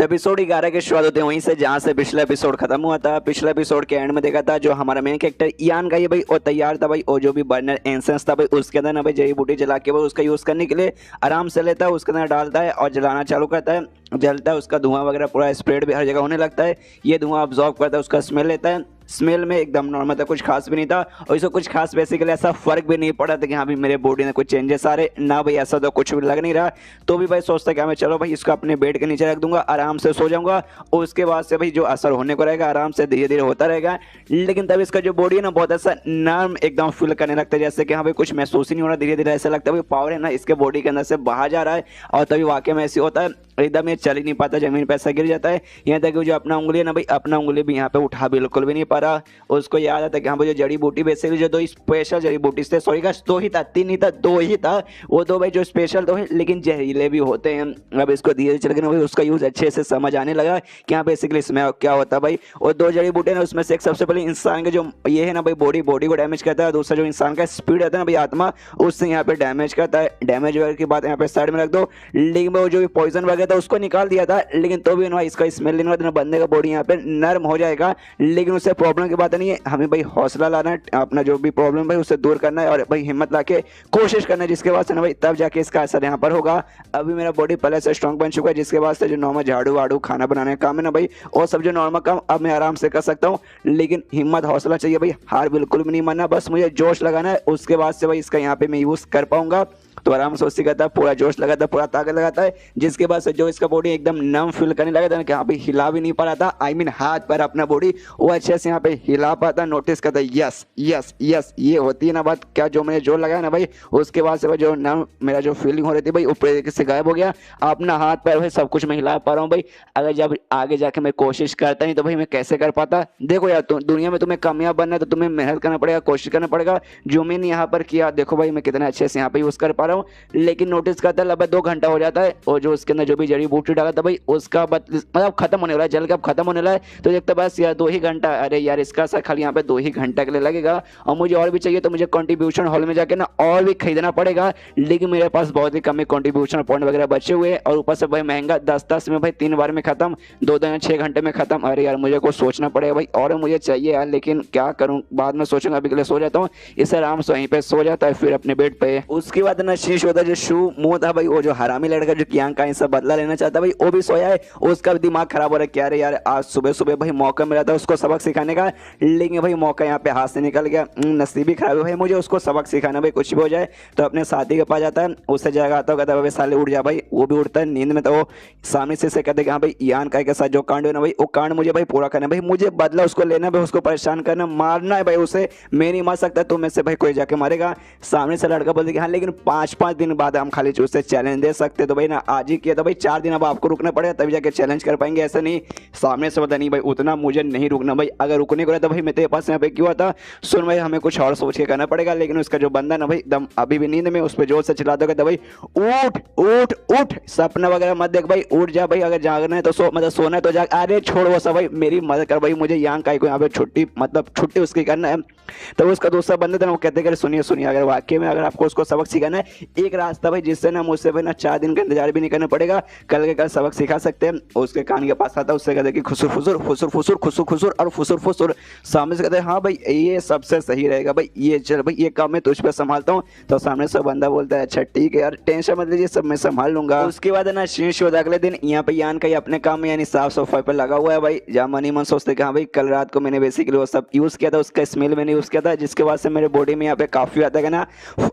तो एपिसोड 11 की शुरुआत होते हैं वहीं से जहां से पिछला एपिसोड खत्म हुआ था। पिछले एपिसोड के एंड में देखा था जो हमारा मेन कैरेक्टर इयान का ये भाई और तैयार था भाई, और जो भी बर्नर एंसेंस था भाई उसके अंदर ना भाई जड़ी बूटी जला के भाई उसका यूज करने के लिए आराम से लेता है, उसके अंदर डालता है और जलाना चालू करता है। जलता है, उसका धुआं वगैरह पूरा स्प्रेड भी हर जगह होने लगता है। ये धुआं ऑब्जॉर्व करता है, उसका स्मेल लेता है। स्मेल में एकदम नॉर्मल था, कुछ खास भी नहीं था और इसको कुछ खास बेसिकली ऐसा फर्क भी नहीं पड़ा था कि हाँ भाई मेरे बॉडी में कुछ चेंजेस आ रहे ना भाई, ऐसा तो कुछ भी लग नहीं रहा। तो भी भाई सोचता कि मैं चलो भाई इसको अपने बेड के नीचे रख दूंगा, आराम से सो जाऊंगा और उसके बाद से भाई जो असर होने को रहेगा आराम से धीरे धीरे होता रहेगा। लेकिन तब इसका जो बॉडी है ना बहुत ऐसा नर्म एकदम फील करने लगता है, जैसे कि हाँ भाई कुछ महसूस ही नहीं हो रहा। धीरे धीरे ऐसा लगता है भाई पावर है ना इसके बॉडी के अंदर से बाहर जा रहा है और तभी वाकई में ऐसे होता है, एकदम ये चल ही नहीं पाता, जमीन पे ऐसा गिर जाता है। यहाँ तक कि जो अपना उंगली है ना भाई, अपना उंगली भी यहाँ पे उठा बिल्कुल भी नहीं पा रहा। उसको याद आता कि हाँ भाई जो जड़ी बूटी बेसिकली जो दो स्पेशल जड़ी बूटी थे, सॉरी गाइस दो ही था, तीन नहीं था दो ही था, वो दो भाई जो स्पेशल तो है लेकिन जहरीले भी होते हैं। अब इसको धीरे चल के ना भाई उसका यूज अच्छे से समझ आने लगा कि हाँ बेसिकली इसमें क्या होता है भाई। और दो जड़ी बूटी ना उसमें से एक सबसे पहले इंसान के जो ये है ना भाई बॉडी को डैमेज करता है, दूसरा जो इंसान का स्पीड रहता है ना भाई आत्मा, उससे यहाँ पे डैमेज करता है। डैमेज वगैरह की बात यहाँ पे साइड में रख दो। लेकिन वो जो भी पॉइजन वगैरह था उसको निकाल दिया था, लेकिन तो भी ना इसका स्मेल लेने वाला बंदे का बॉडी यहाँ पे नर्म हो जाएगा। लेकिन उससे प्रॉब्लम की बात नहीं है, हमें भाई हौसला लाना है, अपना जो भी प्रॉब्लम भाई उससे दूर करना है और भाई हिम्मत ला के कोशिश करना है, जिसके बाद से ना भाई तब जाके इसका असर यहाँ पर होगा। अभी मेरा बॉडी पहले से स्ट्रांग बन चुका है, जिसके बाद से जो नॉर्मल झाड़ू वाड़ू खाना बनाने का काम है ना भाई और सब जो नॉर्मल काम अब मैं आराम से कर सकता हूँ। लेकिन हिम्मत हौसला चाहिए भाई, हार बिल्कुल भी नहीं मानना, बस मुझे जोश लगाना है। उसके बाद से भाई इसका यहाँ पे मैं यूज कर पाऊंगा। तो आराम से उससे करता है, पूरा जोश लगाता है, पूरा ताकत लगाता है, जिसके बाद से जो इसका बॉडी एकदम नम फील करने लगा था कि हाँ भाई हिला भी नहीं पा रहा था, आई मीन हाथ पर अपना बॉडी वो अच्छे से यहाँ पे हिला पाता, नोटिस करता है यस यस यस ये होती है ना बात, क्या जो मैंने जोर लगाया ना भाई उसके बाद से जो नम मेरा जो फीलिंग हो रही थी भाई ऊपर तरीके से गायब हो गया। अपना हाथ पैर भाई सब कुछ मैं हिला पा रहा हूँ भाई। अगर जब आगे जाके मैं कोशिश करता नहीं तो भाई मैं कैसे कर पाता। देखो यार दुनिया में तुम्हें कामयाब बनना है तो तुम्हें मेहनत करना पड़ेगा, कोशिश करना पड़ेगा। जो मैंने यहाँ पर किया देखो भाई मैं कितना अच्छे से यहाँ पे यूज कर पा रहा हूँ। लेकिन नोटिस करता है लगभग 2 घंटा हो जाता है और जो उसके अंदर जो भी जड़ी बूटी डाला था भाई उसका मतलब खत्म होने वाला है, जल के अब खत्म होने वाला है। तो देखते बस यार 2 ही घंटा, अरे यार इसका असर खाली यहाँ पे 2 ही घंटा के लिए लगेगा और मुझे और भी चाहिए तो मुझे कंट्रीब्यूशन हॉल में जाके ना और भी खरीदना पड़ेगा। लेकिन मेरे पास बहुत ही कम ही कंट्रीब्यूशन पॉइंट वगैरह बचे हुए और ऊपर से भाई महंगा 10-10 में भाई 3 बार में खत्म, 2 दिन 6 घंटे में खत्म। अरे यार मुझे कुछ सोचना पड़ेगा भाई और मुझे चाहिए यार, लेकिन क्या करूं बाद में सोचूंगा, अभी के लिए सो जाता हूँ। इस आराम से वहीं पे सो जाता है फिर अपने बेड पे। उसके बाद ना शीश होता है जो शू मुंह था भाई, वो जो हरामी लड़का जो कियांग का इनसे बदला लेना चाहता भाई वो भी सोया है। उसका भी दिमाग खराब हो रहा है, क्या रे यार आज सुबह सुबह भाई मौका मिला था उसको सबक सिखाने का, लेकिन भाई मौका यहाँ पे हाथ से निकल गया। नसीब ही खराब है भाई, मुझे उसको सबक सिखाना भाई कुछ भी हो जाए। तो अपने साथी के पास जाता है, उससे जगह आता कहता है भाई साले उठ जा भाई। वो भी उठता है नींद में, तो वो सामने से कहते हैं कि हाँ भाई इयान का के साथ जो कांड है ना भाई वो कांड मुझे भाई पूरा करना है भाई, मुझे बदला उसको लेना है भाई, उसको परेशान करना मारना है भाई उसे, मैं नहीं मार सकता तो में से भाई कोई जाके मारेगा। सामने से लड़का बोलते कि हाँ लेकिन 5-5 दिन बाद हम खाली उससे चैलेंज दे सकते, तो भाई ना आज ही किया तो भाई 4 दिन अब आपको रुकना पड़ेगा तभी जाके चैलेंज कर पाएंगे, ऐसा नहीं। सामने से पता नहीं भाई उतना मुझे नहीं रुकना भाई, अगर रुकने को रहता भाई मैं तेरे पास यहाँ पे क्यों आता। सुन भाई हमें कुछ और सोच के करना पड़ेगा। लेकिन उसका जो बंदा ना भाई एकदम अभी भी नींद में, उस पर जोर से चिल्ला दो कहता भाई उठ उठ उठ, सपना वगैरह मत देख भाई, उठ जा भाई, अगर जागना है तो सो, मतलब सोना है तो जाग। अरे छोड़ वो सब भाई, मेरी मदद कर भाई, मुझे यांग का को यहाँ पे छुट्टी मतलब छुट्टी उसकी करना है। तो उसका दूसरा बंदा था ना वो कहते कि सुनिए सुनिए अगर वाकई में अगर आपको उसको सबक सिखाना है, एक रास्ता भाई जिससे ना मुझसे भाई ना 4 दिन का इंतजार भी नहीं करना पड़ेगा, कल के कल सबक सिखा सकते हैं। उसके कान के पास आता, उससे कहते कि खुसुर फुसुर खुसुर फुसुर खुसुर फुसुर और फुसुर फुसुर। सामने से कहते हैं हाँ भाई ये सबसे सही रहेगा भाई, ये चल भाई ये काम मैं तुझ पे संभालता हूँ। तो सामने से बंदा बोलता है अच्छा ठीक है यार टेंशन मत लीजिए सब मैं संभाल लूंगा। उसके बाद ना शीश होता अगले दिन यहाँ पे यान का अपने काम में यानी साफ सफाई पर लगा हुआ है भाई, जहाँ मनी मन सोचते कि हाँ भाई कल रात को मैंने बेसिकली वो सब यूज किया था, उसका स्मेल मैंने यूज किया था, जिसके बाद से मेरे बॉडी में यहाँ पे काफी आता है ना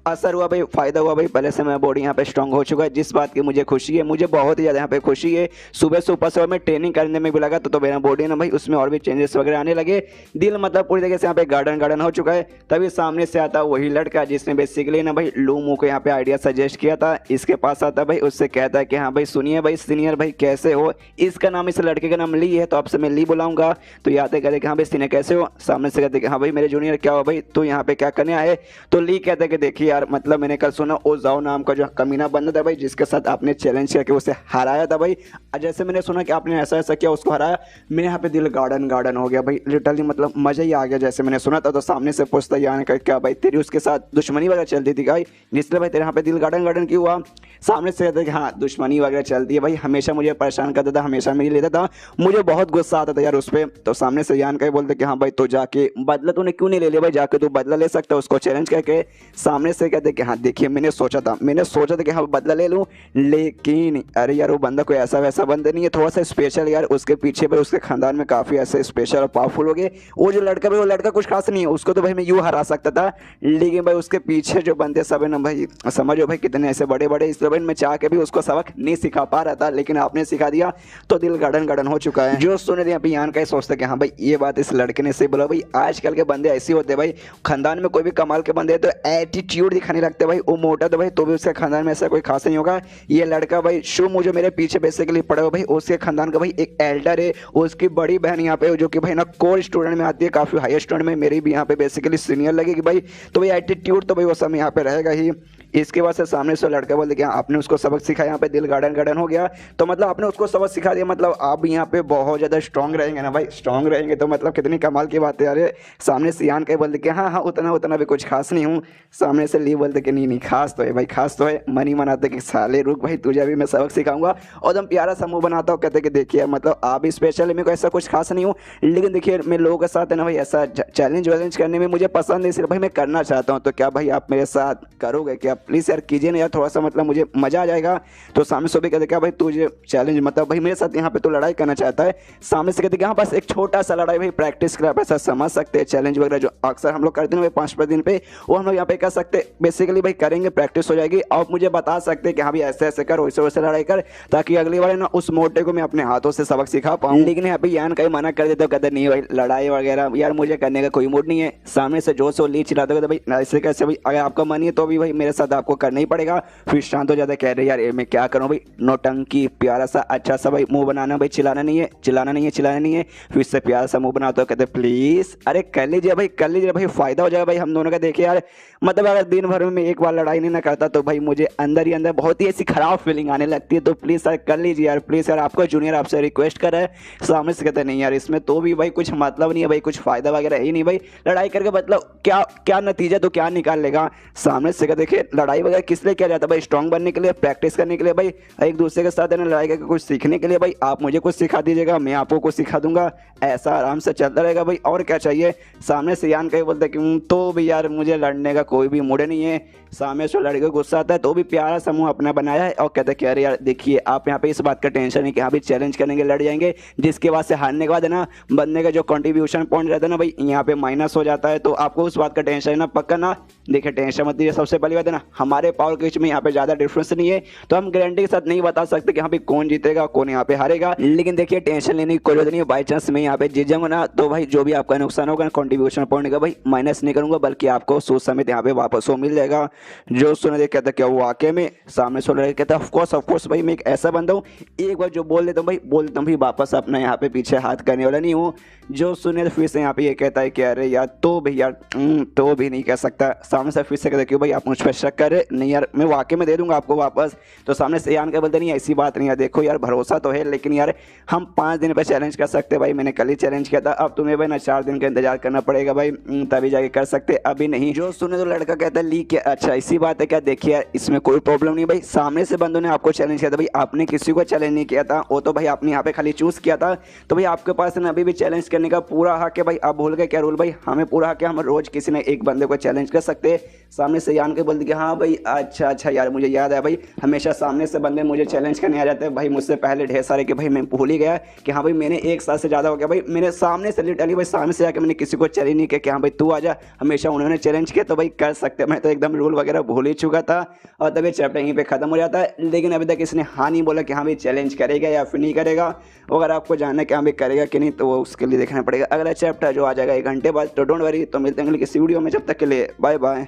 असर हुआ भाई, फायदा हुआ भाई। पहले से मेरा बॉडी यहाँ पे स्ट्रांग हो चुका है, जिस बात की मुझे खुशी है, मुझे बहुत ही ज्यादा यहाँ पे खुशी है। सुबह से ऊपर से मैं ट्रेनिंग करने में भी लगा तो मेरा बॉडी ना भाई उसमें और भी चेंजेस वगैरह आने लगे। दिल मतलब पूरी तरीके से यहाँ पे गार्डन हो चुका है। तभी सामने से आता वही लड़का जिसने बेसिकली ना भाई लूमू को यहाँ पे आइडिया सजेस्ट किया था। इसके पास आता भाई, उससे कहता है कि हाँ भाई सुनिए भाई सीनियर भाई कैसे हो, इसका नाम इस लड़के का नाम ली है तो आपसे मैं ली बुलाऊंगा। तो ये आते कहते कि हाँ भाई सीनियर कैसे हो, सामने से कहते कि हाँ भाई मेरे जूनियर क्या हो भाई, तू यहाँ पे क्या करने आए। तो ली कहते कि देखिए यार मतलब मैंने कल सुना ओजाओ नाम का जो कमीना बंदा था भाई, जिसके साथ आपने चैलेंज करके उसे हराया था भाई। जैसे मैंने सुना कि आपने ऐसा ऐसा किया, उसको हराया, मेरे यहाँ पे दिल गार्डन गार्डन हो गया भाई, लिटरली मतलब मजा ही आ गया जैसे मैंने सुना था। तो सामने से पूछता यान का क्या भाई तेरी उसके साथ दुश्मनी वगैरह चलती थी भाई, जिसलिए भाई तेरे यहाँ पे दिल गार्डन गार्डन क्यों हुआ? सामने से कहता है कि हाँ दुश्मनी वगैरह चलती है भाई, हमेशा मुझे परेशान करता था, हमेशा मेरी लेता था, मुझे बहुत गुस्सा आता था यार उस पर। तो सामने से यान का बोलते कि हाँ भाई तो जाके बदला तूने क्यों नहीं ले लिया भाई, जाके तू बदला ले सकता है उसको चैलेंज करके। सामने से कहते कि हाँ देखिए मैंने सोचा था कि हाँ बदला ले लूँ, लेकिन अरे यार वो बंदा कोई ऐसा वैसा बंदा नहीं है, थोड़ा सा स्पेशल यार, उसके पीछे भाई उसके खानदान में काफ़ी ऐसे स्पेशल और पावरफुल हो गए। वो जो लड़का भाई वो लड़का कुछ खास नहीं है, उसको तो भाई मैं यूँ हरा सकता था, लेकिन भाई उसके पीछे जो बंदे सब है ना भाई, समझो भाई कितने ऐसे बड़े बड़े, इसलिए भाई मैं चाह के भी उसको सबक नहीं सिखा पा रहा था, लेकिन आपने सिखा दिया तो दिल गार्डन गार्डन हो चुका है। जो सुने थे अभी यान का ही सोचता कि हाँ भाई ये बात इस लड़के ने सही बोला भाई, आजकल के बंदे ऐसे होते हैं भाई, खानदान में कोई भी कमाल के बंदे तो एटीट्यूड दिखाने लगते हैं भाई, वो मोटा तो भाई तो भी उसके खानदान में ऐसा कोई खास नहीं होगा। ये लड़का भाई शो मुझे मेरे पीछे बेसिकली पड़ा हुआ भाई, उसके खानदान का भाई एक एल्डर है, उसकी बड़ी बहन यहाँ पे जो कि भाई ना कोर स्टूडेंट में आती है, काफी हाई स्टूडेंट में, मेरी भी यहाँ पे बेसिकली सीनियर लगेगी भाई, तो भाई एटीट्यूड तो भाई वो सब यहाँ पे रहेगा ही। इसके बाद से सामने से लड़का बोलते कि आपने उसको सबक सिखाया, यहाँ पे दिल गार्डन गार्डन हो गया, तो मतलब आपने उसको सबक सिखा दिया, मतलब आप यहाँ पे बहुत ज़्यादा स्ट्रांग रहेंगे ना भाई, स्ट्रांग रहेंगे तो मतलब कितनी कमाल की बात है यार। सामने से यान के बोलते कि हाँ हाँ उतना उतना भी कुछ खास नहीं हूँ। सामने से ली बोलते कि नहीं नहीं खास तो है भाई, खास तो है। मनी मनाते कि साले रुक भाई तुझे भी मैं सबक सिखाऊंगा, और एकदम प्यारा सा मुँह बनाता हूँ, कहते कि देखिए मतलब आप भी स्पेशल है, मेरे को ऐसा कुछ खास नहीं हूँ, लेकिन देखिए मैं लोगों के साथ है ना भाई ऐसा चैलेंज वैलेंज करने में मुझे पसंद है, सिर्फ भाई मैं करना चाहता हूँ, तो क्या भाई आप मेरे साथ करोगे क्या? प्लीज़ यार कीजिए यार, थोड़ा सा मतलब मुझे मजा आ जाएगा। तो सामने से भी कहते क्या भाई तुझे चैलेंज मतलब भाई मेरे साथ यहाँ पे तो लड़ाई करना चाहता है? सामने से कहते कि हाँ बस एक छोटा सा लड़ाई भाई, प्रैक्टिस के लिए आप ऐसा समझ सकते हैं, चैलेंज वगैरह जो अक्सर हम लोग करते हैं भाई 5 दिन पे, वो हम लोग यहाँ पे कर सकते हैं, बेसिकली भाई करेंगे, प्रैक्टिस हो जाएगी। आप मुझे बता सकते हैं कि हाँ भाई ऐसे ऐसे कर, वैसे वैसे लड़ाई कर, ताकि अगली बार ना उस मोटे को मैं अपने हाथों से सबक सिखा पाऊँ। लेकिन यहाँ पे यान कहीं मना कर देते, कहते नहीं भाई लड़ाई वगैरह यार मुझे करने का कोई मूड नहीं है। सामने से जो सो ली चिल्लाते कहते भाई ऐसे कैसे भाई, अगर आपका मन है तो भी भाई मेरे साथ आपको करना ही पड़ेगा। फिर शांत हो जाता है, कह रहे यार मैं क्या करूं भाई, नौटंकी प्यारा सा अच्छा सा भाई मुंह बनाना भाई, चिल्लाना नहीं है चिल्लाना नहीं है चिल्लाना नहीं है। फिर से प्यारा सा मुंह बनाता हो, कहते प्लीज अरे कर लीजिए भाई फायदा हो जाएगा भाई हम दोनों का। देखिए यार मतलब अगर दिन भर में एक बार लड़ाई नहीं ना करता तो भाई मुझे अंदर ही अंदर बहुत ही ऐसी खराब फीलिंग आने लगती है, तो प्लीज सर कर लीजिए यार, प्लीज यार आपका जूनियर आपसे रिक्वेस्ट कर रहा है। सामने से कहते नहीं यार इसमें तो भी भाई कुछ मतलब नहीं है भाई, कुछ फायदा वगैरह है ही नहीं भाई, लड़ाई करके मतलब क्या क्या नतीजा तो क्या निकाल लेगा। सामने से देखिए लड़ाई वगैरह किस लिए किया जाता है भाई, स्ट्रांग बनने के लिए, प्रैक्टिस करने के लिए भाई, एक दूसरे के साथ लड़ाई करके कुछ सीखने के लिए भाई। आप मुझे कुछ सिखा दीजिएगा, मैं आपको कुछ सिखा दूंगा, ऐसा आराम से चलता रहेगा भाई, और क्या चाहिए। सामने से यान कहीं बोलते कि तो भी यार मुझे लड़ने का कोई भी मूड नहीं है। सामने से लड़के को गुस्सा आता है तो भी प्यारा समूह अपना बनाया है, और कहते हैं कि अरे यार देखिए आप यहाँ पे इस बात का टेंशन है कि हाँ भी चैलेंज करेंगे लड़ जाएंगे, जिसके बाद से हारने के बाद है ना बंदे का जो कंट्रीब्यूशन पॉइंट रहता है ना भाई यहाँ पे माइनस हो जाता है, तो आपको उस बात का टेंशन है ना, पक्का ना। देखिए टेंशन मत लीजिए, सबसे पहली बात है ना हमारे पावर के बीच में यहाँ पे ज़्यादा डिफरेंस नहीं है, तो हम गारंटी के साथ नहीं बता सकते कि यहाँ पे कौन जीतेगा कौन यहाँ पे हारेगा, लेकिन देखिए टेंशन लेने की कोई जरूरत नहीं है। बाई चांस मैं यहाँ पे जीत जाऊंगा ना तो भाई जो भी आपका नुकसान होगा कंट्रीब्यूशन पॉइंट का भाई माइनस नहीं करूंगा, बल्कि आपको सूद समेत यहाँ पे वापस वो मिल जाएगा। जो सुने देख कहता क्या वो वाकई में सामने सुन रहे कहता ऑफकोर्स भाई मैं एक ऐसा बंदा हूँ, एक बार जो बोल देता हूँ भाई बोल देता हूँ भाई, वापस अपना यहाँ पे पीछे हाथ करने वाला नहीं हूँ। जो सुने फिर से यहाँ पे ये कहता है कि अरे यार तो भैया तो भी नहीं कह सकता। सामने से फिर से कहता क्यों भाई आप मुझ पर शक कर रहे, नहीं यार मैं वाकई में दे दूंगा आपको वापस। तो सामने से यान के बोलते नहीं ऐसी बात नहीं है, देखो यार भरोसा तो है, लेकिन यार हम 5 दिन पर चैलेंज कर सकते भाई, मैंने कल ही चैलेंज किया था, अब तुम्हें भाई ना 4 दिन का इंतजार करना पड़ेगा भाई, तभी जाके कर सकते, अभी नहीं। जो सुने तो लड़का कहता है ली क्या अच्छा इसी बात है क्या, देखिए यार इसमें कोई प्रॉब्लम नहीं भाई, सामने से बंदों ने आपको चैलेंज किया था भाई, आपने किसी को चैलेंज नहीं किया था, वो तो भाई आपने यहाँ पे खाली चूज किया था, तो भाई आपके पास ना अभी भी चैलेंज करने का पूरा हक है भाई। आप भूल गए क्या रूल भाई, हमें पूरा हक है, हम रोज किसी ने एक बंदे को चैलेंज कर सकते हैं। सामने से यान के बोलते कि हाँ भाई अच्छा यार मुझे याद है भाई, हमेशा सामने से बंदे मुझे चैलेंज करने आ जाते हैं भाई, मुझसे पहले ढेर सारे कि भाई मैं भूल ही गया कि हाँ भाई मैंने 1 साल से ज़्यादा हो गया भाई, मेरे सामने से लिटरली भाई सामने से जाकर मैंने किसी को चैलेंज नहीं किया कि हाँ भाई तू आ जा, हमेशा उन्होंने चैलेंज किया, तो भाई कर सकते। मैं तो एकदम रूल वगैरह भूल ही चुका था, और तभी चैप्टर यहीं पे खत्म हो जाता है। लेकिन अभी तक इसने हाँ नहीं बोला कि हाँ भाई चैलेंज करेगा या फिर नहीं करेगा। अगर आपको जानना कि हाँ भाई करेगा कि नहीं तो वो उसके लिए देखना पड़ेगा अगला चैप्टर जो आ जाएगा 1 घंटे बाद। तो डोंट वरी, तो मिलते हैं अगली किसी वीडियो में, जब तक के लिए बाय बाय।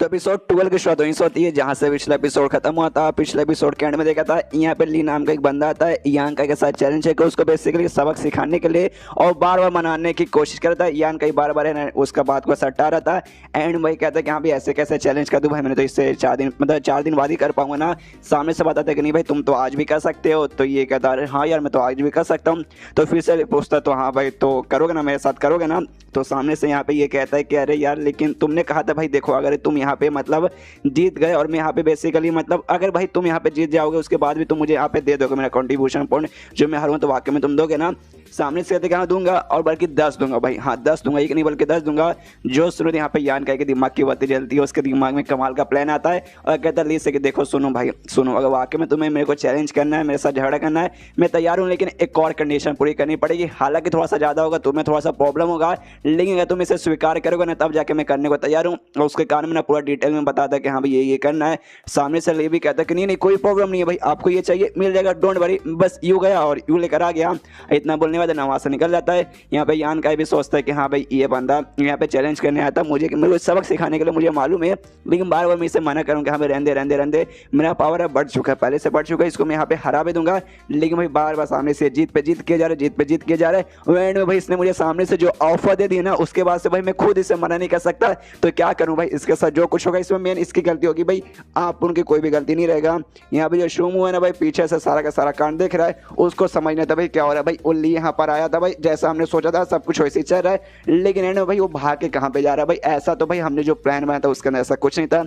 तो एपिसोड 12 की शुरुआत वहीं से होती है जहां से पिछला एपिसोड खत्म हुआ था। पिछले एपिसोड के एंड में देखा था यहाँ पे ली नाम का एक बंदा आता है, यांका के साथ चैलेंज है कि उसको बेसिकली सबक सिखाने के लिए और बार बार मनाने की कोशिश करता है। यांका बार बार है उसका बात को सट्टा रहा था। एंड वही कहता है कि हाँ भाई ऐसे कैसे चैलेंज कर दूँ भाई, मैंने तो इससे 4 दिन बाद ही कर पाऊंगा ना। सामने से बताता है कि नहीं भाई तुम तो आज भी कर सकते हो। तो ये कहता है हाँ यार मैं तो आज भी कर सकता हूँ। तो फिर से पूछता तो हाँ भाई तो करोगे ना, मेरे साथ करोगे ना। तो सामने से यहाँ पे ये कहता है कि अरे यार लेकिन तुमने कहा था भाई देखो अगर तुम यहाँ पे मतलब जीत गए और मैं यहाँ पे बेसिकली मतलब अगर भाई तुम यहाँ पे जीत जाओगे उसके बाद भी तुम मुझे यहाँ पे दे दोगे मेरा कंट्रीब्यूशन पॉइंट जो मैं हारूं तो वाकई में तुम दोगे ना। सामने से कहते कि हाँ दूंगा और बल्कि 10 दूंगा भाई, हाँ 10 दूंगा, एक नहीं बल्कि 10 दूंगा। जो सुनो यहाँ पे यान के दिमाग की बत्ती जलती है, उसके दिमाग में कमाल का प्लान आता है और कहता है ली से कि देखो सुनो भाई सुनो, अगर वाकई में तुम्हें मेरे को चैलेंज करना है, मेरे साथ झगड़ा करना है, मैं तैयार हूँ, लेकिन एक और कंडीशन पूरी करनी पड़ेगी। हालांकि थोड़ा सा ज़्यादा होगा, तुम्हें थोड़ा सा प्रॉब्लम होगा, लेकिन अगर तुम इसे स्वीकार करोगे ना तब जाके मैं करने को तैयार हूँ। और उसके कारण में ना पूरा डिटेल में बताता है कि हाँ भाई ये करना है। सामने से ले भी कहता है कि नहीं नहीं कोई प्रॉब्लम नहीं है भाई, आपको ये चाहिए मिल जाएगा, डोंट वरी। बस यूँ गया और यूँ लेकर आ गया। इतना बोलने वाला ना वहाँ से निकल जाता है। यहाँ पे यान का भी सोचता है कि हाँ भाई ये बंदा यहाँ पे चैलेंज करने आया था, मुझे मेरे को सबक सिखाने के लिए मुझे मालूम है, लेकिन बार बार मैं इसे मना करूँगा, हाँ भाई रहने मेरा पावर है बढ़ चुका है, पहले से बढ़ चुका है, इसको मैं यहाँ पे हरा भी दूंगा। लेकिन भाई बार बार सामने से जीत पे जीत किए जा रहे, जीत पे जीत किए जा रहे। एंड में भाई इसने मुझे सामने से जो ऑफर दे दी ना उसके बाद से भाई मैं खुद इसे मना नहीं कर सकता। तो क्या करूँ भाई, इसके साथ जो कुछ होगा इसमें मेन इसकी गलती होगी भाई, आप उनकी कोई भी गलती नहीं रहेगा। यहाँ पे जो शोमू है ना भाई पीछे से सारा का सारा कांड देख रहा है, उसको समझना था भाई क्या हो रहा है। भाई उल्ली यहाँ पर आया था भाई, जैसा हमने सोचा था सब कुछ वैसे ही चल रहा है, लेकिन एंड में भाई वो भाग के कहाँ पे जा रहा है भाई, ऐसा तो भाई हमने जो प्लान बनाया था उसके अंदर ऐसा कुछ नहीं था।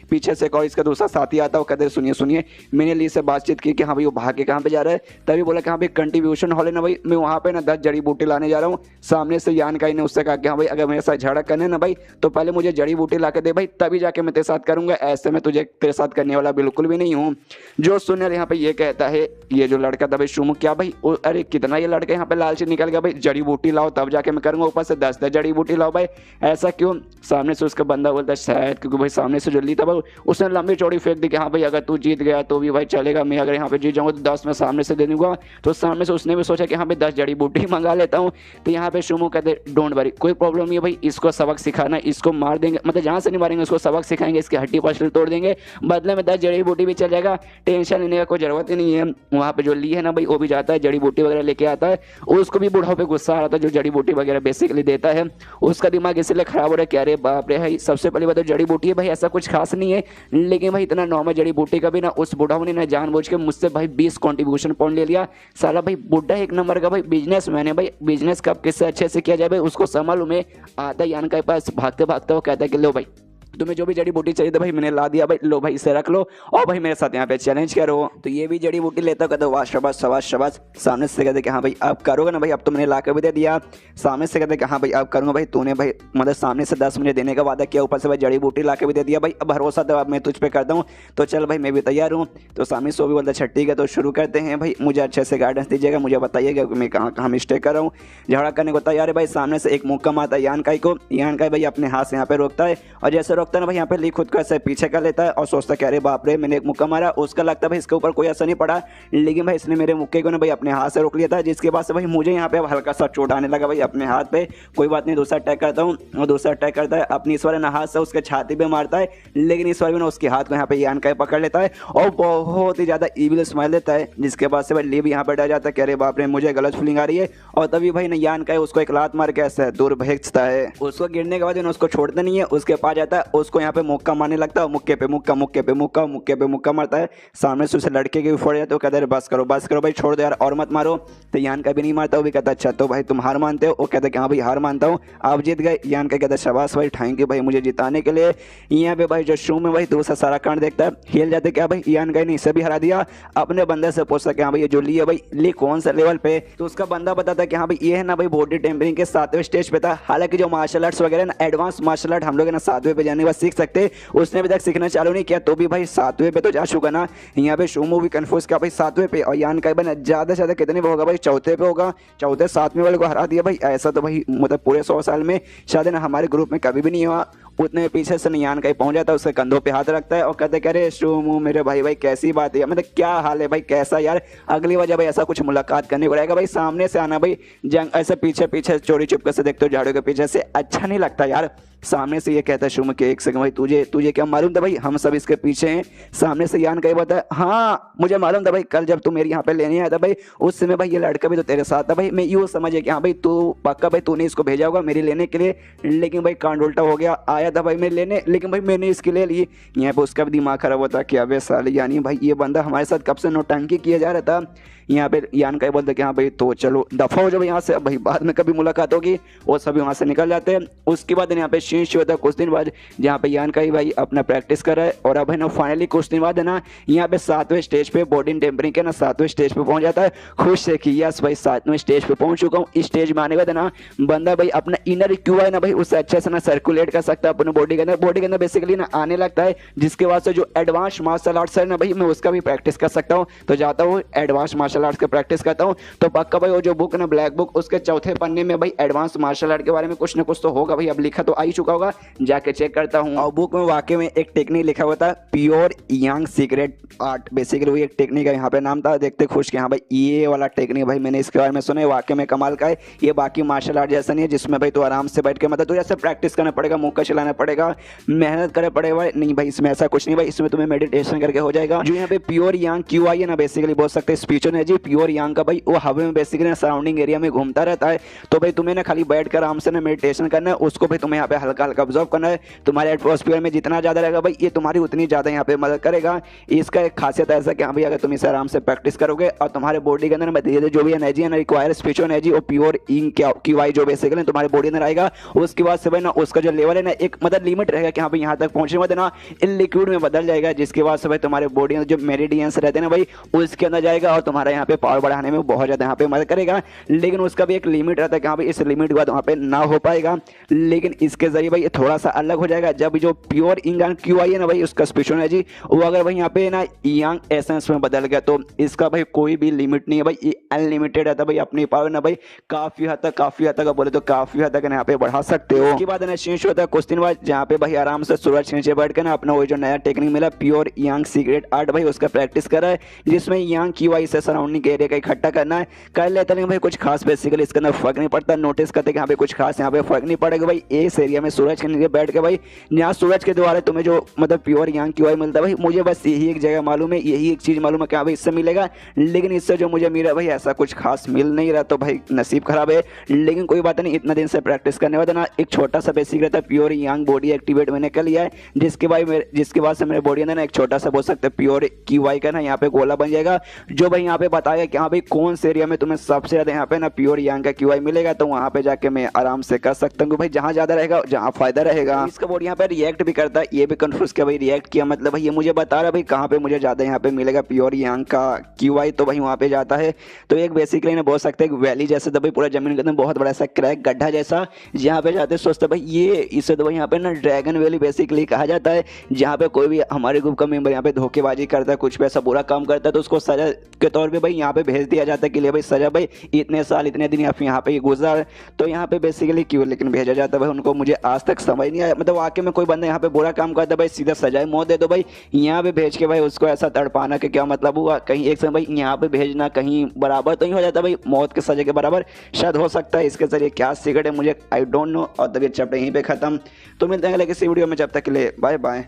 पीछे से एक और इसका दूसरा साथी आता है, वो कहते सुनिए सुनिए, मैंने ली से बातचीत की कि हाँ भाई वो भाग के कहाँ पे जा रहा है। तभी बोला कि हाँ भाई कंट्रीब्यूशन हॉल है ना भाई, मैं वहाँ पे ना 10 जड़ी बूटी लाने जा रहा हूँ। सामने से यान का ने उससे कहा कि हाँ भाई अगर मेरे साथ झगड़ा करने ना भाई तो पहले मुझे जड़ी बूटी ला के दे भाई, तभी जाके मैं तेरे साथ करूँगा, ऐसे में तुझे तेरे साथ करने वाला बिल्कुल भी नहीं हूँ। जो सुनिए यहाँ पे ये कहता है, ये जो लड़का था भाई शुमू, क्या भाई अरे कितना ये लड़का यहाँ पे लालची निकल गया भाई, जड़ी बूटी लाओ तब जाके मैं करूँगा, ऊपर से 10 जड़ी बूटी लाओ भाई, ऐसा क्यों। सामने से उसका बंदा बोलता है शायद क्योंकि भाई सामने से जो ली था भाई उसने लंबी चौड़ी फेंक दी कि हाँ भाई अगर तू जीत गया तो भी भाई चलेगा, मैं अगर यहाँ पे जीत जाऊँगा तो 10 में सामने से दे दूंगा। तो सामने से उसने भी सोचा कि हाँ भाई 10 जड़ी बूटी मंगा लेता हूँ। तो यहाँ पे शुमू कहते डोंट वरी, कोई प्रॉब्लम नहीं है भाई, इसको सबक सिखाना, इसको मार देंगे, मतलब जहाँ से नहीं मारेंगे उसको सबक सिखाएंगे, इसकी हड्डी पसली तोड़ देंगे, बदले में 10 जड़ी बूटी भी चल जाएगा, टेंशन लेने का कोई जरूरत ही नहीं है। वहाँ पे जो ली है ना भाई वो भी जाता है, जड़ी बूटी वगैरह लेके आता है, उसको भी बूढ़ों पे गुस्सा आ रहा था जो जड़ी बूटी वगैरह बेसिकली देता है, उसका दिमाग इसलिए खराब हो रहा है कि अरे बाप रे भाई सबसे पहली बात तो जड़ी बूटी है भाई ऐसा कुछ खास नहीं है, लेकिन भाई इतना नॉर्मल जड़ी बूटी का भी ना उस बुढ़ा ने ना जानबूझ के मुझसे भाई 20 कंट्रीब्यूशन पॉइंट ले लिया। साला भाई बुढ़ा एक नंबर का भाई बिजनेसमैन है भाई, बिजनेस कब किससे अच्छे से किया जाए भाई उसको संभालू में। आता है यान के पास भागते भागते वो कहता है कि लो भाई तुम्हें जो भी जड़ी बूटी चाहिए था भाई मैंने ला दिया भाई, लो भाई इसे रख लो और भाई मेरे साथ यहाँ पे चैलेंज करो। तो ये भी जड़ी बूटी लेता कहते वाह शाबाश शाबाश शाबाश। सामने से कहते कि हाँ भाई अब करोगे ना भाई, अब तो मैंने ला कर भी दे दिया। सामने से कहते कि हाँ भाई अब करूँगा भाई, तूने भाई मतलब सामने से 10 मुझे देने का वादा किया, ऊपर से भाई जड़ी बूटी ला के भी दे दिया भाई, अब भरोसा तो अब मैं तुझ पे करता हूँ, तो चल भाई मैं भी तैयार हूँ। तो सामने से वो भी बोलता है ठीक है तो शुरू करते हैं भाई, मुझे अच्छे से गाइडेंस दीजिएगा, मुझे बताइएगा कि मैं कहाँ कहाँ मिस्टेक कर रहा हूँ। झगड़ा करने को तैयार है भाई। सामने से एक मुक्का मारता है यान को, यान भाई अपने हाथ से यहाँ पे रोकता है और जैसे रोकता है ना भाई यहाँ पे ली खुद को ऐसे पीछे कर लेता है और सोचता है कि अरे बाप रे मैंने एक मुक्का मारा। उसका लगता है भाई इसके ऊपर कोई असर नहीं पड़ा, लेकिन भाई इसने मेरे मुक्के को ना भाई अपने हाथ से रोक लिया था, जिसके बाद से भाई मुझे यहाँ पे हल्का सा चोट आने लगा भाई अपने हाथ पे। कोई बात नहीं, दूसरा अटैक करता हूँ और दूसरा अटैक करता है अपनी इस वाले ना हाथ से उसके छाती पे मारता है, लेकिन इस बार भी ना उसके हाथ को यहाँ पे यान का पकड़ लेता है और बहुत ही ज्यादा ईविल स्माइल देता है, जिसके बाद से भाई ली भी यहाँ पे डर जाता है कि अरे बाप रे मुझे गलत फीलिंग आ रही है। और तभी भाई ना यान का उसको एक लात मार के ऐसे दूर भेजता है। उसको गिरने के बाद उसको छोड़ता नहीं है, उसके पास जाता है, उसको यहाँ पे मुक्का मारने लगता है, मुक्के पे मुक्का मुक्के पे मुक्का मुक्के पे मुक्का मारता है। सामने से उसे लड़के के भी फोड़ जाते, वो कहता है बस करो भाई छोड़ दो यार और मत मारो। तो यान का भी नहीं मारता, वो भी कहता है अच्छा तो भाई तुम हार मानते हो। वो कहता है कि हाँ भाई हार मानता हूँ, आप जीत गए। यान का कहता है शाबाश भाई थैंक यू भाई मुझे जिताने के लिए। यहाँ पे भाई जो शो में भाई दूसरा सारा कांड देखता है, हिल जाते क्या भाई यान का ने इसे भी हरा दिया। अपने बंदे से पूछता कि हाँ भाई ये जो ली है भाई ली कौन सा लेवल पे, तो उसका बंदा बताता है कि हाँ भाई ये है ना भाई बॉडी टेम्परिंग के 7वें स्टेज पे था। हालांकि जो मार्शल आर्ट्स वगैरह ना एडवांस मार्शल आर्ट हम लोग ना 7वें पे जाने के बाद सीख सकते, उसने अभी तक सीखना चालू नहीं किया, तो भी भाई 7वें पे तो जा चुका ना। यहाँ पे शोमू भी कंफ्यूज किया भाई 7वें पे, और यान का बना ज्यादा से ज्यादा कितने पे होगा भाई, 4थे पे होगा। 4थे 7वें वाले को हरा दिया भाई, ऐसा तो भाई मतलब पूरे 100 साल में शायद ना हमारे ग्रुप में कभी भी नहीं हुआ। उतने पीछे से यान का पहुंच जाता है, उसके कंधों पे हाथ रखता है और कहते कह रहे शोमू मेरे भाई कैसी बात है, मतलब क्या हाल है भाई कैसा यार, अगली बार जब भाई ऐसा कुछ मुलाकात करने को रहेगा भाई सामने से आना भाई, जंग ऐसे पीछे पीछे चोरी चुपके से देखते हो झाड़ू के पीछे से, अच्छा नहीं लगता यार। सामने से ये कहता है शुम के एक सेकंड भाई तुझे तुझे क्या मालूम था भाई हम सब इसके पीछे हैं। सामने से यान का ये बताया हाँ मुझे मालूम था भाई कल जब तू मेरे यहाँ पे लेने आया था भाई उस समय भाई ये लड़का भी तो तेरे साथ था भाई। मैं यूँ समझे कि हाँ भाई तू पक्का भाई तूने इसको भेजा होगा मेरे लेने के लिए, लेकिन भाई कांड उल्टा हो गया। आया था भाई मेरे लेने लेकिन भाई मैंने इसके ले ली। यहाँ पे उसका भी दिमाग खराब होता कि अबे साली यानी भाई ये बंदा हमारे साथ कब से नौटंकी किया जा रहा था। यहाँ पे यान का बोलते कि हाँ भाई तो चलो दफा हो जाओ यहाँ से, अब भाई बाद में कभी मुलाकात होगी। वो सभी वहाँ से निकल जाते हैं। उसके बाद यहाँ पे शीश होता है कुछ दिन बाद जहाँ पे यान का ही भाई अपना प्रैक्टिस कर रहा है और अब है ना फाइनली कुछ दिन बाद है ना यहाँ पे 7वें स्टेज पे बॉडी टेम्परिंग के ना 7वें स्टेज पे पहुंच जाता है। खुश है कि यस भाई 7वें स्टेज पे पहुंच चुका हूँ। इस स्टेज में आने के बाद है ना बंदा भाई अपना इनर क्यू है ना भाई उससे अच्छे से ना सर्कुलेट कर सकता है अपने बॉडी के अंदर बेसिकली ना आने लगता है, जिसके बाद से जो एडवांस मार्शल आर्ट्स है ना भाई मैं उसका भी प्रैक्टिस कर सकता हूँ। तो जाता हूँ एडवांस मार्शल आर्ट्स का प्रैक्टिस करता हूँ। तो पक्का भाई वो जो बुक ना ब्लैक बुक उसके चौथे पन्ने में भाई एडवांस मार्शल आर्ट के बारे में कुछ ना कुछ तो होगा भाई, अब लिखा तो आ ही चुका होगा, जाके चेक करता हूँ। और बुक में वाकई में एक टेक्निक लिखा हुआ था प्योर यांग सीक्रेट आर्ट, बेसिकली वो एक टेक्निक है यहाँ पे नाम था। देखते खुश कि हाँ भाई ये वाला टेक्निक भाई मैंने इसके बारे में सुना है, वाकई में कमाल का है। ये बाकी मार्शल आर्ट जैसा नहीं है जिसमें भाई तो आराम से बैठ के मतलब तो जैसे प्रैक्टिस करना पड़ेगा, मुक्का चलाना पड़ेगा, मेहनत करना पड़ेगा। नहीं भाई इसमें ऐसा कुछ नहीं भाई, इसमें तुम्हें मेडिटेशन करके हो जाएगा। जो यहाँ पे प्योर यांग क्यू आई है ना बेसिकली बोल सकते हैं स्पीच एनर्जी प्योर यांग का भाई वो हवा में बेसिकली सराउंडिंग एरिया में घूमता रहता है। तो भाई तुम्हें ना खाली बैठ कर आराम से ना मेडिटेशन करना है, उसको भाई तुम्हें यहाँ पे हल्का हल्का ऑब्जर्व करना है। तुम्हारे एटमॉस्फेयर में जितना ज्यादा रहेगा भाई ये तुम्हारी उतनी ज्यादा यहाँ पे मदद करेगा। इसका एक खासियत ऐसा कि हाँ भाई अगर तुम इसे आराम से प्रैक्टिस करोगे और तुम्हारे बॉडी के अंदर धीरे धीरे जो भी एनर्जी है ना रिक्वायर स्पिरिचुअल एनर्जी और प्योर इंग क्यू आई जो बेसिकली तुम्हारे बॉडी अंदर आएगा, उसके बाद से भाई ना उसका जो लेवल है ना एक मतलब लिमिट रहेगा कि हाँ भाई यहाँ तक पहुंचने में ना इन लिक्विड में बदल जाएगा, जिसके बाद से भाई तुम्हारे बॉडी में जो मेरिडियंस रहते हैं ना भाई उसके अंदर जाएगा और तुम्हारा यहाँ पे पावर बढ़ाने में बहुत ज्यादा यहाँ पे मदद करेगा। लेकिन उसका भी एक लिमिट रहता है कि हाँ भाई इस लिमिट के बाद वहाँ पे ना हो पाएगा। लेकिन इसके जरिए भाई ये थोड़ा सा अलग हो जाएगा जब जो प्योर इंग क्यू आई है ना भाई उसका स्पिरिचुअल एनर्जी वो अगर भाई यहाँ पे ना यांग एसेंस में बदल गया तो इसका भाई कोई भी लिमिट नहीं है भाई, ये अनलिमिटेड रहता है भाई। अपनी पावर ना भाई काफी हद तक बोले तो काफी हद तक यहाँ पे बढ़ा सकते हो। उसके बाद ना चेंज होता है कुछ दिन बाद जहाँ पे भाई आराम से सूरज नीचे बैठ के ना अपना वो जो नया टेक्निक मिला प्योर यांग सीक्रेट आर्ट भाई उसका प्रैक्टिस कर रहा है, जिसमें यांग क्यू आई से सराउंडिंग एरिया का इकट्ठा करना है। कर लेता नहीं भाई कुछ खास बेसिकली इसके अंदर फर्क नहीं पड़ता, नोटिस करते कि यहाँ पे कुछ खास यहाँ पे फर्क नहीं पड़ेगा भाई। इस एरिया में सूरज के नीचे बैठ के भाई यहाँ सूरज के द्वारा तुम्हें जो मतलब प्योर यांग क्यू आई मिलता है भाई मुझे बस यही एक जगह मालूम है, यही एक चीज मालूम है कि हाँ भाई इससे मिलेगा। लेकिन इससे जो मुझे मिला भाई ऐसा कुछ खास मिल नहीं रहा, तो भाई नसीब खराब है। लेकिन कोई बात नहीं, इतना दिन से प्रैक्टिस करने बाद ना एक छोटा सा बेसिक रहता है प्योर यांग बॉडी एक्टिवेट मैंने कर लिया है, जिसके बाद से मेरे बॉडी अंदर ना एक छोटा सा बोल सकते हैं प्योर क्यू आई का ना यहाँ पे गोला बन जाएगा, जो भाई यहाँ पे बताएगा कि हाँ भाई कौन से एरिया में तुम्हें सबसे ज्यादा यहाँ पे ना प्योर यांग का क्यू आई मिलेगा। तो वहाँ पे जाके मैं आराम से कर सकता हूँ भाई, जहाँ ज्यादा रहेगा जहाँ फायदा रहेगा। इसका बॉडी यहाँ पे रिएक्ट भी करता है, ये भी कंफ्यूज किया भाई रिएक्ट किया मतलब भाई ये मुझे बता रहा भाई कहाँ पे मुझे ज्यादा यहाँ पे मिलेगा प्योर यांग का क्यू आई, तो भाई वहाँ पे जाता है। तो एक बेसिकली ना बोल सकते हैं वैली जैसे तो भाई पूरा जमीन के अंदर बहुत बड़ा सा क्रैक गड्ढा जैसा, जहाँ पे जाते सोचते भाई ये इसे तो भाई यहाँ पे ना ड्रैगन वैली बेसिकली कहा जाता है, जहाँ पे कोई भी हमारे ग्रुप का मेंबर यहाँ पे धोखेबाजी करता है, कुछ पैसा बुरा काम करता है तो उसको सजा के तौर पे भाई यहाँ पे भेज दिया जाता है कि ले भाई सजा भाई इतने साल इतने दिन यहाँ पे गुजर। तो यहाँ पे बेसिकली क्यों लेकिन भेजा जाता है भाई उनको, मुझे आज तक समझ नहीं आया मतलब वाकई में कोई बंदा यहाँ पे बुरा काम करता है भाई सीधा सजाए मौत दे दो भाई, यहाँ पे भेज के भाई उसको ऐसा तड़पाना कि क्या मतलब हुआ, कहीं एक समय भाई यहाँ पे भेजना कहीं बराबर तो नहीं हो जाता भाई मौत के सजा के बराबर शायद हो सकता है। इसके जरिए क्या सीक्रेट है मुझे आई डोंट नो। और तब ये चैप्टर यहीं पे खत्म, तो मिलते हैं किसी वीडियो में, जब तक के लिए बाय बाय।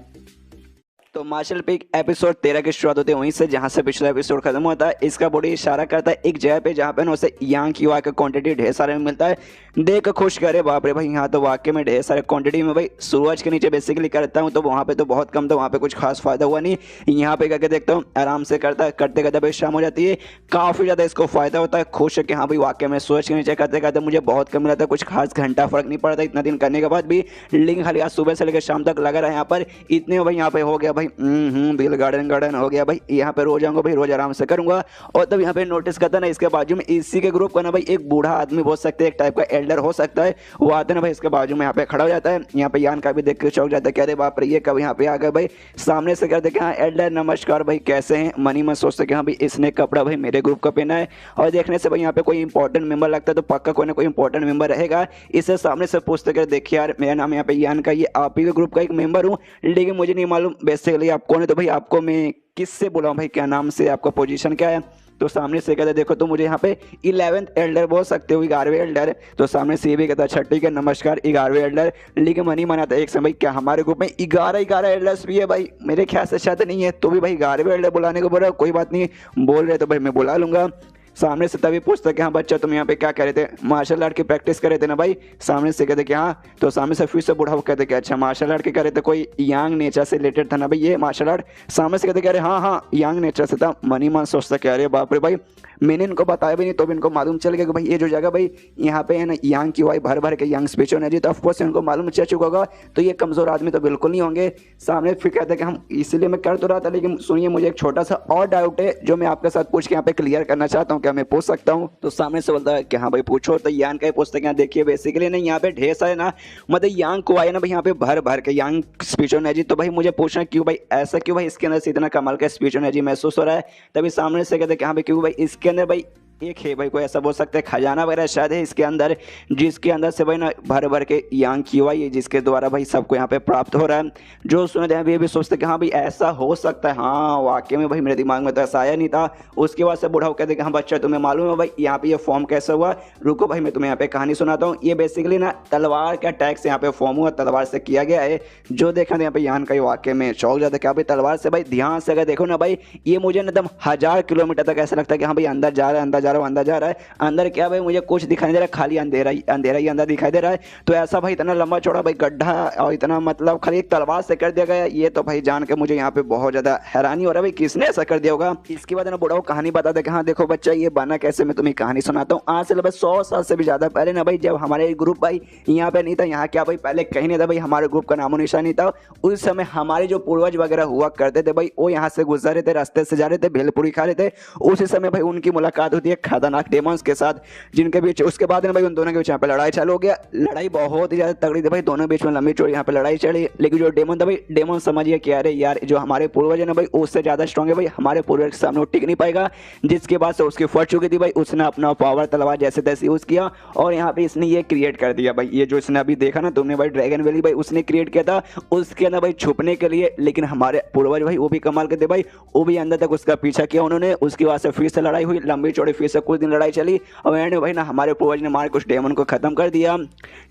तो मार्शल पीक एपिसोड 13 की शुरुआत होती है वहीं से जहां से पिछला एपिसोड खत्म होता है। इसका बॉडी इशारा करता है एक जगह पे जहां पे ना उसे यांग क्यू आई का क्वांटिटी ढेर सारे में मिलता है। देख खुश करे बाप रे भाई, यहाँ तो वाकई में ढेर सारे क्वांटिटी में भाई सूरज के नीचे बेसिकली करता हूँ तो वहाँ पे तो बहुत कम था, वहाँ पे कुछ खास फायदा हुआ नहीं। यहाँ पे करके देखता हूँ आराम से करते करते भाई शाम हो जाती है, काफी ज्यादा इसको फायदा होता है। खुश है कि हाँ भाई वाकई में सूरज के नीचे करते करते मुझे बहुत कम मिला था, कुछ खास घंटा फर्क नहीं पड़ता इतना दिन करने के बाद भी। लेकिन खाली आज सुबह से लेकर शाम तक लगा रहा है यहाँ पर, इतने भाई यहाँ पे हो गया भाई बिल गार्डन हो गया भाई। यहाँ पे रोज आऊंगा भाई, रोज आराम से करूंगा। और तब यहाँ पे नोटिस करता ना इसके बाजू में इसी के ग्रुप का ना भाई एक बूढ़ा आदमी बोल सकते हैं, एक टाइप का एल्डर हो सकता है, वो आते ना भाई इसके बाजू में यहाँ पे खड़ा हो जाता है। यहाँ पे यान का भी देख के चौंक जाता है, कह दे बाप रे ये कब यहाँ पे आ गए भाई। सामने से कहते कि हाँ एल्डर नमस्कार भाई कैसे हैं, मनी में सोचते कि हाँ भाई इसने कपड़ा भाई मेरे ग्रुप का पहना है। और देखने से भाई यहाँ पे कोई इंपॉर्टेंट मेंबर लगता है तो पक्का कोई ना कोई इंपॉर्टेंट मेंबर रहेगा। इसे सामने से पूछते कर देखिए यार मेरा नाम यहाँ पे यान का, ये आप ही के ग्रुप का एक मेंबर हूँ लेकिन मुझे नहीं मालूम बेसिकली आप कौन है, तो भाई आपको मैं किससे बुलाऊं भाई, क्या नाम से आपका पोजीशन क्या है। तो सामने से कहता है देखो तो मुझे यहाँ पे 11th एल्डर बोल सकते हो, 11वें एल्डर। तो सामने से ये भी कहता है अच्छा ठीक है नमस्कार 11वें एल्डर। लेकिन मनी मना था एक समय क्या हमारे ग्रुप में 11 एल्डर्स भी है भाई, मेरे ख्याल से शायद नहीं है, तो भी भाई 11वें एल्डर बुलाने को बोल रहा, कोई बात नहीं बोल रहे तो भाई मैं बुला लूंगा। सामने से तभी पूछता कि हाँ बच्चा तुम यहाँ पे क्या कर रहे थे, मार्शल आर्ट की प्रैक्टिस कर रहे थे ना भाई। सामने से कहते कि हाँ, तो सामने से फिर से बूढ़ा वो कहते कि अच्छा मार्शल आर्ट की कर रहे थे, कोई यांग नेचर से रिलेटेड था ना भाई ये मार्शल आर्ट। सामने से कहते कि अरे हाँ हाँ यांग नेचर से था। मनी मान सोचता कि अरे बाप रे भाई, मैंने इनको बताया भी नहीं तो भी इनको मालूम चल गया कि भाई ये जो जगह भाई यहाँ पे है ना यांग की वाई भर भर के यांग स्पिरिचुअल एनर्जी, तो ऑफकोर्स इनको मालूम चल चुका होगा, तो ये कमजोर आदमी तो बिल्कुल नहीं होंगे। सामने फिर कहते हैं कि हम इसीलिए मैं कर तो रहा था, लेकिन सुनिए मुझे एक छोटा सा और डाउट है जो मैं आपके साथ पूछ के यहाँ पे क्लियर करना चाहता हूँ, क्या मैं पूछ सकता हूँ? तो सामने से बोलता है कि हाँ भाई पूछो। तो यांग का पूछते हैं देखिए बेसिकली ना यहाँ पे ढेर सारे ना मतलब यांग को आए ना भाई यहाँ पे भर भर के यांग स्पिरिचुअल एनर्जी, तो भाई मुझे पूछना क्यों भाई ऐसा क्यों भाई इसके अंदर से इतना कमाल का स्पिरिचुअल एनर्जी महसूस हो रहा है। तभी सामने से कहते हैं कि हाँ भाई क्यों भाई इसके अंदर भाई एक है भाई कोई ऐसा बोल सकते हैं खजाना वगैरह शायद है इसके अंदर, जिसके अंदर से भाई ना भर भर के यांग की हुआ है, जिसके द्वारा भाई सबको यहाँ पे प्राप्त हो रहा है। जो सुने थे ये भी सोचते कि हाँ भाई ऐसा हो सकता है, हाँ वाकई में भाई मेरे दिमाग में तो ऐसा आया नहीं था। उसके बाद से बूढ़ा कहते कि हाँ बच्चा तुम्हें मालूम है भाई यहाँ पे ये फॉर्म कैसे हुआ, रुको भाई मैं तुम्हें यहाँ पे कहानी सुनाता हूँ। ये बेसिकली ना तलवार का अटैक से यहाँ पे फॉर्म हुआ, तलवार से किया गया है। जो देखा था यहाँ पे यान का ये वाकई में चौंक जाता है कि भाई तलवार से भाई ध्यान से अगर देखो ना भाई ये मुझे एकदम 1000 किलोमीटर तक ऐसा लगता है कि हाँ भाई अंदर जा रहा है अंदर जा रहा है अंदर जा रहा है। अंदर क्या भाई मुझे कुछ दिखाई नहीं दे रहा, खाली अंधेरा ही अंदर दिखाई दे रहा है। तो ऐसा भाई इतना लंबा चौड़ा भाई गड्ढा और इतना मतलब खाली एक तलवार से कर दिया गया, ये तो भाई जान के मुझे यहाँ पे बहुत ज्यादा हैरानी हो रहा है भाई किसने ऐसा कर दिया होगा। इसके बाद ना बूढ़ा कहानी बताता कि हाँ देखो बच्चा ये बना कैसे, मैं तुम्हें कहानी सुनाता हूँ। आज से लगभग 100 साल से भी ज्यादा पहले ना भाई जब हमारे ग्रुप भाई यहाँ पे नहीं था, यहाँ क्या भाई पहले कहीं नहीं था भाई, हमारे ग्रुप का नामो निशान नहीं था। उस समय हमारे जो पूर्वज वगैरह हुआ करते थे भाई वो यहाँ से गुजर रहे थे, रास्ते से जा रहे थे, भेलपुरी खा रहे थे। उसी समय भाई उनकी मुलाकात होती है खतरनाक डेमोन्स के साथ, जिनके बीच उसके बाद भाई उन दोनों के बीच यहाँ पे लड़ाई चालू हो गया। लड़ाई बहुत ही ज्यादा तगड़ी थी भाई, दोनों बीच में लंबी चौड़ी यहाँ पे लड़ाई चली। लेकिन जो डेमन था भाई डेमन समझिए कि अरे यार जो हमारे पूर्वज है ना भाई उससे ज्यादा स्ट्रॉन्ग है भाई, हमारे पूर्वज के सामने वो टिक नहीं पाएगा। जिसके बाद से उसकी फट चुकी थी भाई, उसने अपना पावर तलवार जैसे तैसे यूज किया और यहाँ पे इसने ये क्रिएट कर दिया भाई, ये जो इसने अभी देखा ना तुमने भाई ड्रैगन वैली भाई उसने क्रिएट किया था उसके अंदर भाई छुपने के लिए। लेकिन हमारे पूर्वज भाई वो भी कमाल के थे भाई, वो भी अंदर तक उसका पीछा किया उन्होंने। उसके बाद से फिर से लड़ाई हुई लंबी चौड़ी, फिर से कुछ दिन लड़ाई चली और एंड में भाई ना हमारे पूर्वज ने हमारे कुछ डेमन को खत्म कर दिया।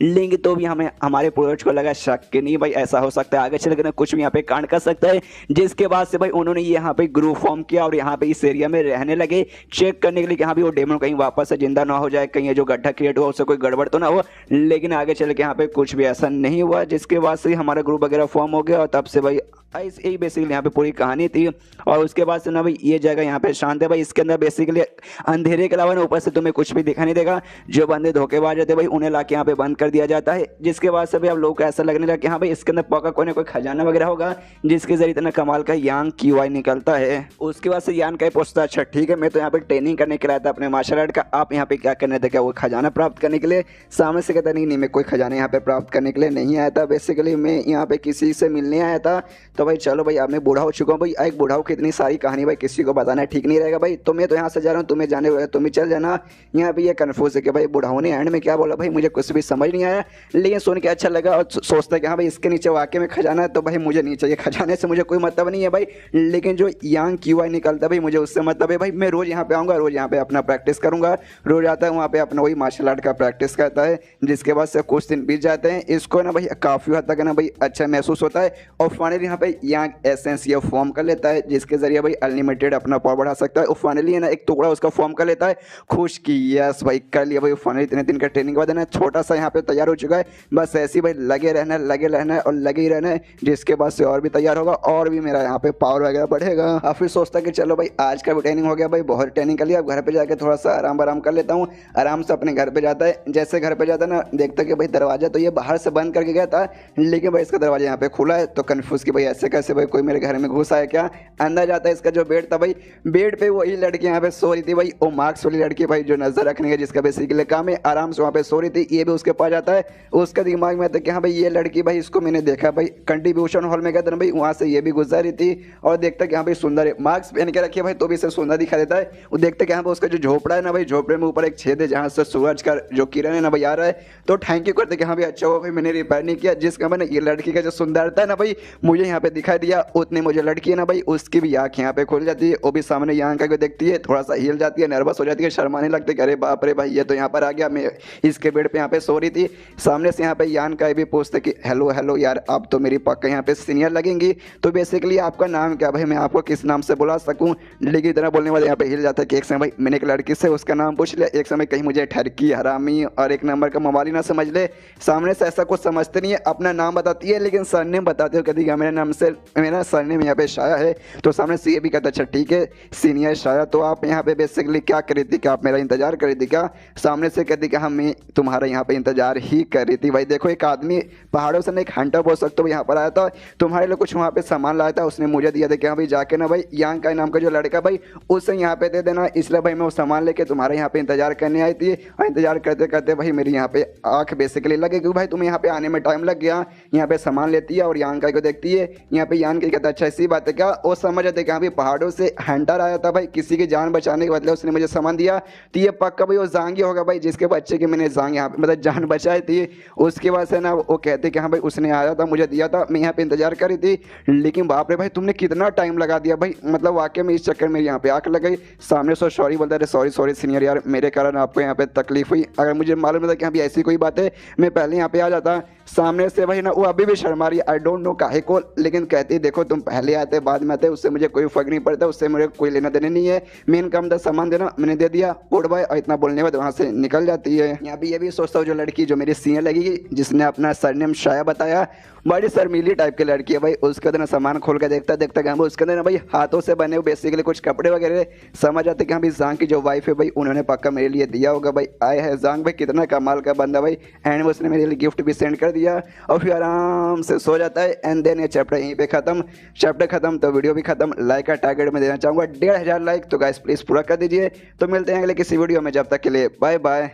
लेकिन तो भी हमें हमारे पूर्वज को लगा शक कि नहीं भाई ऐसा हो सकता है आगे चल कर कुछ भी यहाँ पे कांड कर सकता है। जिसके बाद से भाई उन्होंने यहाँ पे ग्रुप फॉर्म किया और यहाँ पे इस एरिया में रहने लगे चेक करने के लिए कि हाँ भी वो डेमन कहीं वापस से जिंदा ना हो जाए, कहीं जो गड्ढा क्रिएट हुआ उससे कोई गड़बड़ तो ना हो। लेकिन आगे चल के यहाँ पे कुछ भी ऐसा नहीं हुआ, जिसके बाद से हमारा ग्रुप वगैरह फॉर्म हो गया और तब से भाई यही बेसिकली यहाँ पे पूरी कहानी थी। और उसके बाद से ना भाई ये जगह यहाँ पे शांत है भाई, इसके अंदर बेसिकली अंधेरे के अलावा ना ऊपर से तुम्हें कुछ भी दिखाई नहीं देगा। जो बंदे धोखेबाज रहते भाई उन्हें लाके यहाँ पे बंद कर दिया जाता है। जिसके बाद से भाई आप लोगों को ऐसा लगने लगा कि हाँ भाई इसके अंदर पक्का कोई ना कोई खजाना वगैरह होगा जिसके जरिए इतना कमाल का यांग क्यूआई निकलता है। उसके बाद से यान का पूछता अच्छा ठीक है मैं तो यहाँ पे ट्रेनिंग करने के लिए आया था अपने मार्शल आर्ट का, आप यहाँ पे क्या करने थे, क्या वो खजाना प्राप्त करने के लिए? सामने से कहता नहीं मैं कोई खजाना यहाँ पे प्राप्त करने के लिए नहीं आया था, बेसिकली मैं यहाँ पे किसी से मिलने आया था। तो भाई चलो भाई अब मैं बूढ़ा हो चुका हूँ भाई, एक बूढ़ा हो की इतनी सारी कहानी भाई किसी को बताना ठीक नहीं रहेगा भाई, तो मैं तो यहाँ से जा रहा हूँ, तुम्हें जाने वाला तुम ही चल जाना। यहाँ पे ये कन्फ्यूज है कि भाई बूढ़ाओं ने एंड में क्या बोला भाई मुझे कुछ भी समझ नहीं आया, लेकिन सुन के अच्छा लगा और सोचता है कि हाँ भाई इसके नीचे वाकई में खजाना है, तो भाई मुझे नहीं चाहिए, खजाने से मुझे कोई मतलब नहीं है भाई। लेकिन जो यांग क्यूआई निकलता है भाई मुझे उससे मतलब है भाई, मैं रोज यहाँ पे आऊँगा, रोज यहाँ पे अपना प्रैक्टिस करूँगा, रोज आता है वहाँ पे अपना वही मार्शल आर्ट का प्रैक्टिस करता है। जिसके बाद से कुछ दिन बीत जाते हैं, इसको ना भाई काफ़ी हद तक ना भाई अच्छा महसूस होता है और फाइनली यहाँ पे यांग एसेंस ये फॉर्म कर लेता है, जिसके जरिए भाई अनलिमिटेड अपना पावर बढ़ा सकता है। और फाइनली है ना एक टुकड़ा उसका फॉर्म कर लेता है, खुश की यस भाई कर लिया भाई फाइनली। इतने दिन का ट्रेनिंग के बाद है ना छोटा सा यहाँ पे तैयार हो चुका है, बस ऐसे ही भाई लगे रहना है और लगे ही रहना है, जिसके बाद से और भी तैयार होगा और भी मेरा यहाँ पे पावर वगैरह बढ़ेगा। और फिर सोचता कि चलो भाई आज का भी ट्रेनिंग हो गया भाई, बहुत ट्रेनिंग कर लिया, अब घर पे जाके थोड़ा सा आराम कर लेता हूँ। आराम से अपने घर पे जाता है, जैसे घर पे जाता है ना देखता कि भाई दरवाजा तो ये बाहर से बंद करके गया था, लेकिन भाई इसका दरवाजा यहाँ पे खुला है। तो कन्फ्यूज कि भाई ऐसे कैसे भाई कोई मेरे घर में घुसा है क्या? अंदर जाता है, इसका जो बेड था भाई बेड पे वही लड़की यहाँ पे सो रही थी भाई, वो मार्क्स वाली लड़की भाई जो नजर रखने का जिसका बेसिकली काम है, आराम से वहाँ पे सो रही थी। ये भी उसके पास जाता है, उसका दिमाग में आता है कि हाँ भाई ये लड़की भाई इसको मैंने देखा भाई कंट्रीब्यूशन हॉल में गया था भाई, वहाँ से ये भी गुजर रही थी और देखता है कि हाँ भाई सुंदर है, मार्क्स पहन के रखिए भाई तो भी इसे सुंदर दिखा देता है। वो देखते कि हाँ भाई उसका जो झोपड़ा है ना भाई, झोपड़े में ऊपर एक छेद है जहाँ से सूरज का जो किरण है ना भाई आ रहा है, तो थैंक यू करते कि हाँ भाई अच्छा हो भाई मैंने रिपेयर नहीं किया। जिस समय ये लड़की का जो सुंदरता है ना भाई मुझे यहाँ पे दिखाई दिया, उतने मुझे लड़की है ना भाई उसकी भी आँख यहाँ पे खुल जाती है, वो भी सामने यहाँ का देखती है, थोड़ा सा हिल जाती है, नर्वस हो जाती है, शर्माने लगती है, अरे बाप रे भाई ये तो यहाँ पर आ गया, मैं इसके बेड पे यहाँ पे सो रही थी। सामने से यहाँ पे यान का भी पूछते कि हेलो हेलो यार आप तो मेरी पक्का यहाँ पे सीनियर लगेंगी, तो बेसिकली आपका नाम क्या भाई, मैं आपको किस नाम से बुला सकूँ। लड़की तरह बोलने वाले यहाँ पे हिल जाता है कि एक समय भाई मैंने एक लड़की से उसका नाम पूछ लिया, एक समय कहीं मुझे ठरकी हरामी और एक नंबर का मोबाइल ना समझ ले। सामने से ऐसा कुछ समझते नहीं है, अपना नाम बताती है लेकिन सरनेम बताते हो कभी मेरे नाम से, मेरा सरनेम यहाँ पे शाया है, तो सामने से ये भी कहता अच्छा ठीक है सीनियर शाया, तो आप यहाँ पे बेसिकली क्या कर रही थी, क्या आप मेरा इंतजार कर रही थी क्या। सामने से कहती कि हाँ मैं तुम्हारा यहाँ पे इंतजार ही कर रही थी। भाई देखो एक आदमी पहाड़ों से, एक हंटर बोल सकते हो, यहाँ पर आया था, तुम्हारे लिए कुछ वहाँ पे सामान लाया था, उसने मुझे दिया था कि हाँ भाई जाके ना भाई यांग का नाम का जो लड़का भाई उससे यहाँ पे दे देना, इसलिए भाई मैं वो सामान लेके तुम्हारे यहाँ पे इंतजार करने आई थी। और इंतजार करते करते भाई मेरी यहाँ पे आँख बेसिकली लगे क्योंकि भाई तुम्हें यहाँ पे आने में टाइम लग गया, यहाँ पे सामान लेती है और यांग का को देखती है, यहाँ पे यांग का कहता अच्छा ऐसी बात है क्या। वो समझ जाते कि हाँ भाई पहाड़ों से हंटर आया था भाई, किसी की जान बचाने के बदले उसने मुझे सामान दिया, तो ये पक्का भाई वो जांगी होगा भाई जिसके बच्चे की मैंने जांग यहाँ पे मतलब जान बचाई थी। उसके बाद से ना वो कहते कि हाँ भाई उसने आया था मुझे दिया था, मैं यहाँ पे इंतजार कर रही थी, लेकिन बाप रे भाई तुमने कितना टाइम लगा दिया भाई, मतलब वाकई में इस चक्कर में यहाँ पे आंख लग गई। सामने से सॉरी बोलता है, सॉरी सॉरी सीनियर यार मेरे कारण आपको यहाँ पे तकलीफ हुई, अगर मुझे मालूम होता कि हाँ भाई ऐसी कोई बात है मैं पहले यहाँ पे आ जाता। सामने से भाई ना वो अभी भी शर्मा रही, आई डोंट नो काहे को, लेकिन कहती देखो तुम पहले आते बाद में आते उससे मुझे कोई फर्क नहीं पड़ता, उससे मुझे कोई लेना देना नहीं है, मेन काम था सामान देना, मैंने दे दिया गुड बाय, और इतना बोलने के बाद वहाँ से निकल जाती है। यहाँ भी ये भी सोचता हूँ जो लड़की जो मेरी सीनियर लगेगी जिसने अपना सरनेम शाया बताया, बड़ी शर्मीली टाइप की लड़की है भाई, उसके अंदर सामान खोल के देखता देखता कि उसके अंदर ना भाई हाथों से बने हुए बेसिकली कुछ कपड़े वगैरह, समझ आते कि हाँ भाई जांग की जो वाइफ है भाई उन्होंने पक्का मेरे लिए दिया होगा भाई। आए है जांग भाई कितना कमाल का बंदा भाई, एंड में उसने मेरे लिए गिफ्ट भी सेंड कर दिया और फिर आराम से सो जाता है। एंड देन ये चैप्टर यहीं पे खत्म, चैप्टर खत्म तो वीडियो भी खत्म। लाइक का टारगेट में देना चाहूँगा 1500 लाइक, तो गाइस प्लीज़ पूरा कर दीजिए। तो मिलते हैं अगले किसी वीडियो में, जब तक के लिए बाय बाय।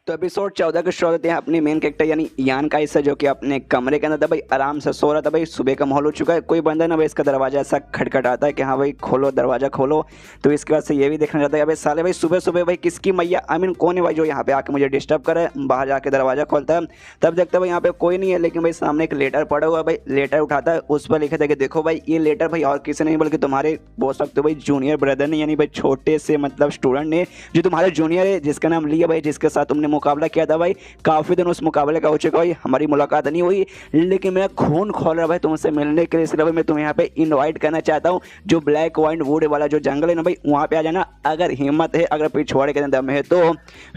तो एपिसोड 14 के शुरू होते हैं अपनी मेन कैरेक्टर यानी यान का हिस्सा जो कि अपने कमरे के अंदर था भाई, आराम से सो रहा था भाई। सुबह का माहौल हो चुका है, कोई बंदा ना भाई इसका दरवाजा ऐसा खटखटाता है कि हाँ भाई खोलो दरवाजा खोलो। तो इसके बाद से ये भी देखना चाहता है भाई साले भाई सुबह सुबह भाई किसकी मैया आई मीन कौन है भाई जो यहाँ पे आके मुझे डिस्टर्ब करे। बाहर जाके दरवाजा खोलता है, तब देखता है भाई यहाँ पे कोई नहीं है, लेकिन भाई सामने एक लेटर पड़ा हुआ है भाई। लेटर उठाता है, उस पर लिखा था कि देखो भाई ये लेटर भाई और किसी नहीं बल्कि तुम्हारे बोल सकते हो भाई जूनियर ब्रदर ने, यानी भाई छोटे से मतलब स्टूडेंट ने जो तुम्हारे जूनियर है जिसका नाम लिया भाई, जिसके साथ तुमने मुकाबला किया था भाई। काफी दिन उस मुकाबले का हो चुका भाई, हमारी मुलाकात नहीं हुई, लेकिन मेरा खून खोल रहा भाई तुमसे मिलने के लिए, इसलिए भाई मैं तुम्हें यहाँ पे इनवाइट करना चाहता हूँ। जो ब्लैक वाइट वुड वाला जो जंगल है ना भाई वहाँ पे आ जाना, अगर हिम्मत है, अगर पिछवाड़े के दम है तो।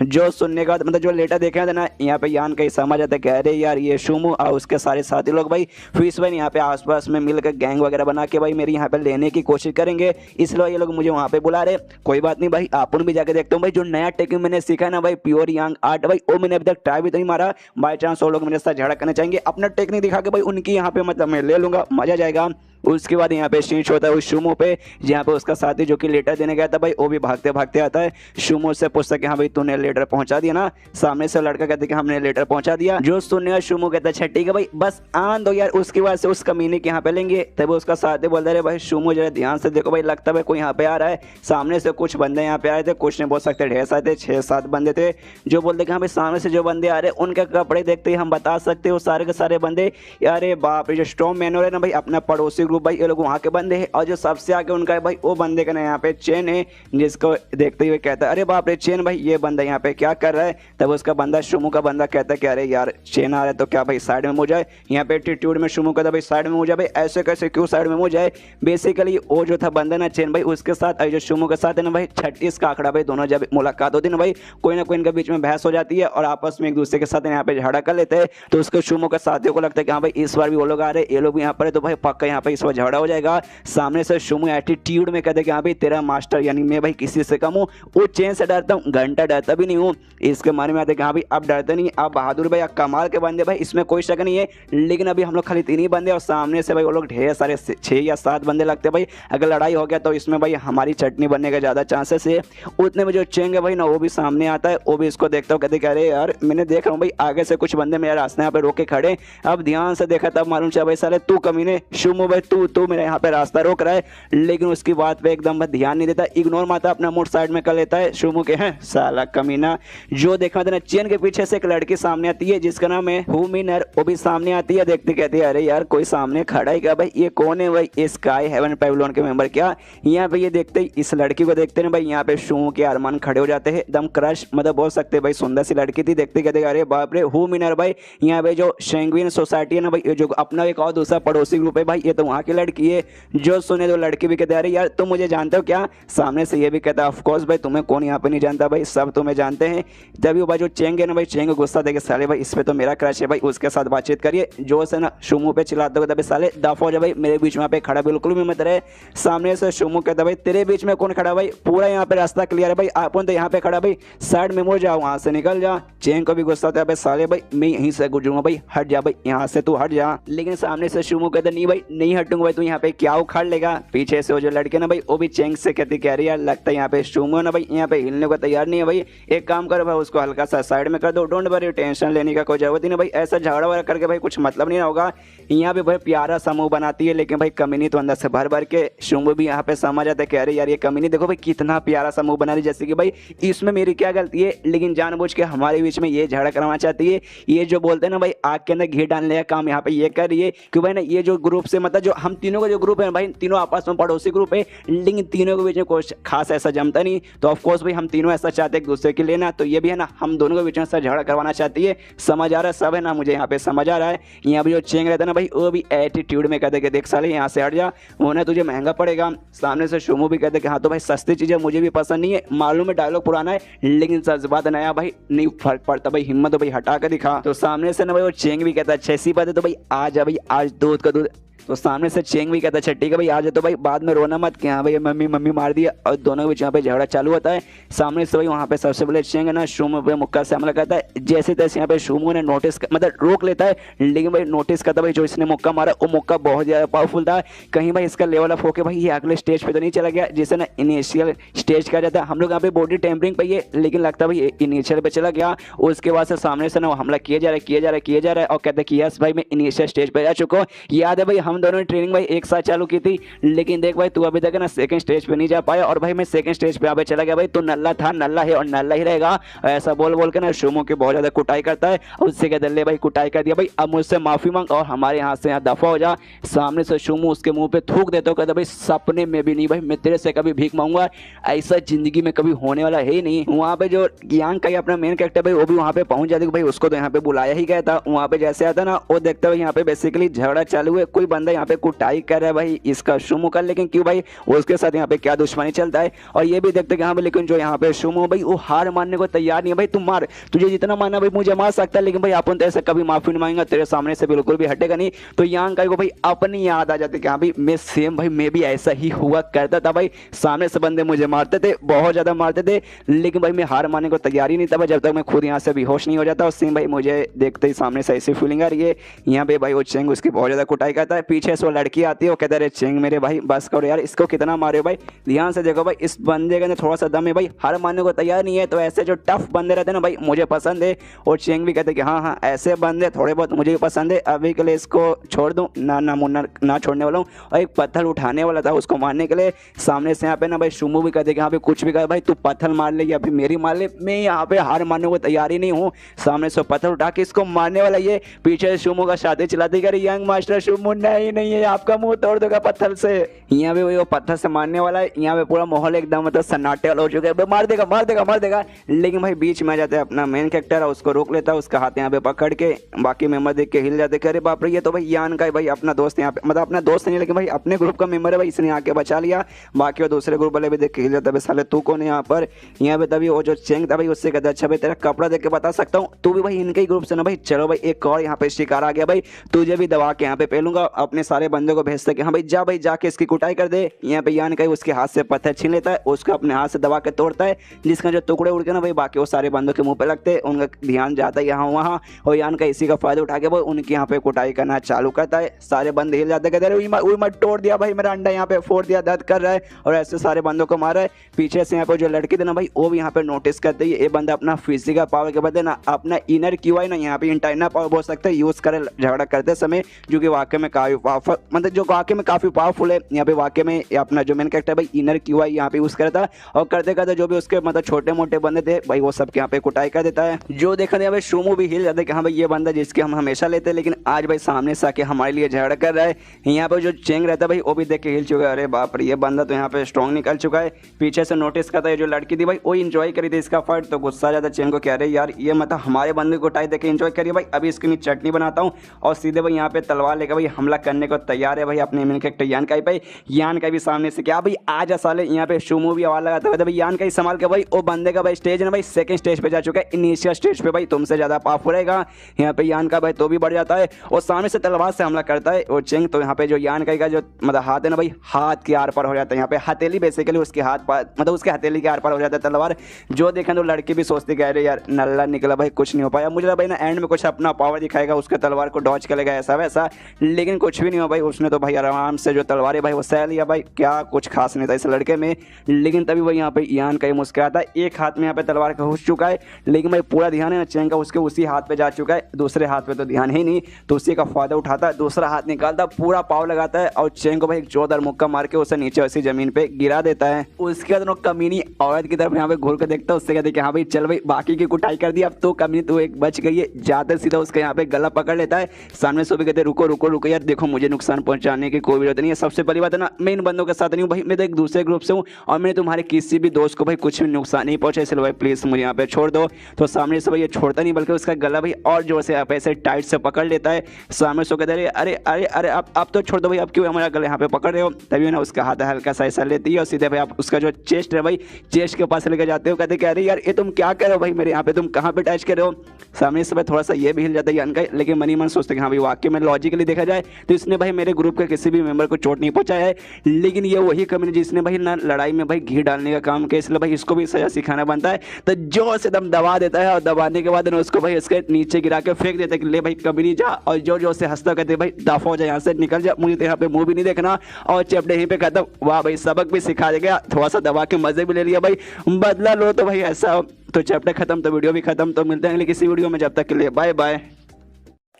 जो सुनने का मतलब जो लेटर देखा था ना यहाँ पे यान कहीं समझ आता है कह रहे यार ये शुमू और उसके सारे साथी लोग भाई फिश भाई यहाँ पे आसपास में मिलकर गैंग वगैरह बना के भाई मेरी यहाँ पे लेने की कोशिश करेंगे, इसलिए ये लोग मुझे वहाँ पे बुला रहे। कोई बात नहीं भाई, अपन भी जाके देखता हूँ भाई। जो नया टेक्निक मैंने सीखा ना भाई प्योर यांग आर्ट भाई, वो मैंने अभी तक ट्राई भी नहीं मारा। बाई चांस वो लोग मेरे साथ झगड़ा करना चाहेंगे, अपना टेक्निक दिखा के भाई उनकी यहाँ पे मतलब मैं ले लूंगा, मजा जाएगा। उसके बाद यहाँ पे शीश होता है उस शुमो पे, जहाँ पे उसका साथी जो कि लेटर देने गया था भाई वो भी भागते भागते आता है। शुमो से पूछता कि हाँ भाई तूने लेटर पहुंचा दिया ना। सामने से लड़का कहता है कि हमने लेटर पहुंचा दिया। जो सुनने का शुमो कहता है अच्छा ठीक है भाई बस आन दो यार। उसके बाद से उस कमीने के यहाँ पे लेंगे। तब उसका साथी बोलता है भाई शुमो जरा ध्यान से देखो भाई, लगता है कोई यहाँ पे आ रहा है। सामने से कुछ बंदे यहाँ पे आए थे, कुछ नहीं बोल सकते ढेर सारे थे, 6-7 बंदे थे। जो बोलते कि हाँ भाई सामने से जो बंदे आ रहे हैं उनके कपड़े देखते ही हम बता सकते हो सारे के सारे बंदे अरे बाप रे। जो स्ट्रॉन्ग मैन है ना भाई अपना पड़ोसी ग्रुप भाई, ये लोग वहाँ के बंदे हैं। और जो सबसे आगे उनका है भाई वो बंदे का ना यहाँ पे चेन है, जिसको देखते हुए कहता है अरे बाप रे चेन भाई ये बंदा यहाँ पे क्या कर रहा है। तब उसका बंदा शुमू का बंदा कहता है कि अरे यार चेन आ रहा है तो क्या भाई साइड में मुँह जाए। यहाँ पे एटीट्यूड में शुमू कहता भाई साइड में मुँह जाए। भाई ऐसे कैसे क्यों साइड में मुँह जाए। बेसिकली वो जो था बंदा ना चेन भाई उसके साथ जो शुमू के साथ है ना भाई 36 का आंकड़ा भाई, दोनों जब मुलाकात होती है ना भाई कोई ना कोई इनके बीच में बहस हो जाती है और आपस में एक दूसरे के साथ यहाँ पे झगड़ा कर लेते हैं। तो उसके शुमू के साथियों को लगता है कि हाँ भाई इस बार भी वो लोग आ रहे हैं, ये लोग भी यहाँ पर है तो भाई पक्का यहाँ पे से वो झगड़ा हो जाएगा। सामने से शुमू एटीट्यूड में कहते कि हाँ भाई तेरा मास्टर यानी मैं भाई किसी से कम हूँ, वो चेन से डरता हूँ, घंटा डरता भी नहीं हूँ। इसके मन में आते कि हाँ भाई अब डरते नहीं, अब बहादुर भाई अब कमाल के बंदे भाई, इसमें कोई शक नहीं है। लेकिन अभी हम लोग खाली 3 ही बंदे और सामने से भाई वो लोग ढेर सारे 6 या 7 बंदे लगते हैं भाई। अगर लड़ाई हो गया तो इसमें भाई हमारी चटनी बनने का ज़्यादा चांसेस है। उतने में जो चेंग है भाई ना वो भी सामने आता है, वो भी इसको देखता हूँ, कहते कि अरे यार मैंने देख रहा हूँ भाई आगे से कुछ बंदे मेरे रास्ते यहाँ पे रोक के खड़े। अब ध्यान से देखा तब मालूम चला भाई साले तू कमीने शुमू भाई तू मेरे यहाँ पे रास्ता रोक रहा है। लेकिन उसकी बात पे एकदम ध्यान नहीं देता, इग्नोर माता अपना मूड साइड में कर लेता है। शुमू के हैं साला कमीना। जो देखा था चेन के पीछे से एक लड़की सामने आती है जिसका नाम है हुमिनर, वो भी सामने आती है। देखते कहती है अरे यार कोई सामने खड़ा है क्या भाई, ये कौन है भाई, स्काई हेवन पैविलियन के मेंबर क्या। यहाँ पे ये देखते ही इस लड़की को देखते ना भाई यहाँ पे शुमू के अरमान खड़े हो जाते हैं, एकदम क्रश मतलब बोल सकते भाई सुंदर सी लड़की थी। देखते कहते अरे बाप रे हुमिनर भाई, यहाँ पे जो शेंगविन सोसाइटी है ना भाई, ये जो अपना एक और दूसरा पड़ोसी ग्रुप है भाई, ये तो वहाँ की लड़की है। जो सुने तो लड़की भी कहते अरे यार तुम मुझे जानते हो क्या। सामने से ये भी कहता है ऑफकोर्स भाई तुम्हें कौन यहाँ पे नहीं जानता भाई, सब तुम्हें जानते हैं। तभी वो भाई जो चेंग है ना भाई, चेंग गुस्सा देखे साले भाई इस पे तो मेरा क्रश है भाई, उसके साथ बातचीत करिए। जो से ना शुमू पे चिल्लाते हो तभी साले दफा हो जा भाई, मेरे बीच में पे खड़ा बिल्कुल भी मत रहे। सामने से शुमू कहता भाई तेरे बीच में कौन खड़ा भाई, पूरा यहाँ पे रास्ता क्लियर है भाई, अपन तो यहाँ पे खड़ा भाई, साइड में मुड़ जाओ, वहाँ से निकल जा। चेंग को भी गुस्सा आता है भाई साले भाई मैं यहीं से गुजरूंगा भाई, हट जा भाई यहाँ से, तू हट जा। लेकिन सामने से शुमू कहता नहीं भाई नहीं हटूंगा भाई, तू यहाँ पे क्या उखाड़ लेगा। पीछे से वो जो लड़के ना भाई वो भी चेंग से कहती कह रही यार लगता है यहाँ पे शुमू ना भाई यहाँ पे हिलने को तैयार नहीं है भाई, एक काम करो भाई उसको हल्का सा साइड में कर दो, डोंट वरी टेंशन लेने का कोई जरूरत नहीं भाई, ऐसा झगड़ा वगड़ा करके भाई कुछ मतलब नहीं होगा। यहाँ पे भाई प्यारा समूह बनाती है लेकिन भाई कमीनी तो अंदर से भर भर के। शुमू भी यहाँ पे समझ आता है कह रहे यार ये कमीनी देखो भाई कितना प्यारा समूह बना रही, जैसे कि भाई इसमें मेरी क्या गलती है, लेकिन जानबूझ के हमारे बीच में ये झगड़ा करवाना चाहती है। ये जो बोलते हैं ना भाई आग के अंदर घी डालने का काम यहाँ पे ये कर रही है कि भाई ना ये जो ग्रुप से मतलब जो हम तीनों का जो ग्रुप है भाई, तीनों आपस में पड़ोसी ग्रुप है लेकिन तीनों के बीच में कुछ खास ऐसा जमता नहीं, तो ऑफकोर्स भाई हम तीनों ऐसा चाहते हैं एक दूसरे के लिए ना, तो ये भी है ना हम दोनों के बीच में ऐसा झगड़ा करवाना चाहती है। समझ आ रहा है सब है ना, मुझे यहाँ पे समझ आ रहा है। यहाँ पे जो चेंग रहता है ना भाई वो भी एटीट्यूड में कहते कि देख साले यहाँ से हट जा, उन्हें तुझे महंगा पड़ेगा। सामने से शुमू भी कहते कि हाँ तो भाई सस्ती चीज़ें मुझे भी पसंद नहीं है, मालूम है डायलॉग पुराना है लेकिन सच बात नया भाई नहीं फर्क पड़ता भाई, हिम्मत तो भाई हटा कर दिखा। तो सामने से ना भाई वो चेंग भी कहता है अच्छी सी बात है तो भाई आ जा भाई आज दूध का दूध। तो सामने से चेंग भी कहता है ठीक है भाई आ जाए, तो भाई बाद में रोना मत कि हाँ भाई मम्मी मम्मी मार दिया, और दोनों के बीच यहाँ पे झगड़ा चालू होता है। सामने से भाई वहाँ पे सबसे पहले चेंग है ना शुमू पे मुक्का से हमला करता है, जैसे तैसे यहाँ पे शुमू ने नोटिस मतलब रोक लेता है, लेकिन भाई नोटिस करता भाई जो इसने मुक्का मारा वो मुक्का बहुत ज़्यादा पावरफुल था, कहीं भाई इसका लेवल अप होकर भाई ये अगले स्टेज पे तो नहीं चला गया जिसे ना इनिशियल स्टेज कहा जाता है। हम लोग यहाँ पे बॉडी टेम्परिंग पे ये लेकिन लगता है भाई इनिशियल पे चला गया। उसके बाद से सामने से ना वो हमला किया जा रहा है और कहते कि यस भाई मैं इनिशियल स्टेज पे जा चुका हूँ। याद है भाई हम दोनों ने ट्रेनिंग भाई एक साथ चालू की थी, लेकिन देख भाई तू अभी तक ना सेकंड स्टेज पे नहीं जा पाया और भाई मैं सेकंड स्टेज पे आगे चला गया भाई, तू नल्ला था नल्ला है और नल्ला ही रहेगा। ऐसा बोल बोल के ना शुमू की बहुत ज्यादा कुटाई करता है और उससे कहते ले भाई कुटाई कर दिया भाई अब मुझसे माफी मांग और हमारे यहाँ से यहाँ दफा हो जा। सामने से शुमू उसके मुंह पे थूक देता हूँ, कहता भाई सपने में भी नहीं भाई मैं तेरे से कभी भीख मांगूंगा, ऐसा जिंदगी में कभी होने वाला है ही नहीं। वहाँ पे जो यांग का अपना मेन कैरेक्टर भाई वो भी वहाँ पे पहुंच जाते भाई, उसको तो यहाँ पे बुलाया ही गया था। वहाँ पे जैसे आता ना वो देखता है यहाँ पे बेसिकली झगड़ा चालू है, कोई बंदा यहाँ पे कुटाई कर रहा है भाई इसका शुमू का, लेकिन क्यों भाई उसके साथ यहाँ पे क्या दुश्मनी चलता है। और ये भी देखते हैं लेकिन जो यहाँ पे शुमू भाई वो हार मानने को तैयार नहीं है भाई, तुम मार तुझे जितना मारना भाई मुझे मार सकता है, लेकिन भाई अपन तो ऐसे कभी माफी नहीं मांगेगा, तेरे सामने से बिल्कुल भी हटेगा नहीं। तो यांग का भाई अपनी याद आ जाती है कि हाँ भाई मैं सेम भाई मैं भी ऐसा ही हुआ करता था भाई, सामने से बंदे मुझे मारते थे बहुत ज्यादा मारते थे, लेकिन भाई मैं हार मानने को तैयार ही नहीं था भाई जब तक मैं खुद यहाँ से बेहोश नहीं हो जाता। और सेम भाई मुझे देखते ही सामने से ऐसी फीलिंग आ रही है। यहाँ पे भाई वो चेंग उसकी बहुत ज्यादा कुटाई करता है, पीछे से वो लड़की आती है वो कहता है चेंग मेरे भाई बस करो यार इसको कितना मारे भाई, ध्यान से देखो भाई इस बंदे के अंदर थोड़ा सा दम है भाई, हार मानने को तैयार नहीं है। तो ऐसे जो टफ बंदे रहते हैं ना भाई मुझे पसंद है। और चेंग भी कहते हैं कि हाँ हाँ ऐसे बंदे थोड़े बहुत मुझे भी पसंद है, अभी के लिए इसको छोड़ दूँ ना मुन्ना ना छोड़ने वाला हूँ। और एक पत्थर उठाने वाला था उसको मारने के लिए। सामने से यहाँ पे ना भाई शुमू भी कहते हैं कि हाँ भाई कुछ भी कहे भाई तू पत्थर मार ले या फिर मेरी मार ले, मैं यहाँ पे हार मानने को तैयार ही नहीं हूँ। सामने से पत्थर उठा के इसको मारने वाला ये, पीछे शुमू का शादी चलाती कर यंग मास्टर शुमू नहीं नहीं है आपका मुंह तोड़ देगा पत्थर से। यहाँ पे वो पत्थर से मारने वाला है, यहाँ पे पूरा माहौल एकदम मतलब सन्नाटे वाला हो चुका है, मार देगा मार देगा मार देगा। लेकिन भाई बीच में आ जाता है अपना मेन कैरेक्टर उसको रोक लेता है, उसका हाथ यहाँ पे पकड़ के बाकी मेंबर देख के हिल जाते हैं, अरे बाप रे ये तो भाई यान का भाई अपना दोस्त यहाँ पे मतलब अपना दोस्त नहीं लेकिन भाई अपने ग्रुप का मेंबर है भाई, इसने आके बचा लिया। बाकी वो दूसरे ग्रुप वाले भी देख के हिल जाता है साले तू कौन है यहाँ पर। यहाँ पे तभी वो जो चेंग था भाई उससे कहता है अच्छा भाई तेरा कपड़ा देख के बता सकता हूँ तू भी भाई इनके ही ग्रुप से ना भाई, चलो भाई एक और यहाँ पे शिकार आ गया भाई, तुझे भी दबा के यहाँ पे पहलूंगा। अब अपने सारे बंदों को भेजता है कि हाँ भाई जाके इसकी कुटाई कर दे। यहाँ पे यान का उसके हाथ से पत्थर छीन लेता है, उसको अपने हाथ से दबा के तोड़ता है, जिसका जो टुकड़े उड़ के ना भाई बाकी वो सारे बंदों के मुंह पे लगते हैं, उनका ध्यान जाता है यहाँ वहाँ, और यान का इसी का फायदा उठा के वो उनके यहाँ पे कुटाई करना चालू करता है। सारे बंदे हिल जाते, कहते हैं उई मत तोड़ दिया भाई, मेरा अंडा यहाँ पे फोड़ दिया, दर्द कर रहा है, और ऐसे सारे बंदों को मारा है। पीछे से यहाँ पे जो लड़की थी ना भाई वो भी यहाँ पे नोटिस करते है ये बंदा अपना फिजिकल पावर के बदले ना अपना इनर क्यूआई ना यहाँ पे इंटरनल पावर बोल सकते हैं यूज करे झगड़ा करते समय, जो कि वाकई में काफी पावरफुल, मतलब जो वाकई में काफी पावरफुल है। यहाँ पे वाकई में अपना जो मेन कैरेक्टर भाई इनर क्यूआई यहाँ पे यूज करता है, और करते करते जो भी उसके मतलब छोटे मोटे बंदे थे भाई वो सब यहाँ पे कुटाई कर देता है। जो देखा भाई शोमू भी हिल जाता है कि हाँ भाई ये बंदा जिसके हम हमेशा लेते हैं, लेकिन आज भाई सामने से आके हमारे लिए झगड़ा कर रहा है। यहाँ पे जो चेंग रहता है भाई वो भी देख के हिल चुका है, अरे बाप रे ये बंदा तो यहाँ पे स्ट्रॉन्ग निकल चुका है। पीछे से नोटिस करता है जो लड़की थी भाई वो इंजॉय करी थी इसका फाइट, तो गुस्सा जाता चेंग को, कह रहे यार ये मतलब हमारे बंदे को कुटाई देखे इंजॉय करिए भाई, अभी इसके नीचे चटनी बनाता हूँ, और सीधे भाई यहाँ पे तलवार लेकर भाई हमला करने को तैयार है भाई अपने मेन कैरेक्टर यान का भाई। यान का भी सामने से क्या भाई आज साले यहाँ पे शोमू भी आवाज लगाता है भाई यान का ही संभाल के भाई, वो बंदे का भाई स्टेज है ना भाई सेकंड स्टेज पे जा चुका है, इनिशियल स्टेज पे भाई तुमसे ज्यादा पावरफुल रहेगा। यहाँ पे यान का भाई तो भी बढ़ जाता है और सामने से तलवार से हमला करता है और चेंग, तो यहाँ पे जो यान का जो मतलब हाथ है ना भाई हाथ के आर पार हो जाता है, यहाँ पे हथेली बेसिकली उसके हाथ पार मतलब उसके हथेली के आर पार हो जाता है तलवार। जो देखा तो लड़की भी सोचती कह रहे यार नल्ला निकला भाई कुछ नहीं हो पाया, मुझे भाई ना एंड में कुछ अपना पावर दिखाएगा, उसके तलवार को डॉज करेगा ऐसा वैसा, लेकिन कुछ भी नहीं हो भाई, उसने तो भाई आराम से जो तलवार है भाई वो सह लिया भाई, क्या कुछ खास नहीं था इस लड़के में। लेकिन तभी भाई यहाँ पे यान का ही मुस्कुराता है, एक हाथ में यहाँ पे तलवार का घुस चुका है, लेकिन भाई पूरा ध्यान है ना चेंग का उसके उसी हाथ पे जा चुका है, दूसरे हाथ पे तो ध्यान ही नहीं, तो उसी का फायदा उठाता है, दूसरा हाथ निकालता पूरा पाव लगाता है और चेंग को भाई एक जोरदार मुक्का मार के उसे नीचे उसी जमीन पे गिरा देता है। उसके बाद कमीनी औरत की तरफ यहाँ पे घूर कर देखता है, उससे कहते हाँ भाई चल भाई बाकी की कुटाई कर दी, अब तो कमीनी तो एक बच गई है, जाते सीधा उसका यहाँ पे गला पकड़ लेता है। सामने से भी कहते रुको रुको रुको यार देखो मुझे नुकसान पहुंचाने की कोई जरूरत नहीं है, सबसे पहली बात है ना मैं इन बंदों के साथ नहीं हूँ भाई, मैं तो एक दूसरे ग्रुप से हूँ और मैंने तुम्हारे किसी भी दोस्त को भाई कुछ भी नुकसान नहीं पहुंचा, इसलिए भाई प्लीज मुझे यहाँ पे छोड़ दो। तो सामने से भाई ये छोड़ता नहीं बल्कि उसका गला भाई और जोर से ऐसे टाइट से पकड़ लेता है। सामने से कहते अरे अरे अरे आप तो छोड़ दो भाई, आप क्यों हमारा गला यहाँ पे पकड़ रहे हो। तभी ना उसका हाथ हल्का सा ऐसा लेती है और सीधे भाई आप उसका जो चेस्ट है भाई चेस्ट के पास लेकर जाते हो, कहते कह रहे यार ये तुम क्या कर रहे हो भाई मेरे यहाँ पे, तुम कहाँ पे टच कर रहे हो। सामने से भाई थोड़ा सा ये भी हिल जाता है यान का, लेकिन मनी मन सोचते हैं हाँ भाई वाकई में लॉजिकली देखा जाए तो इसने भाई मेरे ग्रुप के किसी भी मेंबर को चोट नहीं पहुंचाया है, लेकिन ये वही कम्युनिटी जिसने भाई ना लड़ाई में भाई घी डालने का काम किया, इसलिए भाई इसको भी सजा सिखाना बनता है। तो जोर से दम दबा देता है और दबाने के बाद उसको भाई इसके नीचे गिरा के फेंक देता है कि ले भाई कभी नहीं जा, और जोर जोर से हंसता कहते भाई दफा हो जाए यहाँ से निकल जा, मुझे तो यहाँ पे मुंह भी नहीं देखना, और चैप्टर यहीं पे खत्म। वाह भाई सबक भी सिखा देगा, थोड़ा सा दबा के मजे भी ले लिया भाई, बदला लो तो भाई ऐसा। तो चैप्टर खत्म तो वीडियो भी खत्म, तो मिलते हैं अगले किसी वीडियो में, जब तक के लिए बाय बाय।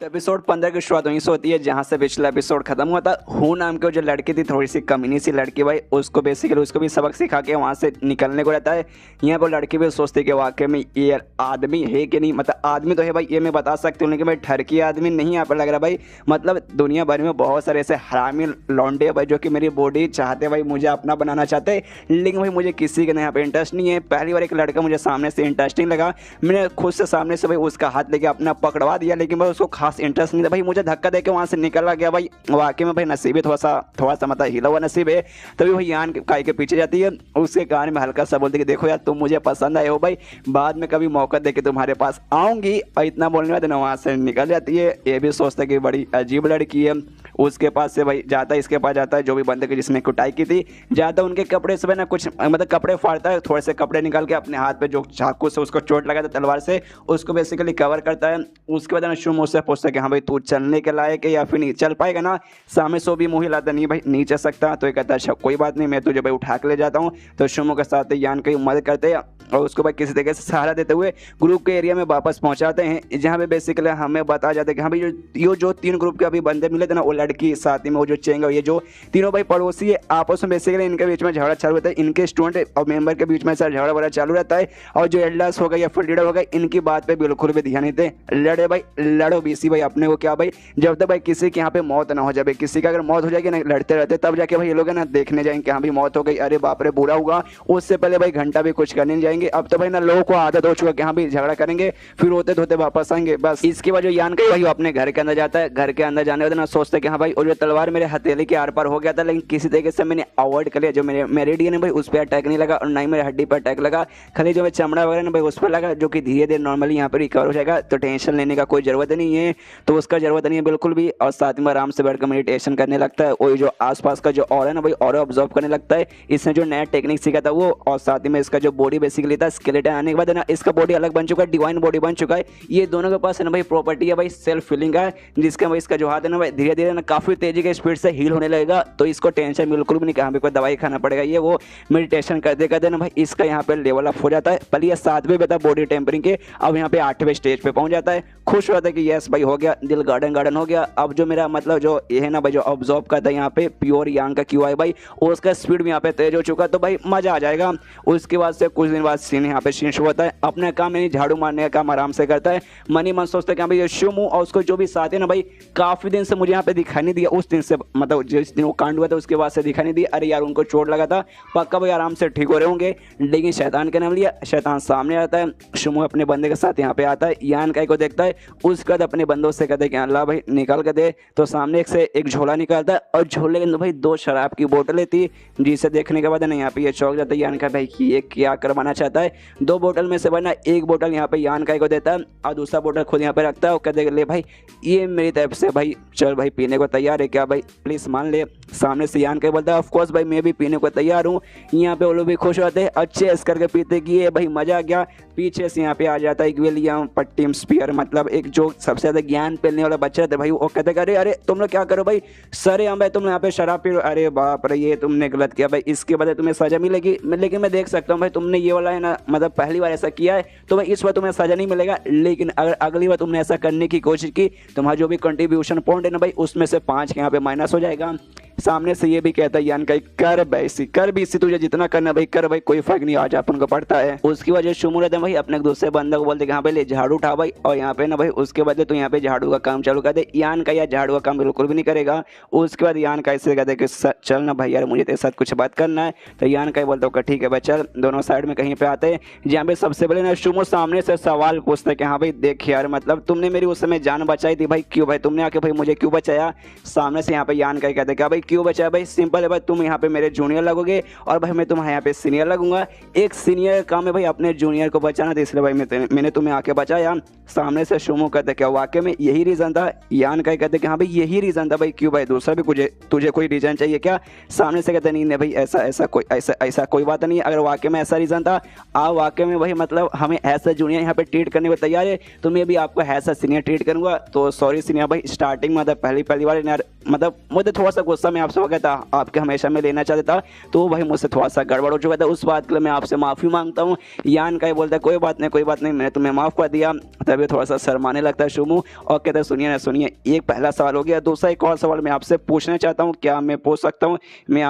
एपिसोड 15 की शुरुआत वहीं से होती है जहां से पिछला एपिसोड खत्म हुआ था। हूँ नाम की जो लड़की थी थोड़ी सी कमीनी सी लड़की भाई, उसको बेसिकली उसको भी सबक सिखा के वहां से निकलने को रहता है। यहाँ पर लड़की भी सोचती है कि वाकई में ये आदमी है कि नहीं, मतलब आदमी तो है भाई ये मैं बता सकती हूँ, लेकिन भाई ठरकी आदमी नहीं यहाँ पर लग रहा भाई, मतलब दुनिया भर में बहुत सारे ऐसे हरामी लौंडे भाई जो कि मेरी बॉडी चाहते भाई मुझे अपना बनाना चाहते, लेकिन भाई मुझे किसी के यहाँ पे इंटरेस्ट नहीं है। पहली बार एक लड़का मुझे सामने से इंटरेस्टिंग लगा, मैंने खुद से सामने से भाई उसका हाथ लेके अपना पकड़वा दिया, लेकिन भाई उसको खास इंटरेस्ट नहीं था भाई, मुझे धक्का देके वहां से निकल गया भाई। वाकई में भाई नसीब है थोड़ा सा मतलब हिला हुआ नसीब है। तभी भाई यान काई के पीछे जाती है, उसके कान में हल्का सा बोलती है देखो यार तुम मुझे पसंद आए हो भाई, बाद में कभी मौका देके तुम्हारे पास आऊंगी, और इतना बोलने बाद वहां से निकल जाती है। ये भी सोचता है कि बड़ी अजीब लड़की है, उसके पास से भाई जाता है, इसके पास जाता है जो भी बंदे की जिसने कुटाई की थी, जाता है उनके कपड़े से ना कुछ मतलब कपड़े फाड़ता है, थोड़े से कपड़े निकाल के अपने हाथ पे जो चाकू से उसको चोट लगा था तलवार से उसको बेसिकली कवर करता है। उसके बाद शुम उससे पूछता है कि हाँ भाई तू चलने के लायक है या फिर नहीं चल पाएगा ना। सामने सो भी मुँह हिलाता नहीं भाई नहीं चल सकता, तो ये कहता है अच्छा कोई बात नहीं मैं तुझे भाई उठा के ले जाता हूँ। तो शुमो के साथ यान की मदद करते हैं और उसको भाई किसी तरीके से सहारा देते हुए ग्रुप के एरिया में वापस पहुंचाते हैं, जहाँ पे बेसिकली हमें बताया जाता है कि हाँ भाई ये जो तीन ग्रुप के अभी बंदे मिले थे ना, वो लड़की साथ में वो जो चेंग ये जो तीनों भाई पड़ोसी है, आपस में बेसिकली इनके बीच में झगड़ा चालू रहता है, इनके स्टूडेंट और मेंबर के बीच में सर झगड़ा वगैरह चालू रहता है। और जो एल्डर्स हो गए या फिर लीडर हो गए इनकी बात पे बिल्कुल भी ध्यान नहीं देते, लड़े भाई लड़ो बीसी भाई अपने को क्या भाई, जब तक भाई किसी के यहाँ पे मौत ना हो जाए, किसी का अगर मौत हो जाएगी ना लड़ते रहते तब जाके भाई ये लोग ना देखने जाएंगे हाँ भाई मौत हो गई, अरे बाप रे बुरा होगा, उससे पहले भाई घंटा भी कुछ करने जाएंगे। करेंगे। अब तो भाई ना लोगों को आदत हो चुका कि हाँ भाई झगड़ा करेंगे फिर होते धोते वापस आएंगे बस। इसके बाद जो यान का भाई अपने घर के अंदर जाता है। घर के अंदर जाने के बाद ना सोचता है कि हाँ भाई और जो तलवार मेरे हथेली के आर पार हो गया था, लेकिन किसी तरीके से मैंने अवॉइड कर लिया। जो मेरे मेरिडियन है भाई उस पर अटैक नहीं लगा और ना ही मेरे हड्डी पर अटैक लगा, खाली जो मैं चमड़ा वगैरह ना भाई उस पर लगा, जो कि धीरे धीरे नॉर्मली यहाँ पर रिकवर हो जाएगा। तो टेंशन लेने का कोई जरूरत नहीं है, तो उसका जरूरत नहीं है बिल्कुल भी। और साथ में आराम से बैठकर मेडिटेशन करने लगता है और जो आसपास का जो और है ना भाई और ऑब्जर्व करने लगता है। इसने जो नया टेक्निक सीखा था वो, और साथ में इसका जो बॉडी बेसिकली था स्केलेटन आने के बाद है ना इसका बॉडी अलग बन चुका है, डिवाइन बॉडी बन चुका है। ये दोनों के पास है ना भाई प्रॉपर्टी है भाई सेल्फ फीलिंग है, जिसका भाई इसका जो हाथ है ना भाई धीरे धीरे ना काफी तेजी के स्पीड से हील होने लगेगा। तो इसको टेंशन बिल्कुल भी नहीं कहा कोई दवाई खाना पड़ेगा, ये वो मेडिटेशन करते करते ना भाई इसका यहाँ पे लेवल अप हो जाता है। पहले ये 7वें पे था बॉडी टेम्परिंग के, अब यहाँ पे 8वें स्टेज पे पहुंच जाता है। खुश होता है कि यस भाई हो गया, दिल गार्डन गार्डन हो गया। अब जो मेरा मतलब जो ये है ना भाई जो ऑब्जर्व करता है यहाँ पे प्योर यांग का क्यू आई भाई, उसका स्पीड भी यहाँ पे तेज हो चुका, तो भाई मजा आ जाएगा। उसके बाद से कुछ दिन बाद सीन यहाँ पे सीन शुरू होता है। अपना काम यानी झाड़ू मारने का काम आराम से करता है। मन ही मन सोचता है कि भाई ये शुमू और उसको जो भी साथ है ना भाई काफी दिन से मुझे यहाँ पे दिखाई नहीं दिया, उस दिन से मतलब जिस दिन वो कांड हुआ था उसके बाद से दिखाई नहीं दिया। अरे यार उनको चोट लगा था, पक्का भाई आराम से ठीक हो रहे होंगे। लेकिन शैतान का नाम लिया, शैतान सामने आता है। शुमू अपने बंदे के साथ यहाँ पे आता है, यान काय को देखता है। उसके बाद अपने बंदों से कहते हैं कि अल्लाह भाई निकाल के दे। तो सामने एक से एक झोला निकालता है और झोले के अंदर भाई 2 शराब की बोतलें थी, जिसे देखने के बाद ना यहाँ पे ये चौंक जाता है। यान का भाई ये क्या करवाना चाहता है। 2 बोतल में से भाई ना एक बोतल यहाँ पे यान काय को देता है और दूसरा बोतल खुद यहाँ पे रखता है और कहते ले भाई ये मेरी तरफ से भाई चल भाई पीने को तैयार है क्या भाई, प्लीज मान ले। सामने से यान काय बोलता है ऑफ कोर्स भाई मैं भी पीने को तैयार हूँ। यहाँ पे वो लोग भी खुश होते हैं, अच्छे इस करके पीते कि ये भाई मजा आ गया। पीछे से यहाँ पे आ जाता है विलियम पट्टिम स्पीयर, मतलब एक जो सबसे ज्यादा ज्ञान फैलने वाला बच्चा था भाई। वो कहते अरे अरे तुम लोग क्या करो भाई, सरे हम भाई तुम यहाँ पे शराब पी, अरे बाप रे ये तुमने गलत किया भाई, इसके बाद तुम्हें सजा मिलेगी। लेकिन मैं देख सकता हूँ भाई तुमने ये वाला है ना मतलब पहली बार ऐसा किया है तो भाई इस बार तुम्हें सजा नहीं मिलेगा, लेकिन अगर अगली बार तुमने ऐसा करने की कोशिश की तुम्हारा जो भी कंट्रीब्यूशन पॉइंट है ना भाई उसमें से 5 यहाँ पे माइनस हो जाएगा। सामने से ये भी कहता है यान का कर बैसी कर भी इसी तुझे जितना करना भाई कर भाई, कोई फर्क नहीं आज अपन को पड़ता है। उसकी वजह शुमू रहता है भाई अपने दूसरे बंदे को बोलते हाँ भाई ले झाड़ू उठा भाई, और यहाँ पे ना भाई उसके बाद तो यहाँ पे झाड़ू का काम चालू कर दे। यान का या झाड़ू का काम बिल्कुल भी नहीं करेगा। उसके बाद यान का ऐसे कहते कि चल ना भाई यार मुझे तेरे साथ कुछ बात करना है। तो यान का बोलता हूँ ठीक है भाई चल। दोनों साइड में कहीं पे आते हैं जहाँ पे सबसे पहले ना शुमू सामने से सवाल पूछता है कि हाँ भाई देख यार मतलब तुमने मेरी उस समय जान बचाई थी भाई, क्यों भाई तुमने आके भाई मुझे क्यों बचाया। सामने से यहाँ पे यान का कहते क्या भाई क्यों बचाया भाई, सिंपल है भाई तुम यहाँ पे मेरे जूनियर लगोगे और भाई मैं तुम्हारे यहाँ पे सीनियर लगूंगा। एक सीनियर का काम है भाई अपने जूनियर को बचाना, तो इसलिए भाई मैंने तुम्हें आके बचाया। सामने से शुमू कहते क्या वाकई में यही रीजन था। यान का कहते कि हाँ भाई यही रीजन था भाई, क्यों भाई दूसरा भी तुझे कोई रीजन चाहिए क्या। सामने से कहते नहीं भाई ऐसा कोई बात नहीं है, अगर वाकई में ऐसा रीजन था आप वाकई में भाई मतलब हमें ऐसा जूनियर यहाँ पे ट्रीट करने को तैयार है तो मैं भी आपको ऐसा सीनियर ट्रीट करूंगा। तो सॉरी सीनियर भाई स्टार्टिंग में पहली बार यार मतलब मुझे थोड़ा सा गुस्सा में आपसे हो गया था, आपके हमेशा में लेना चाहता था तो भाई मुझसे थोड़ा सा गड़बड़ हो चुका था, उस बात के लिए मैं आपसे माफ़ी मांगता हूँ। यान का बोलता है कोई बात नहीं मैंने तुम्हें माफ़ कर दिया। तभी थोड़ा सा शर्माने लगता है शुमू और कहता है सुनिए एक पहला सवाल हो गया, दूसरा एक और सवाल मैं आपसे पूछना चाहता हूँ, क्या मैं पूछ सकता हूँ। मैं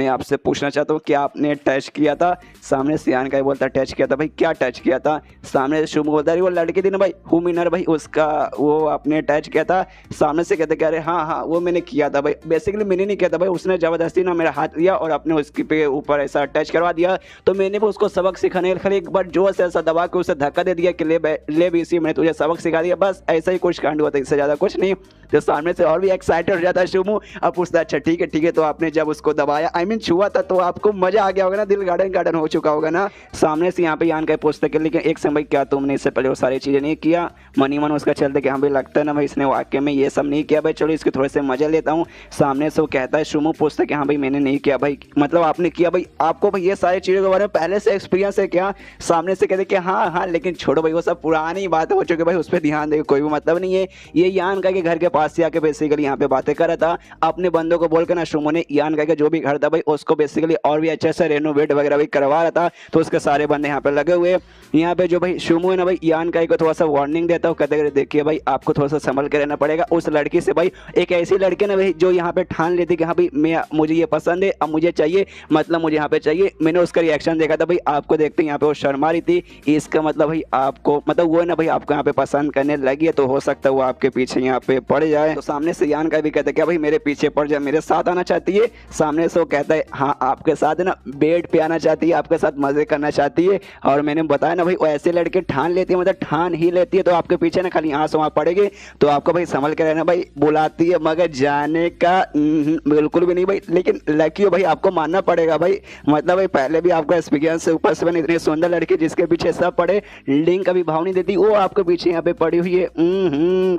आपसे पूछना चाहता हूँ क्या आपने टच किया था। सामने से यान का बोलता है टच किया था भाई, क्या टच किया था। सामने से शुमू बोलता है वो लड़की थी ना भाई हुमिनर भाई उसका वो आपने टच किया था। सामने से कहते अरे हाँ वो मैंने किया था भाई, बेसिकली मैंने नहीं किया था भाई, उसने जबरदस्ती ना मेरा हाथ लिया और अपने उसके पे ऊपर ऐसा टच करवा दिया। तो मैंने भी उसको सबक सिखाने के लिए एक बार जोर से ऐसा दबा के उसे धक्का दे दिया कि ले भी इसी मैंने तुझे सबक सिखा दिया, बस ऐसा ही कुछ कांड हुआ था, इससे ज़्यादा कुछ नहीं। तो सामने से और भी एक्साइटेड हो जाता है शुमू। अब पूछता है अच्छा ठीक है तो आपने जब उसको दबाया छुआ था तो आपको मजा आ गया होगा ना, दिल गार्डन हो चुका होगा ना। सामने से यहाँ पे यान का पूछते कि लेकिन एक समय क्या तुमने इससे पहले वो सारी चीज़ें नहीं किया। मनी मन उसका चलते कि हाँ भाई लगता है ना भाई इसने वाकई में ये सब नहीं किया भाई, चलो इसके थोड़े से मजे लेता हूँ। सामने से वो कहता है शुमू पूछता कि हाँ भाई मैंने नहीं किया भाई, मतलब आपने किया भाई, आपको भाई ये सारी चीज़ों के बारे में पहले से एक्सपीरियंस है क्या। सामने से कहते कि हाँ लेकिन छोड़ो भाई वो सब पुरानी बात हो चुकी भाई, उस पर ध्यान देगा कोई भी मतलब नहीं है। ये यान का के घर के पास से आके बेसिकली यहाँ पे बातें कर रहा था अपने बंदों को बोलकर ना। शुमू ने यान का जो भी घर था भाई उसको बेसिकली और भी अच्छे से रेनोवेट वगैरह भी करवा रहा था, तो उसके सारे बंदे यहाँ पे लगे हुए। यहाँ पे जो भाई शुमू है ना भाई यान का को थोड़ा सा वार्निंग देता हूँ, कहते देखिए भाई आपको थोड़ा सा संभल के रहना पड़ेगा। उस लड़की से भाई एक ऐसी लड़की ना भाई जो यहाँ पे ठान लेती कि हाँ भाई मुझे ये पसंद है, अब मुझे चाहिए, मतलब मुझे यहाँ पे चाहिए। मैंने उसका रिएक्शन देखा था भाई, आपको देखते यहाँ पे वो शर्मा रही थी, इसका मतलब भाई आपको मतलब वो है ना भाई आपको यहाँ पे पसंद करने लगी है, तो हो सकता है वो आपके पीछे यहाँ पे पड़ जाए। तो सामने से यान का भी कहता है क्या भाई मेरे पीछे पड़ जाए, मेरे साथ आना चाहती है। सामने से वो कहता है हाँ आपके साथ है ना बेड पे आना चाहती है, आपके साथ मजे करना चाहती है। और मैंने बताया ना भाई वो ऐसे लड़के ठान लेती है, मतलब ठान ही लेती है। तो आपके पीछे ना खाली आंसू वहां पड़ेगी तो आपको भाई संभल के रहना भाई। बुलाती है मगर जाने का बिल्कुल भी नहीं भाई। लेकिन लकी हो भाई, आपको मानना पड़ेगा भाई, मतलब भाई पहले भी आपका एक्सपीरियंस से ऊपर से इतनी सुंदर लड़की जिसके पीछे सब पड़े, लिंक कभी भाव नहीं देती, वो आपके पीछे यहाँ पे पड़ी हुई है।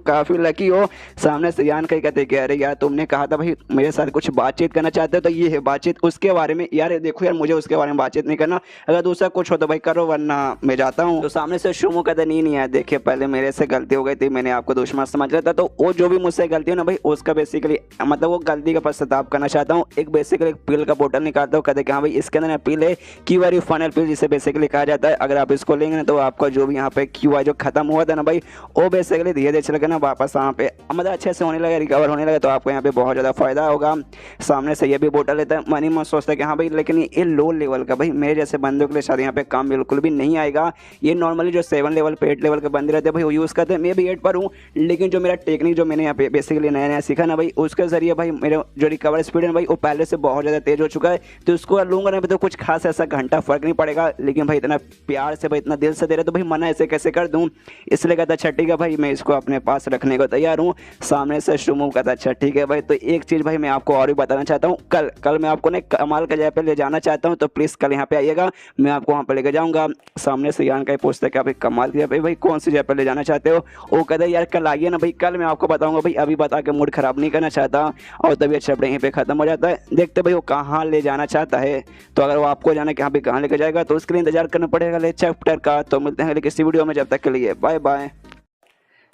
काफी लकी हो। सामने से यान कहीं कहते कि अरे यार तुमने कहा था भाई मेरे साथ कुछ बातचीत करना चाहते हो तो ये है बातचीत उसके बारे में। यार देखो यार मुझे उसके बारे में बातचीत नहीं करना, अगर दूसरा कुछ हो तो भाई करो वरना मैं जाता हूँ। तो सामने से शुमू कहते नहीं यार देखिए पहले मेरे से गलती हो गई थी, मैंने आपको दुश्मन समझ लिया था, तो वो जो भी मुझसे गलती हो ना भाई उसका बेसिकली मतलब वो गलती का पश्चाताप करना चाहता हूँ। एक बेसिकली एक पील का बोतल निकालता हूँ, कहते कि हाँ भाई इसके अंदर पील है क्यू आर फाइनल पील जिसे बेसिकली कहा जाता है। अगर आप इसको लेंगे ना तो आपका जो भी यहाँ पे क्यू आर जो खत्म हुआ था ना भाई वो बेसिकली धीरे धीरे चल के ना वापस यहाँ पे मतलब अच्छे से होने लगा, रिकवर होने लगा, तो आपको यहाँ पे बहुत ज़्यादा फायदा होगा। सामने से ये भी बोतल लेता है, मनी मन सोचता है कि हाँ भाई लेकिन ये लो लेवल का भाई मेरे जैसे बंदों के लिए शायद यहाँ पे काम बिल्कुल भी नहीं आएगा। ये नॉर्मली जो 7 लेवल पे 8 लेवल के बंदे रहते हैं भाई वो यूज़ करते हैं, मैं भी 8 पर हूँ। लेकिन जो मेरा टेक्निक जो मैंने यहाँ पे बेसिकली नया नया सीखा ना भाई उसके जरिए भाई मेरे जो रिकवर स्पीड है भाई वो पहले से बहुत ज़्यादा तेज हो चुका है। तो उसको लूंगा ना तो कुछ खास ऐसा घंटा फर्क नहीं पड़ेगा। लेकिन भाई इतना प्यार से भाई इतना दिल से दे रहे तो भाई मना ऐसे कैसे कर दूँ, इसलिए कहता अच्छा ठीक है भाई मैं इसको अपने पास रखने को तैयार हूँ। सामने से शुमू कहता अच्छा ठीक है भाई। तो एक चीज़ भाई मैं आपको और भी बताना चाहता हूँ, कल मैं आपको ना कमाल का जगह पे ले जाना चाहता हूँ, तो प्लीज़ कल यहाँ पे आइएगा, मैं आपको वहाँ पे लेके जाऊँगा। सामने से यान का पूछता है कि भाई कमाल की जगह भाई कौन सी जगह पे ले जाना चाहते हो। वो कहता है यार कल आइए ना भाई, कल मैं आपको बताऊँगा भाई, अभी बता के मूड खराब नहीं करना चाहता। और तभी अच्छा यहीं पे खत्म हो जाता है। देखते भाई वो कहाँ ले जाना चाहता है। तो अगर वो आपको जाना कि यहाँ पे कहाँ लेके जाएगा तो उसके लिए इंतजार करना पड़ेगा अगले चैप्टर का। तो मिलते हैं अगले किसी वीडियो में, जब तक के लिए बाय बाय।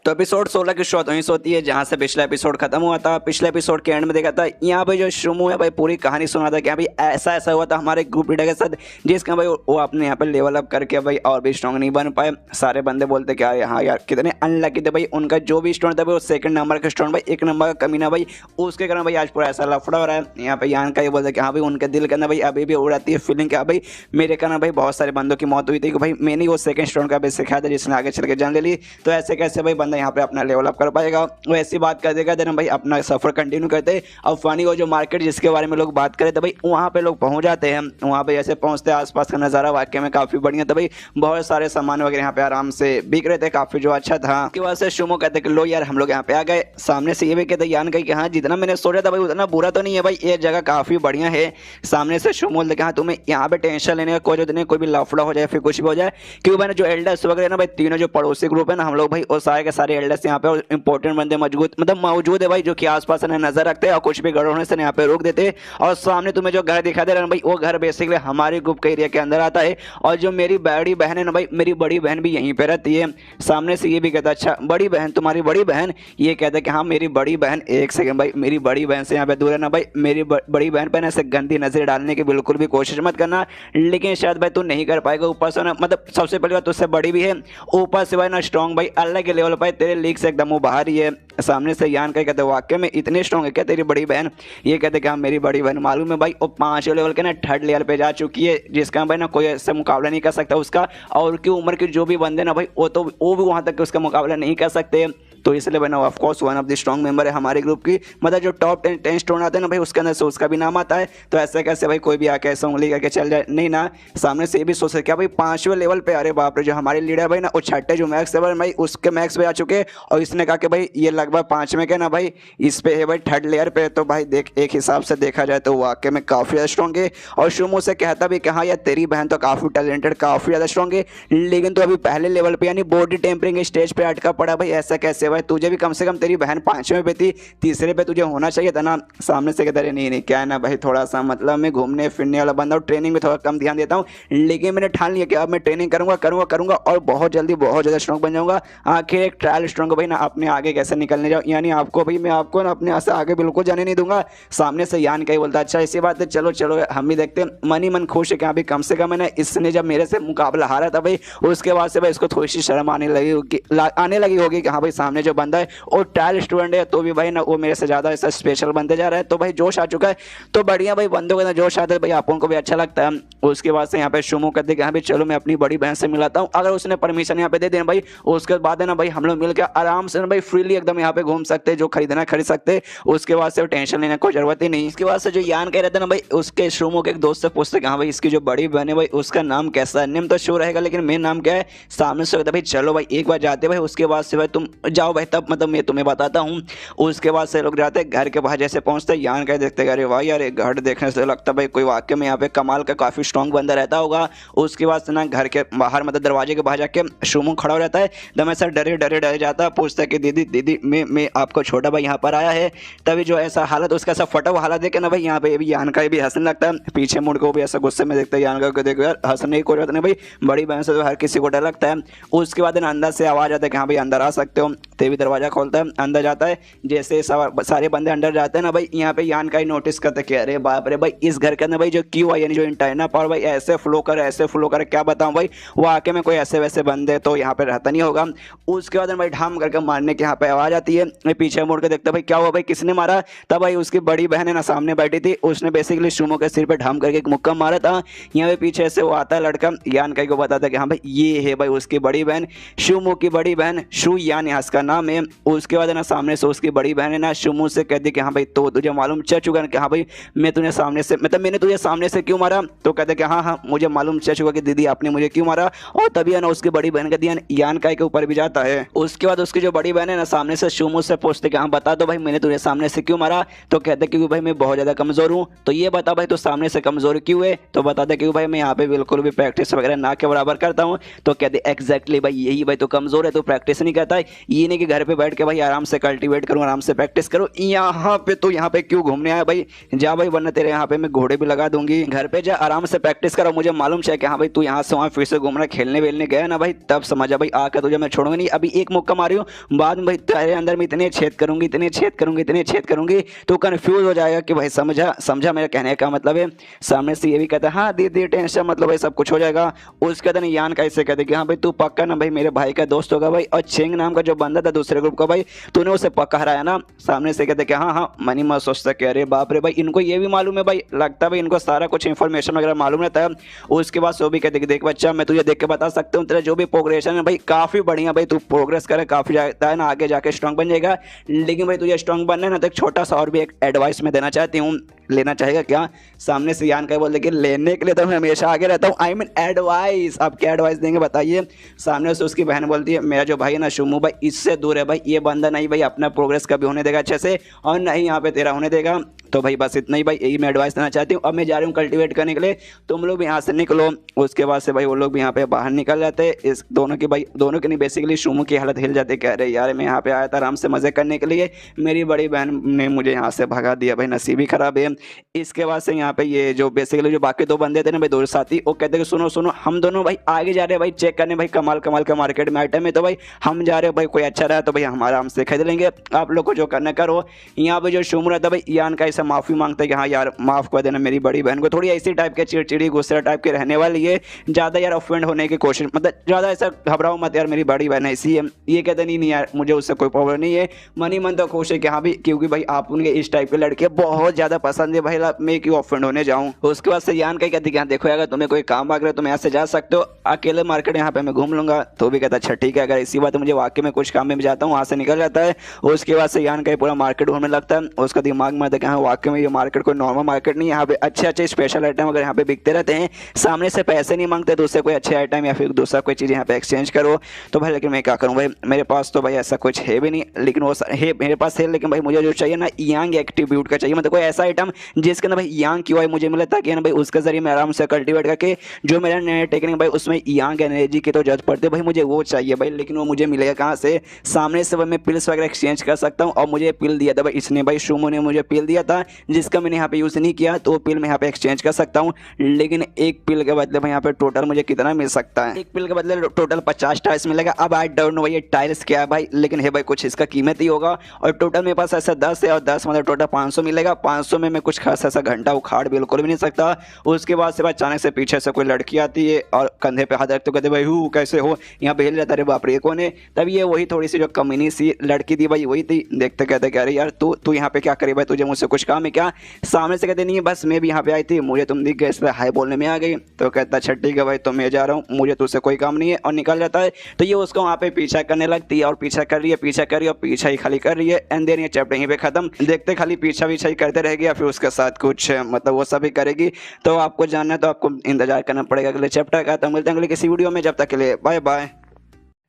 तो एपिसोड 16 की शुरुआत वहीं से होती है जहाँ से पिछला एपिसोड खत्म हुआ था। पिछले एपिसोड के एंड में देखा था यहाँ पे जो शुमू है भाई पूरी कहानी सुना था कि भाई ऐसा ऐसा हुआ था हमारे ग्रुप लीडर के साथ, जिसका भाई वो अपने यहाँ पे लेवल अप करके भाई और भी स्ट्रॉन्ग नहीं बन पाए। सारे बंदे बोलते कि हाँ यार कितने अनलकी थे भाई, उनका जो भी स्टोन था भाई वो सेकंड नंबर का स्टोन भाई 1 नंबर का कमीना भाई, उसके कारण भाई आज पूरा ऐसा लफड़ा हो रहा है। यहाँ पे यान का ये बोलते कि हाँ भाई उनके दिल के अंदर भाई अभी भी उड़ाती है फीलिंग कि भाई मेरे कारण भाई बहुत सारे बंदों की मौत हुई थी कि भाई मैंने वो सेकंड स्टोन का भी सिखाया था जिसने आगे चल के जान ले ली। तो ऐसे कैसे भाई बंदा यहाँ पे अपना लेवल कर पाएगा, वो ऐसी बात कर देगा देना भाई अपना सफर कंटिन्यू करते। अब फनी वो जो मार्केट जिसके बारे में लोग बात करें तो भाई वहाँ पे लोग पहुँच जाते हैं। वहाँ पे जैसे पहुँचते आसपास का नज़ारा वाकई में काफ़ी बढ़िया था भाई, बहुत सारे सामान वगैरह यहाँ पे आराम से बिक रहे थे, काफ़ी जो अच्छा था। उसके बाद से शुमो कहते कि लो यार हम लोग यहाँ पे आ गए। सामने से ये भी कहते यान कही कि हाँ जितना मैंने सोचा था भाई उतना बुरा तो नहीं है भाई, ये जगह काफ़ी बढ़िया है। सामने से शुमो बोलते कि हाँ तुम्हें यहाँ पे टेंशन लेने का कोई जरूरत नहीं, कोई भी लफड़ा हो जाए फिर कुछ भी हो जाए, क्योंकि भाई जो एल्डर्स वगैरह ना भाई तीनों जो पड़ोसी ग्रुप है ना हम लोग भाई वो सारे के सारे एल्डर्स यहाँ पे इंपॉर्टेंट बंदे मौजूद है भाई, जो कि आसपास नजर रखते हैं और कुछ भी गड़बड़ होने से यहाँ पे रोक देते हैं। और सामने तुम्हें जो घर दिखा दे रहा है भाई वो घर बेसिकली हमारे ग्रुप के एरिया के अंदर आता है। और जो मेरी बड़ी बहन है ना भाई, मेरी बड़ी बहन भी यहीं पे रहती है। सामने से ये भी कहता अच्छा बड़ी बहन, तुम्हारी बड़ी बहन, ये कहता है कि हाँ मेरी बड़ी बहन। एक सेकंड भाई, मेरी बड़ी बहन से यहाँ पे दूर है ना भाई, मेरी बड़ी बहन पर ऐसे गंदी नजर डालने की बिल्कुल भी कोशिश मत करना, लेकिन शायद भाई तू नहीं कर पाएगा। ऊपर से ना मतलब सबसे पहली बात तुझसे बड़ी भी है, ऊपर से भाई ना स्ट्रॉन्ग भाई अलग के लेवल भाई, तेरे लीग से एकदम वो बाहर ही है। सामने से यान का कहते वाकई में इतने स्ट्रॉन्ग है क्या तेरी बड़ी बहन। ये कहते कि हाँ मेरी बड़ी बहन मालूम है भाई वो 5 लेवल के ना 3rd लेवल पे जा चुकी है, जिसका भाई ना कोई ऐसे मुकाबला नहीं कर सकता उसका। और उसकी उम्र के जो भी बंदे ना भाई वो भी वहाँ तक उसका मुकाबला नहीं कर सकते। तो इसलिए भाई ना of course one of the strong member है हमारे ग्रुप की, मतलब जो टॉप 10 स्टोन आते हैं ना भाई उसके अंदर से उसका भी नाम आता है। तो ऐसे कैसे भाई कोई भी आके ऐसा उंगली करके चल जाए, नहीं ना। सामने से ये भी सोच क्या भाई 5वें लेवल पे, अरे बाप रे जो हमारे लीडर भाई ना वो 6ठे जो मैक्स लेवल भाई उसके मैक्स पे आ चुके। और इसने कहा कि भाई ये लगभग 5वें के ना भाई इस पे है भाई 3rd लेयर पे। तो भाई देख एक हिसाब से देखा जाए तो वाकई में काफ़ी ज़्यादा स्ट्रॉन्ग है। और शुमो से कहता भी कि हाँ यार तेरी बहन तो काफ़ी टैलेंटेड काफ़ी ज़्यादा स्ट्रॉन्ग है, लेकिन तो अभी पहले लेवल पे यानी बॉडी टेम्परिंग स्टेज पे अटका पड़ा भाई। ऐसा कैसे भाई, तुझे भी कम से तेरी बहन 5वें पे थी, 3रे पे तुझे होना चाहिए था ना। सामने से कहते नहीं क्या है ना भाई थोड़ा सा मतलब मैं घूमने फिरने वाला बंदा हूँ, ट्रेनिंग में थोड़ा कम ध्यान देता हूँ, लेकिन मैंने ठान लिया कि अब मैं ट्रेनिंग करूंगा और बहुत जल्दी बहुत ज़्यादा स्ट्रॉन्ग बन जाऊंगा। आखिर एक ट्रायल स्ट्रॉन्ग भाई ना अपने आगे कैसे निकलने जाओ, यानी आपको भाई मैं आपको ना अपने से आगे बिल्कुल जाने नहीं दूंगा। सामने से यान का ही बोलता अच्छा ऐसी बात है, चलो चलो हम भी देखते हैं। मन खुश है कि अभी कम से कम है ना इसने जब मेरे से मुकाबला हारा था भाई उसके बाद से भाई इसको थोड़ी सी शर्म आने लगी होगी कि हाँ भाई सामने सामने जो बंदा है वो टायल स्टूडेंट है, तो भी भाई ना वो मेरे से ज़्यादा ऐसा स्पेशल बनते जा रहा है। तो भाई जोश आ चुका है, तो बढ़िया भाई बंदों के अंदर जोश आता है भाई, आप उनको भी अच्छा लगता है। उसके बाद से यहाँ पे शुमू कहते कि हाँ भाई चलो मैं अपनी बड़ी बहन से मिलाता हूँ, अगर उसने परमिशन यहाँ पे दे देना भाई, उसके बाद है ना भाई हम लोग मिलकर आराम से ना भाई फ्रीली एकदम यहाँ पे घूम सकते, जो खरीदना खरीद सकते। उसके बाद से टेंशन लेने की जरूरत ही नहीं। इसके बाद से जो यान कह रहे थे ना भाई, उसके शुमू के एक दोस्त से पूछते कि हाँ भाई इसकी जो बड़ी बहन है भाई उसका नाम कैसा है, नेम तो शो रहेगा लेकिन मेन नाम क्या है। सामने से कहता भाई चलो भाई एक बार जाते भाई, उसके बाद से भाई तुम जाओ भाई, तब मतलब मैं तुम्हें बताता हूँ। उसके बाद से लोग जाते घर के बाहर, जैसे पहुंचते यान कह देखते अरे भाई यार एक घर देखने से लगता भाई कोई वाकई में यहाँ पे कमाल का काफी स्ट्रॉन्ग बंदा रहता होगा। उसके बाद से ना घर के बाहर मतलब दरवाजे के बाहर जाके शुमू खड़ा हो रहता है, एकदम ऐसा डरे जाता है, पूछता है कि दीदी दीदी मैं आपको छोटा भाई यहाँ पर आया है। तभी जो ऐसा हालत उसका सब फटा हुआ हालत देखे ना भाई, यहाँ पे भी यान का भी हंसने लगता है, पीछे मुड़ को भी ऐसा गुस्से में देखता है यान का, देखो यार हंसने की कोई जरूरत नहीं भाई, बड़ी बहन से तो हर किसी को डर लगता है। उसके बाद अंदर से आवाज आता है कि हाँ भाई अंदर आ सकते हो, तभी दरवाजा खोलता है, अंदर जाता है। जैसे सारे बंदे अंदर जाते हैं ना भाई, यहाँ पे यान का ही नोटिस करते कि अरे बाप रे भाई इस घर के अंदर भाई जो क्यों है, यानी जो इंटरनल पावर भाई ऐसे फ्लो करे क्या बताऊं भाई, वाकई में कोई ऐसे वैसे बंदे तो यहाँ पे रहता नहीं होगा। उसके बाद भाई ढाम करके मारने की यहाँ पे आवाज आती है, मैं पीछे मुड़ के देखता भाई क्या हुआ भाई किसने मारा। तब भाई उसकी बड़ी बहन है ना सामने बैठी थी, उसने बेसिकली शुमो के सिर पे ढाम करके एक मुक्का मारा था। यहाँ पे पीछे से वो आता है लड़का, यान का को बताता है कि हाँ भाई ये है भाई उसकी बड़ी बहन, शुमो की बड़ी बहन, शु यान यहाँ इसका नाम है। उसके बाद ना सामने से उसकी बड़ी बहन है ना शुमो से कहती कि हाँ भाई तो तुझे मालूम चल चुका कि हाँ भाई मैं तुझे सामने से मतलब मैंने तुझे सामने से क्यों मारा, तो कहते कि हाँ हाँ मुझे मालूम चल चुका कि दीदी आपने मुझे क्यों मारा। और तभी है ना उसकी बड़ी बहन का ध्यान यान का के ऊपर भी जाता है। उसके बाद उसकी जो बड़ी बहन है ना सामने से शुमो से पूछते कि हाँ बता दो भाई मैंने तुझे सामने से क्यों मारा, तो कहते क्योंकि भाई मैं बहुत ज्यादा कमजोर हूँ। तो ये बता भाई तो सामने से कमजोर क्यों है, तो बता दे क्योंकि भाई मैं यहाँ पे बिल्कुल भी प्रैक्टिस वगैरह ना के बराबर करता हूँ। तो कहते एग्जैक्टली भाई यही भाई तो कमजोर है तो प्रैक्टिस नहीं करता है, ये नहीं कि घर पे बैठ के भाई आराम से कल्टीवेट करूँ आराम से प्रैक्टिस करो। यहाँ पे तो यहाँ पे क्यों घूमने आया भाई, जा भाई वरना तेरे यहाँ पे मैं घोड़े भी लगा दूंगी, घर पे जा आराम से प्रैक्टिस करो। मुझे मालूम है कि हाँ भाई तू यहाँ से वहाँ फिर से घूमना खेलने वेलने गया ना भाई, तब समझा भाई आकर तुझे मैं छोड़ूंगा नहीं, अभी एक मुक्का मारी हूँ बाद में भाई तेरे अंदर में इतने छेद करूंगी तो कंफ्यूज हो जाएगा कि भाई समझा मेरा कहने का मतलब है। सामने से ये भी कहता है हाँ दीदी टेंशन मतलब भाई सब कुछ हो जाएगा। उसके बाद यान कैसे कहते कि हाँ भाई तू पक्का ना भाई मेरे भाई का दोस्त होगा भाई, और चेंग नाम का जो बंदा था दूसरे ग्रुप का भाई तूने उसे पक्का हराया ना। सामने से कहते कि हाँ हाँ मनी मत सोचता कि अरे बाप रे भाई इनको ये भी मालूम है भाई, लगता है भाई इनको सारा कुछ इन्फॉर्मेशन वगैरह मालूम रहता है। उसके बाद वो भी कहते कि देख बच्चा मैं तुझे देख के बता सकता हूँ तेरा जो भी प्रोग्रेशन है भाई काफी बढ़िया भाई, तू प्रोग्रेस करे काफी जाता है ना आगे जाके स्ट्रांग बन जाएगा। लेकिन भाई तुझे स्ट्रांग बनना है ना तो एक छोटा सा और भी एक एडवाइस मैं देना चाहती हूँ, लेना चाहेगा क्या। सामने से यान का बोल दे कि लेने के लिए तो मैं हमेशा आगे रहता हूँ, आई मीन एडवाइस, आप क्या एडवाइस देंगे बताइए। सामने से उसकी बहन बोलती है मेरा जो भाई है ना शुमू भाई इससे दूर है भाई, ये बंदा नहीं भाई अपना प्रोग्रेस कभी होने देगा अच्छे से और नहीं यहाँ पे तेरा होने देगा। तो भाई बस इतना ही भाई, यही मैं एडवाइस देना चाहती हूँ। अब मैं जा रही हूँ कल्टीवेट करने के लिए, तुम लोग भी यहाँ से निकलो। उसके बाद से भाई वो लोग भी यहाँ पे बाहर निकल जाते हैं। इस दोनों की भाई दोनों की नहीं बेसिकली शुमू की हालत हिल जाती है, कह रहे यार मैं यहाँ पे आया था आराम से मजे करने के लिए, मेरी बड़ी बहन ने मुझे यहाँ से भगा दिया भाई, नसीब ही खराब है। इसके बाद से यहाँ पे ये जो बेसिकली जो बाकी दो बंदे थे ना भाई दो साथी, वो कहते हैं सुनो हम दोनों भाई आगे जा रहे हैं भाई चेक करने भाई कमाल का मार्केट में आइटम है, तो भाई हम जा रहे हैं भाई कोई अच्छा रहा तो भाई हम आराम से खरीद लेंगे, आप लोग को जो करना करो। यहाँ पे जो शुमू रहता भाई यान का ऐसा माफी मांगता है कि हाँ यार माफ कर देना मेरी बड़ी बहन को, थोड़ी ऐसी टाइप के चिड़चिड़ी गुस्सा टाइप के रहने वाली है, ज्यादा यार ऑफेंड होने की कोशिश मतलब ज्यादा ऐसा घबराओ मत यार मेरी बड़ी बहन ऐसी है। ये कहते नहीं यार मुझे उससे कोई प्रॉब्लम नहीं है, मन ही मन तो खुश है कि हाँ भाई क्योंकि भाई आप उनके इस टाइप के लड़के बहुत ज्यादा पसंद है भाई, मैं क्यों ऑफेंड होने जाऊँ। उसके बाद से यान का कहती है देखो अगर तुम्हें कोई काम आ गया तुम यहाँ से जा सकते हो, अकेले मार्केट यहाँ पे मैं घूम लूंगा। तो भी कहता अच्छा ठीक है अगर इसी बात मुझे वाकई में कुछ काम में जाता हूँ, वहाँ से निकल जाता है। उसके बाद से यान का पूरा मार्केट घूमने लगता है, उसका दिमाग में आता है कि हाँ वाकई में ये मार्केट कोई नॉर्मल मार्केट नहीं है, यहाँ पे अच्छे स्पेशल आइटम अगर यहाँ पे बिकते रहते हैं, सामने से पैसे नहीं मांगते तो उससे कोई अच्छे आइटम या फिर दूसरा कोई चीज़ यहाँ पे एक्सचेंज करो। तो भाई लेकिन मैं क्या करूँ भाई, मेरे पास तो भाई ऐसा कुछ है भी नहीं, लेकिन वो है मेरे पास है, लेकिन भाई मुझे जो चाहिए ना यांग एट्रीब्यूट का चाहिए, मतलब कोई ऐसा आइटम जिसके ना भाई यांग क्यू आई मुझे मिले, ताकि ना भाई उसके जरिए मैं आराम से कल्टीवेट करके जो मेरा नया टेक्निक भाई उसमें यांग एनर्जी की तो जरूरत पड़ती है भाई, मुझे वो चाहिए भाई। लेकिन वो मुझे मिलेगा कहाँ से, सामने से भाई मैं पिल्स वगैरह एक्सचेंज कर सकता हूँ, और मुझे पिल दिया था भाई इसने भाई शुमू ने मुझे पिल दिया था, था जिसका मैंने यहाँ पे यूज़ नहीं किया, तो पिल मैं यहाँ पे एक्सचेंज कर सकता हूँ। लेकिन एक पिल के बदले भाई यहाँ पे टोटल मुझे कितना मिल सकता है, एक पिल के बदले टोटल 50 टाइल्स मिलेगा। अब आई डोंट नो भाई ये टाइल्स क्या है भाई, लेकिन है भाई कुछ इसका कीमत ही होगा। और टोटल मेरे पास ऐसा 10 है और 10 मतलब टोटल 500 मिलेगा। 500 में मैं कुछ खास ऐसा घंटा उखाड़ बिल्कुल भी नहीं सकता। उसके बाद से अचानक से पीछे से कोई लड़की आती है और कंधे पे हाथ रखते तो कहते भाई हूँ कैसे हो, यहाँ पे हिल जाता रे बाप रे कौन है। तब ये वही थोड़ी सी जो कमीनी सी लड़की थी भाई वही थी। देखते कहते कह रही यार तू यहाँ पे क्या करे भाई, तुझे मुझसे कुछ काम है क्या। सामने से कहते नहीं बस मैं भी यहाँ पे आई थी, मुझे तुम दिख गए इसलिए हाय बोलने में आ गई। तो कहता अच्छा ठीक है भाई तो मैं जा रहा हूँ, मुझे तुझसे कोई काम नहीं है, और निकल जाता है। तो ये उसको वहाँ पे पीछा करने लगती है और पीछा कर रही है, पीछा कर रही है और पीछा ही खाली कर रही है। एंड देन ये चैप्टर यहीं पे खत्म। देखते खाली पीछा पीछा ही करते रहेगी या फिर उसके साथ कुछ मतलब वो सब ही करेगी। तो आपको जानना है तो आपको इंतजार करना पड़ेगा अगले चैप्टर का। तो मिलते हैं अगले किसी वीडियो में, जब तक के लिए बाय बाय।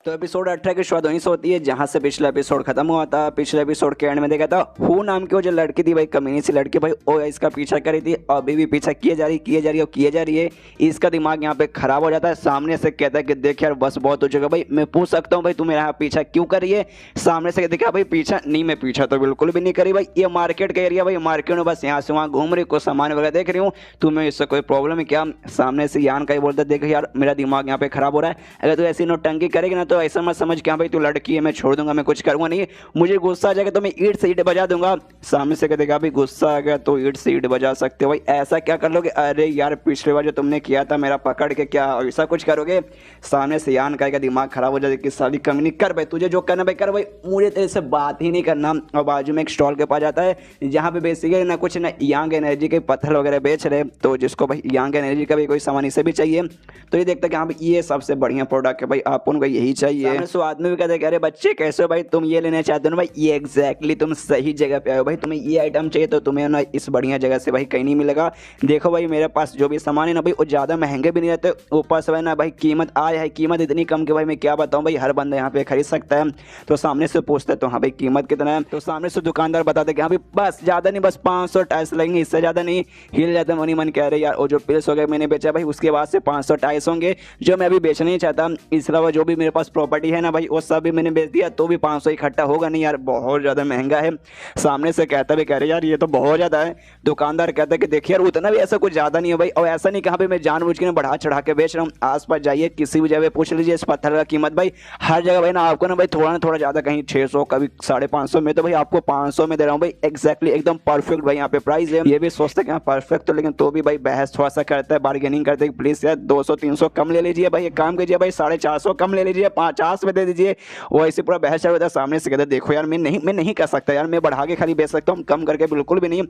तो एपिसोड 18 की शुरुआत वहीं से होती है जहाँ से पिछला एपिसोड खत्म हुआ था। पिछले एपिसोड के एंड में देखा था हु नाम की वो जो लड़की थी भाई, कमीनी सी लड़की भाई, वो इसका पीछा कर रही थी। अभी भी पीछा किए जा रही है। इसका दिमाग यहाँ पे खराब हो जाता है। सामने से कहता है कि देख यार बस बहुत हो चुका भाई, मैं पूछ सकता हूँ भाई तू मेरा पीछा क्यों कर रही है। सामने से देखा भाई पीछा नहीं, मैं पीछा तो बिल्कुल भी नहीं करी भाई। ये मार्केट का एरिया भाई, मार्केट में बस यहाँ से वहाँ घूम रही, कुछ सामान वगैरह देख रही हूँ, तुम्हें इससे कोई प्रॉब्लम है क्या। सामने से यान का ही बोलता देख यार मेरा दिमाग यहाँ पे खराब हो रहा है, अगर तू ऐसी नोटंकी करेगी ना तो ऐसा मत समझ क्या भाई तू लड़की है मैं छोड़ दूंगा, मैं कुछ करूंगा नहीं, मुझे गुस्सा आ जाएगा तो मैं ईंट से ईंट बजा दूंगा। सामने से कहते भाई गुस्सा आ गया तो ईंट से ईंट बजा सकते हो भाई, ऐसा क्या कर लोगे। अरे यार पिछले बार जो तुमने किया था मेरा पकड़ के, क्या ऐसा कुछ करोगे। सामने से यान का दिमाग खराब हो जाए कि साली कमी कर भाई, तुझे जो करना भाई कर भाई, मुझे तेरे से बात ही नहीं करना। और बाजू में एक स्टॉल के पास जाता है जहाँ पे बेसिकली ना कुछ ना यांग एनर्जी के पत्थर वगैरह बेच रहे, तो जिसको भाई यांग एनर्जी का भी कोई सामान इसे भी चाहिए। तो ये देखता है कि हाँ भाई ये सबसे बढ़िया प्रोडक्ट है भाई, आप उनको यही चाहिए। सो आदमी भी कहते हैं अरे बच्चे कैसे हो भाई, तुम ये लेना चाहते हो ना भाई, ये एग्जैक्टली तुम सही जगह पे आए हो भाई। तुम्हें ये आइटम चाहिए तो तुम्हें ना इस बढ़िया जगह से भाई कहीं नहीं मिलेगा। देखो भाई मेरे पास जो भी सामान है ना भाई वो ज़्यादा महंगे भी नहीं रहते, ऊपर से ना भाई कीमत आय है, कीमत इतनी कम कि भाई मैं क्या बताऊँ भाई, हर बंदा यहाँ पे खरीद सकता है। तो सामने से पूछते तो हाँ भाई कीमत कितना है, तो सामने से दुकानदार बताते कि हाँ भाई बस ज़्यादा नहीं, बस 500 टाइल्स लगेंगे, इससे ज़्यादा नहीं। हिल जाते मनी मन कह रहे यार और जो पिल्स हो गए मैंने बेचा भाई उसके बाद से 500 टाइल्स होंगे जो मैं अभी बेचना नहीं चाहता। इस अलावा जो भी मेरे पास प्रॉपर्टी है ना भाई वो सब भी मैंने बेच दिया, तो भी 500 इकट्ठा होगा नहीं यार, बहुत ज़्यादा महंगा है। सामने से कहता भी कह रहे यार ये तो बहुत ज़्यादा है। दुकानदार कहता है कि देखिए यार उतना भी ऐसा कुछ ज़्यादा नहीं है भाई, और ऐसा नहीं कहाँ पे मैं जानबूझ के बढ़ा चढ़ा के बेच रहा हूँ। आसपास जाइए किसी भी जगह पूछ लीजिए इस पत्थर का कीमत भाई, हर जगह भाई ना आपको ना भाई थोड़ा ना थोड़ा ज़्यादा, कहीं 600 कभी 550 में, तो भाई आपको 500 में दे रहा हूँ भाई, एक्जैक्टली एकदम परफेक्ट भाई यहाँ पे प्राइस है। ये भी सोचते हैं परफेक्ट तो, लेकिन तो भी भाई बहस थोड़ा सा करता है, बार्गेनिंग करते हैं प्लीज़ यार 200-300 कम ले लीजिए भाई, एक काम कीजिए भाई 450 कम ले लीजिए, 50 में दे दीजिए। वो ऐसे पूरा बहस चल रहा था। सामने से कहते देखो यार मैं नहीं कर सकता यार, मैं बढ़ा के खाली बेच सकता हूँ, कम करके बिल्कुल भी नहीं।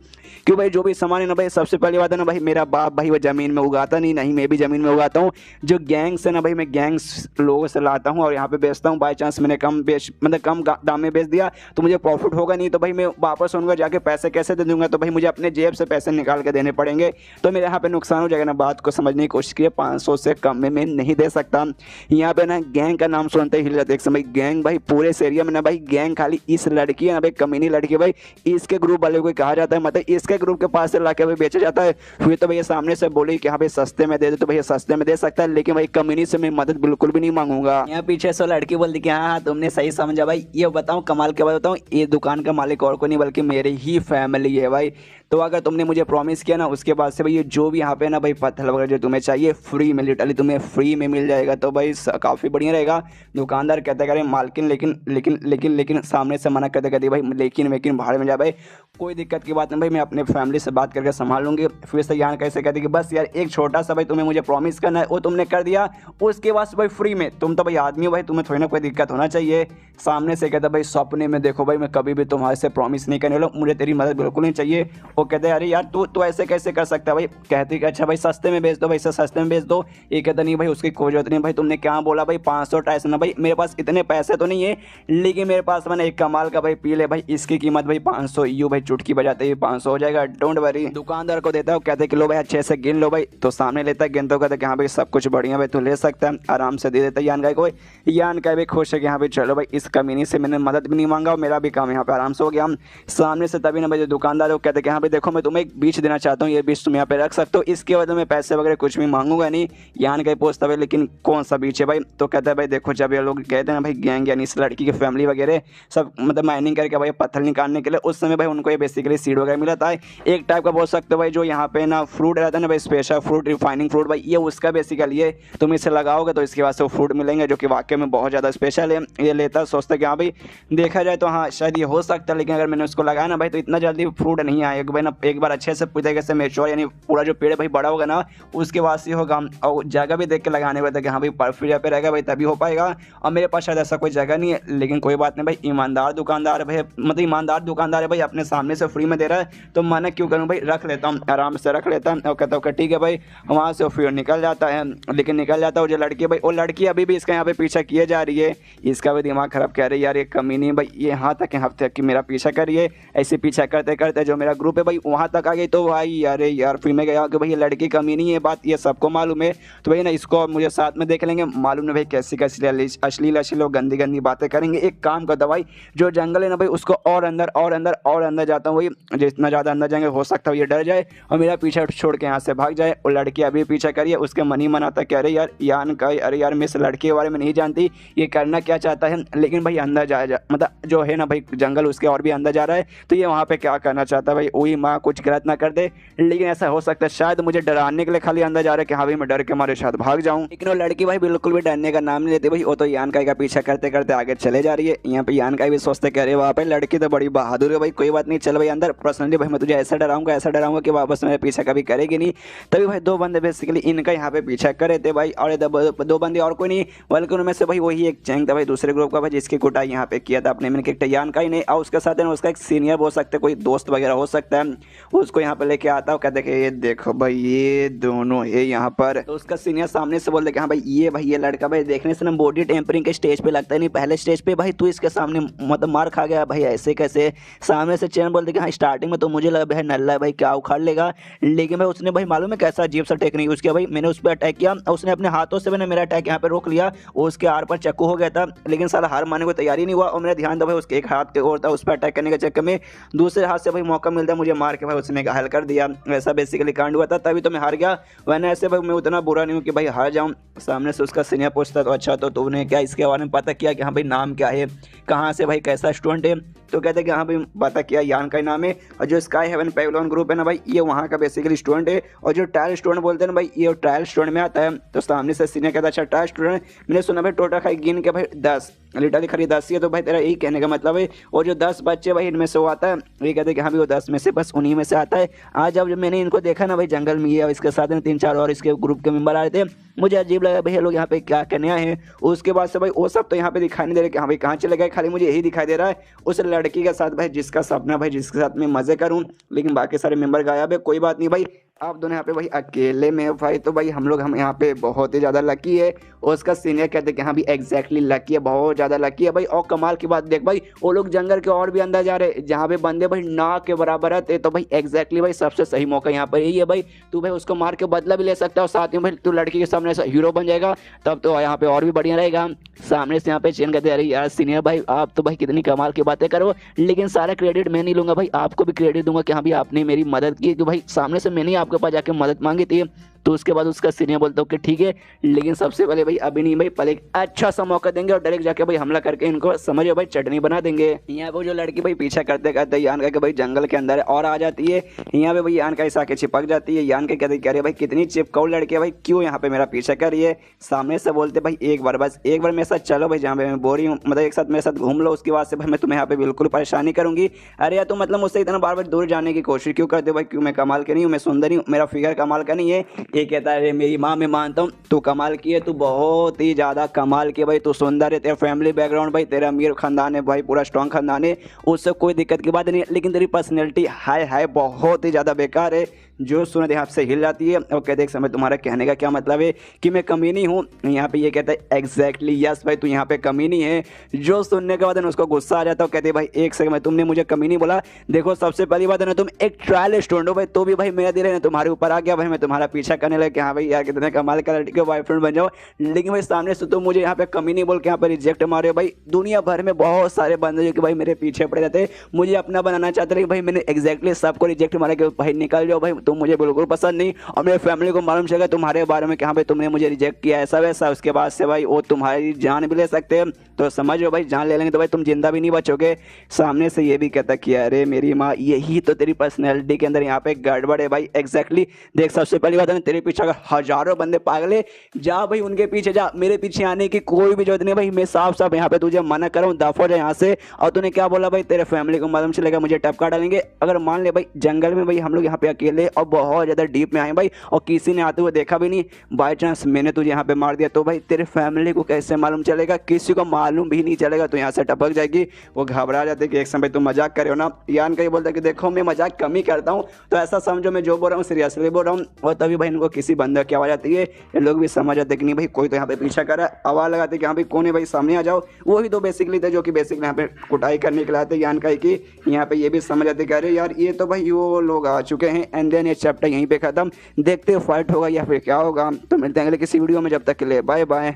क्यों भाई जो भी सामान है ना भाई, सबसे पहली बात है ना भाई मेरा बाप भाई वो ज़मीन में उगाता नहीं मैं भी ज़मीन में उगाता हूँ। जो गैंग्स है ना भाई मैं गैंग्स लोगों से लाता हूँ और यहाँ पे बेचता हूँ। बाई चांस मैंने कम दाम में बेच दिया तो मुझे प्रॉफिट होगा नहीं, तो भाई मैं वापस उनको जाके पैसे कैसे दे दूंगा, तो भाई मुझे अपने जेब से पैसे निकाल के देने पड़ेंगे, तो मेरे यहाँ पे नुकसान हो जाएगा ना। बात को समझने की कोशिश की, 500 से कम में मैं नहीं दे सकता। यहाँ पे ना गैंग का नाम सुनते ही हिल जाते एक समय। गैंग भाई पूरे इस एरिया में ना भाई गैंग खाली इस लड़की है ना भाई, कमीनी लड़की भाई, इसके ग्रुप वाले को कहा जाता है, मतलब इसके ग्रुप के पास से लाके भाई बेचा जाता है। फिर तो भैया सामने से बोली कि हाँ भाई सस्ते में दे दे, तो भैया सस्ते में दे सकता है, लेकिन भाई कमीनी से मैं मदद बिल्कुल भी नहीं मांगूंगा। यहाँ पीछे से लड़की बोलती कि हाँ तुमने सही समझा भाई। ये बताऊँ कमाल के बात बताऊँ, ये दुकान का मालिक और को नहीं बल्कि मेरी ही फैमिली है भाई। तो अगर तुमने मुझे प्रॉमिस किया ना उसके बाद से भाई ये जो भी यहाँ पे ना भाई पत्थर वगैरह जो तुम्हें चाहिए फ्री में, लिटरली तुम्हें फ्री में मिल जाएगा, तो भाई काफ़ी बढ़िया रहेगा। दुकानदार कहते करें मालकिन लेकिन सामने से मना कहते भाई लेकिन भाड़ में जा भाई, कोई दिक्कत की बात नहीं भाई, मैं अपने फैमिली से बात करके संभाल लूँगी। फिर से यहाँ कैसे कहते कि बस यार एक छोटा सा भाई तुम्हें मुझे प्रॉमिस करना है, वो तुमने कर दिया, उसके बाद भाई फ्री में। तुम तो भाई आदमी हो भाई, तुम्हें थोड़ी ना कोई दिक्कत होना चाहिए। सामने से कहता भाई सपने में देखो भाई मैं कभी भी तुम्हारे से प्रॉमिस नहीं करने वाला, मुझे तेरी मदद बिल्कुल नहीं चाहिए। वो कहते अरे यार तू ऐसे कैसे कर सकता है भाई। कहती कि अच्छा भाई सस्ते में बेच दो भाई, सस्ते में बेच दो। ये कहता नहीं भाई उसकी कोई जरूरत नहीं भाई, तुमने क्या बोला भाई 500 टाइल्स ना भाई, मेरे पास इतने पैसे तो नहीं है, लेकिन मेरे पास मैंने एक कमाल का भाई पील है भाई, इसकी कीमत भाई 500 यू भाई, चुटकी बजाते ही 500 हो जाएगा, डोंट वरी। दुकानदार को देता है, कहते कि लो भाई अच्छे से गिन लो भाई, तो सामने लेता है, गिनते कहते कि हाँ भाई सब कुछ बढ़िया भाई तू ले सकता है, आराम से दे देता है यान गाय को। यान गाय भी खुश है कि हाँ भाई चलो भाई इस कमीनी से मैंने मदद भी नहीं मांगा और मेरा भी काम यहाँ पे आराम से हो गया। सामने से तभी ना भाई दुकानदार को कहते कि हाँ भाई देखो मैं तुम्हें एक बीच देना चाहता हूँ, ये बीच तुम यहाँ पे रख सकते हो, इसके वजह में पैसे वगैरह कुछ भी मांगूंगा नहीं। यान गाय पूछता भाई लेकिन कौन सा बीच है भाई, तो कहता है भाई देखो देखो जब ये लोग गए थे ना भाई गैंग यानी इस लड़की की फैमिली वगैरह सब मतलब माइनिंग करके भाई पत्थर निकालने के लिए, उस समय भाई उनको ये बेसिकली सीड वगैरह मिला था। एक टाइप का बोल सकते हो भाई जो यहाँ पे ना फ्रूट रहता है ना भाई, स्पेशल फ्रूट रिफाइनिंग फ्रूट भाई, ये उसका बेसिकली है। तुम इसे लगाओगे तो इसके बाद से वो फ्रूट मिलेंगे जो कि वाकई में बहुत ज़्यादा स्पेशल है। ये लेता सोचता कि हाँ भाई देखा जाए तो हाँ शायद ये हो सकता है, लेकिन अगर मैंने उसको लगाया ना भाई तो इतना जल्दी फ्रूट नहीं आएगा भाई ना। एक बार अच्छे से पूरी तरीके से मेच्योर यानी पूरा जो पेड़ भाई बड़ा होगा ना उसके बाद से होगा। और जगह भी देख के लगाने हुए थे कि हाँ भाई परफेक्ट जगह पे रहेगा भाई तभी हो पाएगा। और मेरे पास शायद ऐसा कोई जगह नहीं है, लेकिन कोई बात नहीं भाई, ईमानदार दुकानदार भाई मतलब ईमानदार दुकानदार है भाई, अपने सामने से फ्री में दे रहा है तो मना क्यों करूँ भाई, रख लेता हूँ आराम से रख लेता हूँ। और कहता हूँ ठीक है भाई, वहाँ से फिर निकल जाता है। लेकिन निकल जाता है जो लड़की भाई, वो लड़की अभी भी इसका यहाँ पे पीछा किए जा रही है। इसका भी दिमाग खराब, कह रही है यार ये कमी नहीं भाई, ये यहाँ तक हफ्ते कि मेरा पीछा करिए। ऐसे पीछा करते करते जो मेरा ग्रुप है भाई वहाँ तक आ गई तो भाई अरे यार फिर मैं गया कि भाई ये लड़की कमी नहीं है, बात ये सबको मालूम है। तो भाई ना इसको मुझे साथ में देख लेंगे, मालूम नहीं भाई कैसी कैसी अश्लील अश्लील गंदी गंदी बातें करेंगे। एक काम करता भाई जो जंगल है ना भाई उसको और अंदर और अंदर और अंदर जाता हूँ भाई, जितना ज़्यादा अंदर जाएंगे हो सकता है ये डर जाए और मेरा पीछा छोड़ के यहाँ से भाग जाए। और लड़की अभी पीछा करिए, उसके मन ही मन आता कह रहे यार यान का, अरे यार मैं इस लड़के के बारे में नहीं जानती ये करना क्या चाहता है। लेकिन भाई अंदर जा मतलब जो है ना भाई जंगल उसके और भी अंदर जा रहा है तो ये वहाँ पे क्या करना चाहता है भाई, वही माँ कुछ गलत ना कर दे। लेकिन ऐसा हो सकता है शायद मुझे डराने के लिए खाली अंदर जा रहा है कि हाँ भाई मैं डर के मारे शायद भाग जाऊँ। लेकिन वो लड़की भाई बिल्कुल भी डरने का नाम नहीं लेती भाई, वो तो यान का पीछा करते करते आगे चले जा रही है। यहाँ पे यान का भी सोचते कह रहे वहाँ पे लड़की तो बड़ी बहादुर है भाई, कोई बात नहीं चल भाई अंदर, पर्सनली भाई मैं तुझे ऐसा डराऊंगा कि वापस मेरे पीछा कभी करेगी नहीं। तभी भाई दो बंदे बेसिकली इनका यहाँ पे पीछा कर रहे थे भाई, और दो बंदे और कोई नहीं बल्कि उनमें से भाई वही एक चैंग था भाई दूसरे ग्रुप का भाई, जिसकी कुटाई यहाँ पे किया था अपने मेन कैरेक्टर यान का ही नहीं। और उसके साथ है ना उसका एक सीनियर बोल सकते कोई दोस्त वगैरह हो सकता है, उसको यहाँ पे लेके आता है। कहते कि ये देखो भाई ये दोनों है यहाँ पर, तो उसका सीनियर सामने से बोल दे कि हाँ भाई ये लड़का भाई देखने से ना बॉडी टेम्परिंग के स्टेज पे लगता है, नहीं पहले स्टेज पे भाई तू इसके सामने मतलब मार खा गया भाई, ऐसे कैसे। सामने से चैन बोलते कि हाँ स्टार्टिंग में तो मुझे लगा भाई नल्ला है भाई क्या उखाड़ लेगा, लेकिन भाई उसने भाई मालूम है कैसा अजीब सा टेक्निक यूज किया भाई, मैंने उस पर अटैक किया और उसने अपने हाथों से मैंने मेरा अटैक यहाँ पे रोक लिया, और उसके आर पर चक्कू हो गया था। लेकिन साला हार मानने को तैयारी नहीं हुआ और मेरा ध्यान था भाई उसके एक हाथ के ओर था, उस पर अटैक करने के चक्कर में दूसरे हाथ से भाई मौका मिलता मुझे मार के भाई उसने घायल कर दिया। वैसा बेसिकली कांड हुआ था, तभी तो मैं हार गया, वरना ऐसे भाई मैं उतना बुरा नहीं हूँ कि भाई हार जाऊँ। सामने से उसका सीनियर पूछता तो अच्छा तो तूने क्या इसके बारे में पता किया कि हाँ भाई नाम क्या है, कहाँ से भाई कैसा स्टूडेंट है। तो कहते कि हाँ भाई पता किया यान का ही नाम है, और जो स्काई हेवन पेविलियन ग्रुप है ना भाई ये वहाँ का बेसिकली स्टूडेंट है, और जो ट्रायल स्टूडेंट बोलते हैं ना भाई ये ट्रायल स्टूडेंट में आता है। तो सामने से सीनियर कहता अच्छा ट्रायल स्टूडेंट, मैंने सुना भाई टोटल खाई गिन के भाई 10 लिटरली खरी 10 ही है, तो भाई तेरा यही कहने का मतलब है और जो 10 बच्चे भाई इनमें से वो आता है, ये कहते कि हाँ भाई वो 10 में से बस उन्हीं में से आता है। आज जब मैंने इनको देखा ना भाई जंगल में ये और इसके साथ में 3-4 और इसके ग्रुप के मेंबर आ रहे थे, मुझे अजीब लगा भाई ये लोग यहाँ पे क्या करने आए हैं। उसके बाद से भाई वो सब तो यहाँ पे दिखाई नहीं दे रहे कि हाँ भाई कहाँ चले गए, खाली मुझे यही दिखाई दे रहा है उस लड़की के साथ भाई जिसका सपना भाई जिसके साथ मैं मजे करूँ, लेकिन बाकी सारे मेंबर गायब है। कोई बात नहीं भाई आप दोनों यहाँ पे भाई अकेले में हो भाई, तो भाई हम यहाँ पे बहुत ही ज़्यादा लकी है। और उसका सीनियर कहते कि हाँ भाई एग्जैक्टली लकी है, बहुत ज़्यादा लकी है भाई। और कमाल की बात देख भाई वो लोग जंगल के और भी अंदर जा रहे जहाँ पे बंदे भाई ना के बराबर है, तो भाई एग्जैक्टली भाई सबसे सही मौका यहाँ पर यही है भाई, तू भाई उसको मार के बदला भी ले सकता है और साथ में भाई तू लड़की के सामने हीरो बन जाएगा, तब तो यहाँ पे और भी बढ़िया रहेगा। सामने से यहाँ पे चैन कहते अरे यार सीनियर भाई आप तो भाई कितनी कमाल की बातें करो, लेकिन सारा क्रेडिट मैं नहीं लूंगा भाई, आपको भी क्रेडिट दूंगा कि हाँ भाई आपने मेरी मदद की, कि भाई सामने से मैंने आपके पास जाके मदद मांगी थी। तो उसके बाद उसका सीनियर बोलता हूँ कि ठीक है, लेकिन सबसे पहले भाई अभी नहीं भाई पहले एक अच्छा सा मौका देंगे और डायरेक्ट जाके भाई हमला करके इनको समझो भाई चटनी बना देंगे। यहाँ पे जो लड़की भाई पीछा करते करते यान का भाई जंगल के अंदर और आ जाती है, यहाँ पे भाई यान का आके चिपक जाती है। यान के कहते कह रहे भाई कितनी चिपकाऊ लड़की है भाई, क्यों यहाँ पे मेरा पीछा कर रही है। सामने से बोलते भाई एक बार बस एक बार मेरे साथ चलो भाई, जहाँ पे मैं बोर हूँ मतलब एक साथ मेरे साथ घूम लो, उसके बाद से भाई मैं तुम्हें यहाँ पे बिल्कुल परेशानी करूंगी। अरे यार तुम मतलब मुझसे इतना बार बार दूर जाने की कोशिश क्यों करते हो भाई, क्यों मैं कमाल के नहीं हूँ, मैं सुंदर हूँ, मेरा फिगर कमाल का नहीं है। ये कहता है मेरी माँ मैं मानता हूँ तू कमाल की है, तू बहुत ही ज़्यादा कमाल की भाई, तू सुंदर है, तेरा फैमिली बैकग्राउंड भाई तेरा अमीर खानदान है भाई, पूरा स्ट्रॉन्ग खानदान है, उससे कोई दिक्कत की बात नहीं है, लेकिन तेरी पर्सनैलिटी हाय बहुत ही ज़्यादा बेकार है। जो सुने ध्यान से हिल जाती है और कहते एक समय तुम्हारा कहने का क्या मतलब है कि मैं कमीनी हूँ। यहाँ पे ये कहता है एग्जैक्टली यस भाई तू यहाँ पे कमीनी है। जो सुनने के बाद उसको गुस्सा आ जाता है, कहते भाई एक सेकंड में तुमने मुझे कमीनी बोला, देखो सबसे पहली बात है ना तुम एक ट्रायल स्टूडेंट हो भाई, तो भी भाई मेरा दिल है ना तुम्हारे ऊपर आ गया भाई, मैं तुम्हारा पीछा करने लगे कि हाँ भाई यार कितने कमाल का लड़की के बॉयफ्रेंड बन जाओ, लेकिन भाई सामने से तुम मुझे यहाँ पे कमीनी बोल के यहाँ पे रिजेक्ट मारे हो भाई। दुनिया भर में बहुत सारे बंदे जो कि भाई मेरे पीछे पड़े रहते मुझे अपना बनाना चाहते, लेकिन भाई मैंने एग्जैक्टली सबको रिजेक्ट मारा कि भाई निकल जाओ भाई, तुम मुझे बिल्कुल पसंद नहीं, और मेरे फैमिली को मालूम चलेगा तुम्हारे बारे में कि हाँ भाई तुमने मुझे रिजेक्ट किया ऐसा वैसा, उसके बाद से भाई वो तुम्हारी जान भी ले सकते हैं। तो समझो भाई जान ले लेंगे तो भाई तुम जिंदा भी नहीं बचोगे। सामने से ये भी कहता कि अरे मेरी माँ, यही तो तेरी पर्सनैलिटी के अंदर यहाँ पे गड़बड़ है भाई। एग्जैक्टली देख, सबसे पहली बात है ना, तेरे पीछे अगर हजारों बंदे पागल है, जा भाई उनके पीछे जा, मेरे पीछे आने की कोई भी जरूरत नहीं भाई। मैं साफ साफ यहाँ पे तुझे मना कर रहा हूँ, दफा जा यहाँ से। और तूने क्या बोला भाई, तेरे फैमिली को मालूम चलेगा मुझे टपका डालेंगे। अगर मान ले भाई जंगल में भाई हम लोग यहाँ पे अकेले और बहुत ज्यादा डीप में आए भाई, और किसी ने आते हुए देखा भी नहीं, बाई चांस मैंने तुझे यहाँ पे मार दिया तो भाई तेरे फैमिली को कैसे मालूम चलेगा? किसी को मालूम भी नहीं चलेगा, तो यहाँ से टपक जाएगी। वो घबरा जाते कि एक समय तुम मजाक कर रहे हो ना। यान का ये बोलता कि देखो मैं मजाक कम ही करता हूँ, तो ऐसा समझो मैं जो बोल रहा हूँ सीरियसली बोल रहा हूँ। और तभी भाई इनको किसी बंदर की आवाज़ आती है, ये लोग भी समझ आते कि नहीं भाई कोई तो यहाँ पे पीछा कर रहा है। आवाज़ लगाते कि हाँ भाई कौन है भाई, सामने आ जाओ। वही तो बेसिकली थे जो कि बेसिकली यहाँ पे कुटाई करने के लिए आते यान का की। यहाँ पे ये भी समझ आते कि अरे यार ये तो भाई वो लोग आ चुके हैं। एंड देन ये चैप्टर यहीं पे खत्म। देखते फाइट होगा या फिर क्या होगा, तो मिलते हैं अगले किसी वीडियो में। जब तक के लिए बाय बाय।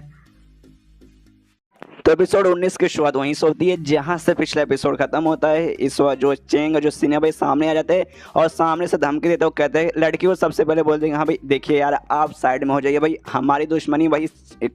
तो एपिसोड 19 की शुरुआत वहीं से होती है जहां से पिछला एपिसोड खत्म होता है। इस बार जो चेंग जो सीनियर भाई सामने आ जाते हैं और सामने से धमकी देते हो, कहते हैं लड़की को सबसे पहले बोल देंगे हाँ भाई देखिए यार आप साइड में हो जाइए भाई, हमारी दुश्मनी भाई